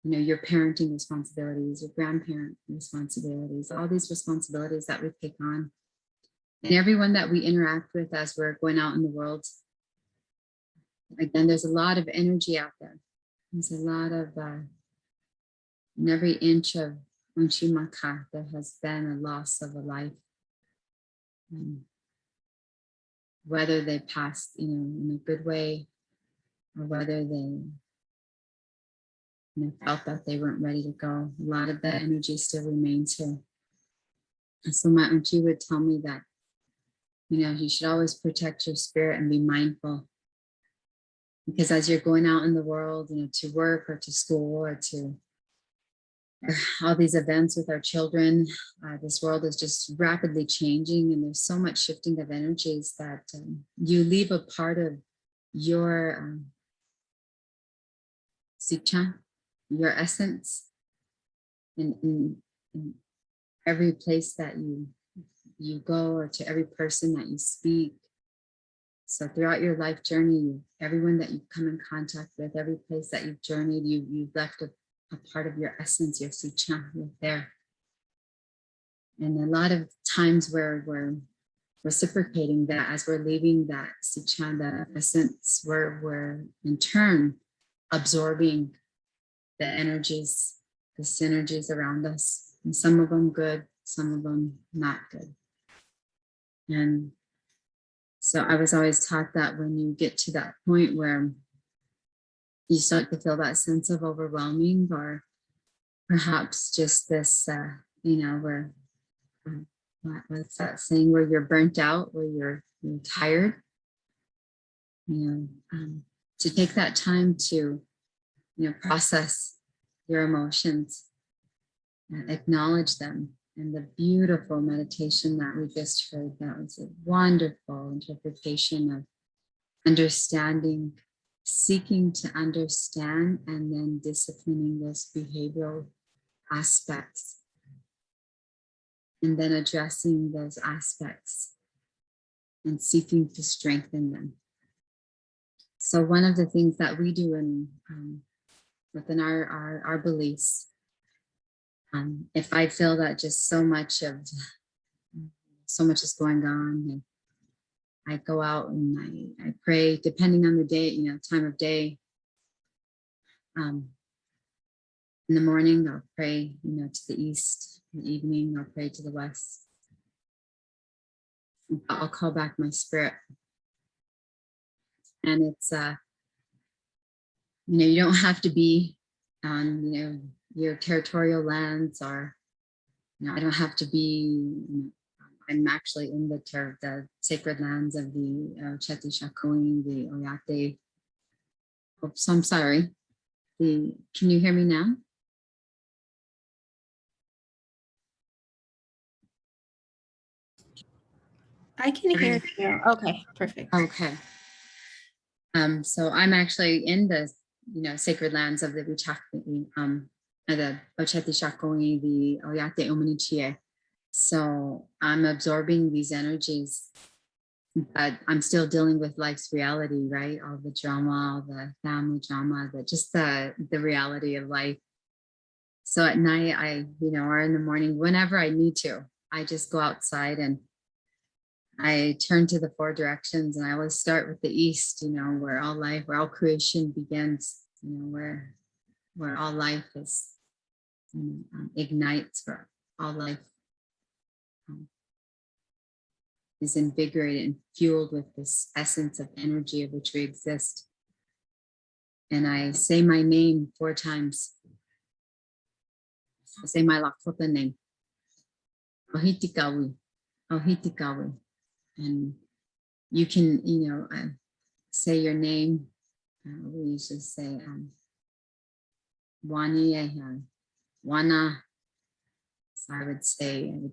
your parenting responsibilities, your grandparent responsibilities, all these responsibilities that we take on. And everyone that we interact with as we're going out in the world. Again, there's a lot of energy out there. There's a lot of, in every inch of Unchimaka, there has been a loss of a life. Whether they passed, in a good way, or whether they felt that they weren't ready to go. A lot of that energy still remains here. And so my auntie would tell me that, you should always protect your spirit and be mindful. Because as you're going out in the world, to work or to school or to all these events with our children, this world is just rapidly changing, and there's so much shifting of energies that you leave a part of your sicha, your essence, in every place that you go, or to every person that you speak. So throughout your life journey, everyone that you've come in contact with, every place that you've journeyed, you've left a part of your essence, your sicha, there. And a lot of times we're reciprocating that as we're leaving that sicha, that essence, we're in turn absorbing the energies, the synergies around us. And some of them good, some of them not good. And so I was always taught that when you get to that point where you start to feel that sense of overwhelming, or perhaps just this, where, what's that saying, where you're burnt out, where you're tired, to take that time to, process your emotions, acknowledge them. And the beautiful meditation that we just heard, that was a wonderful interpretation of understanding, seeking to understand, and then disciplining those behavioral aspects, and then addressing those aspects and seeking to strengthen them. So one of the things that we do within our beliefs, if I feel that just so much is going on, and I go out and I pray, depending on the day, time of day. In the morning, I'll pray, to the east. In the evening, I'll pray to the west. I'll call back my spirit. And it's, you don't have to be on, your territorial lands, or, I don't have to be, I'm actually in the sacred lands of the Cheti Shakoi, the Oyate. Oops, I'm sorry. Can you hear me now? I can hear you. Okay, perfect. Okay. So I'm actually in the, sacred lands of the Vichakwi, the Ocheti Shakoi, the Oyate Omanichie. So I'm absorbing these energies, but I'm still dealing with life's reality, right? All the drama, all the family drama, the reality of life. So at night, or in the morning, whenever I need to, I just go outside and I turn to the four directions, and I always start with the east, where all creation begins, where all life is, ignites, where all life is invigorated and fueled with this essence of energy of which we exist. And I say my name 4 times. I say my Lakota name, Ohitikawi, Ohitikawi. And you can, say your name. We usually say Wani, Wana. So I would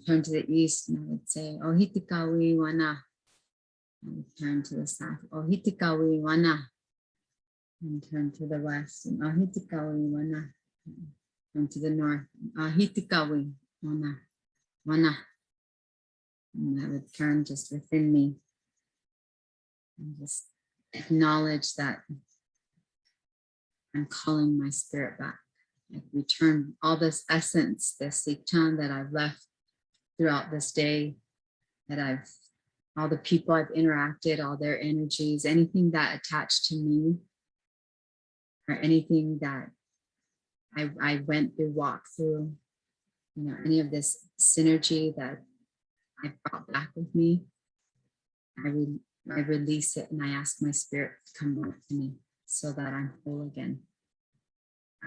turn to the east, and I would say Ohitikawi Wana. I would turn to the south, Ohitikawi Wana. And turn to the west, and Ohitikawi Wana. Turn to the north, Ohitikawi Wana, Wana. And I would turn just within me and just acknowledge that I'm calling my spirit back. I return all this essence, this Sichan that I've left throughout this day, all the people I've interacted, all their energies, anything that attached to me, or anything that I went through, walked through, any of this synergy that I brought back with me, I release it and I ask my spirit to come back to me so that I'm whole again,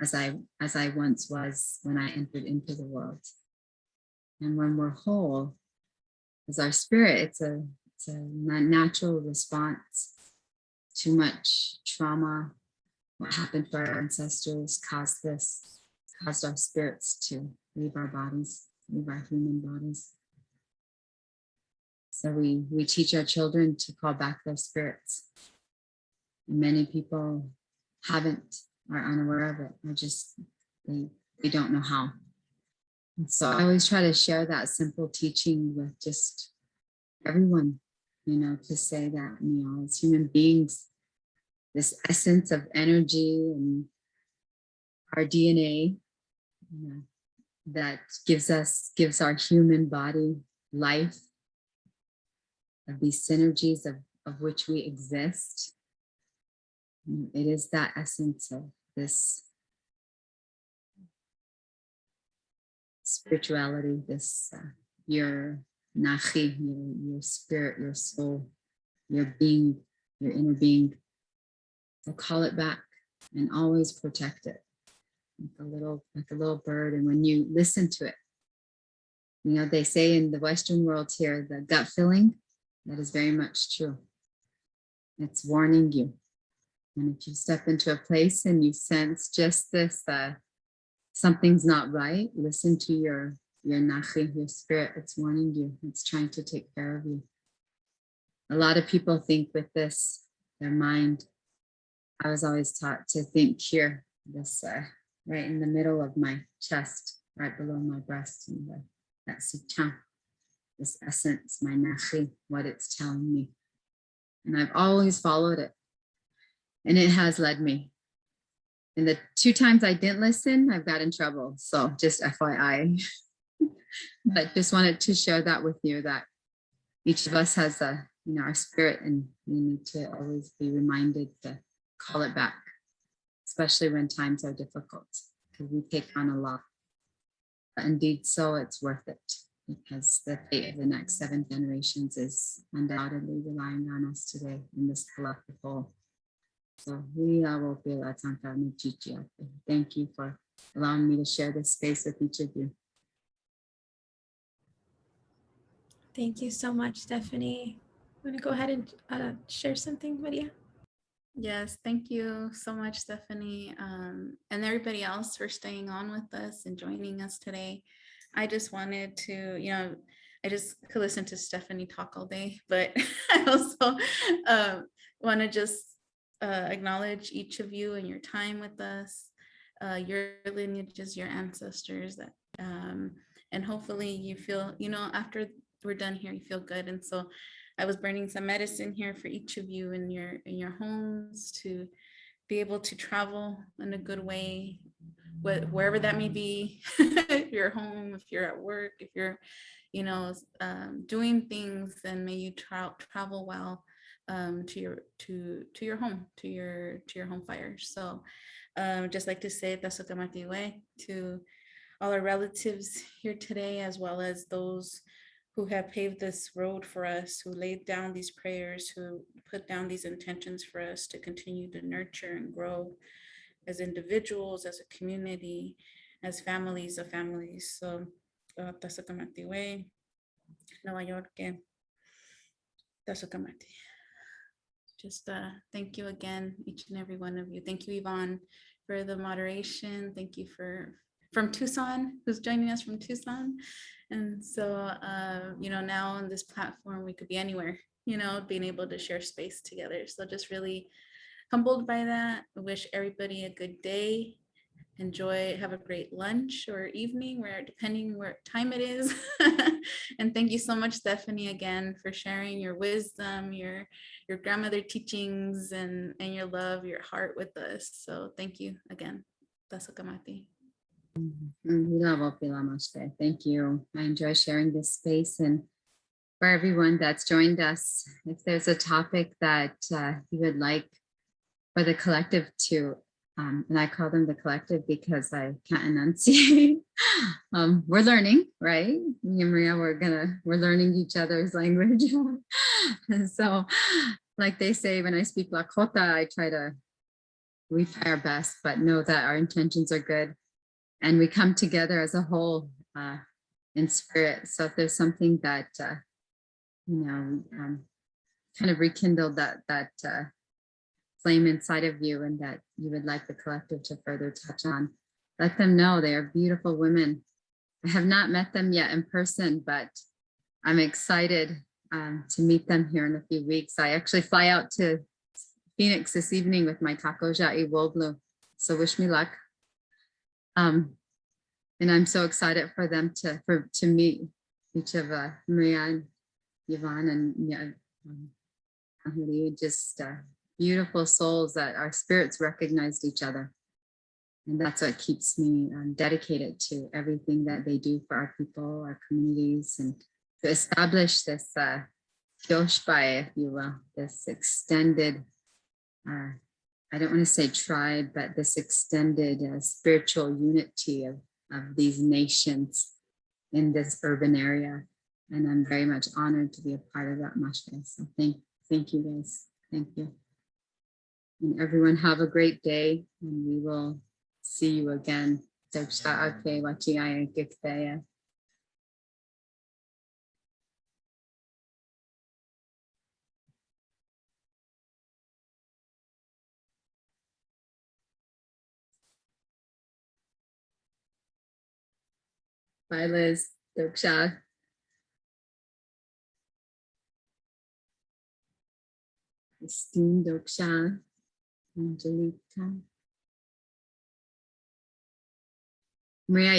as I once was when I entered into the world. And when we're whole, as our spirit, it's a natural response. Too much trauma, what happened to our ancestors caused our spirits to leave our bodies, leave our human bodies. So we teach our children to call back their spirits. Many people haven't, are unaware of it, or just they don't know how. And so I always try to share that simple teaching with just everyone, to say that, as human beings, this essence of energy and our DNA, that gives our human body life, of these synergies of which we exist. It is that essence of this spirituality, this your nachi, your spirit, your soul, your being, your inner being. So call it back and always protect it, like a little bird. And when you listen to it, they say in the Western world here, the gut feeling, that is very much true. It's warning you. And if you step into a place and you sense just this, something's not right, listen to your nachi, your spirit. It's warning you. It's trying to take care of you. A lot of people think with this, their mind. I was always taught to think here, this right in the middle of my chest, right below my breast, and that Sichan, this essence, my nachi, what it's telling me. And I've always followed it. And it has led me. And the 2 times I didn't listen, I've got in trouble. So just FYI. But just wanted to share that with you, that each of us has our spirit, and we need to always be reminded to call it back, especially when times are difficult, because we take on a lot. But indeed, so it's worth it, because the fate of the next 7 generations is undoubtedly relying on us today in this collective whole. So thank you for allowing me to share this space with each of you. Thank you so much, Stephanie. I'm going to go ahead and share something, Maria. Yes, thank you so much, Stephanie, and everybody else for staying on with us and joining us today. I just wanted to, I just could listen to Stephanie talk all day, but I also want to just acknowledge each of you and your time with us, your lineages, your ancestors, that and hopefully you feel, after we're done here, you feel good. And so I was burning some medicine here for each of you in your homes to be able to travel in a good way, wherever that may be. If you're home, if you're at work, if you're, doing things, then may you travel well to your home, to your home fire. So just like to say Tasukamakiwe to all our relatives here today, as well as those who have paved this road for us, who laid down these prayers, who put down these intentions for us to continue to nurture and grow as individuals, as a community, as families of families. So, Tasakamatiwe, Nueva York, Tasakamati. Just thank you again, each and every one of you. Thank you, Yvonne, for the moderation. Thank you from Tucson, who's joining us from Tucson. And so, now on this platform, we could be anywhere, being able to share space together. So just really humbled by that. I wish everybody a good day. Enjoy, have a great lunch or evening, depending where time it is. And thank you so much, Stephanie, again, for sharing your wisdom, your grandmother teachings, and your love, your heart with us. So thank you again. Tasakamati. Thank you. I enjoy sharing this space, and for everyone that's joined us, if there's a topic that you would like for the collective to, and I call them the collective because I can't enunciate. We're learning, right? Me and Maria, we're learning each other's language. And so, like they say, when I speak Lakota, we try our best, but know that our intentions are good. And we come together as a whole in spirit. So if there's something that, kind of rekindled that flame inside of you and that you would like the collective to further touch on, let them know. They are beautiful women. I have not met them yet in person, but I'm excited to meet them here in a few weeks. I actually fly out to Phoenix this evening with my Takoja Iwoblu. So wish me luck. And I'm so excited for them to meet each of Maria and Yvonne and just beautiful souls that our spirits recognized each other. And that's what keeps me dedicated to everything that they do for our people, our communities, and to establish this Yoshbai, if you will, this extended, I don't want to say tribe, but this extended spiritual unity of these nations in this urban area. And I'm very much honored to be a part of that mashke. So thank you guys. Thank you. And everyone have a great day, and we will see you again. Bye, Liz. Doksha. Christine, Doksha, Angelica. Maria,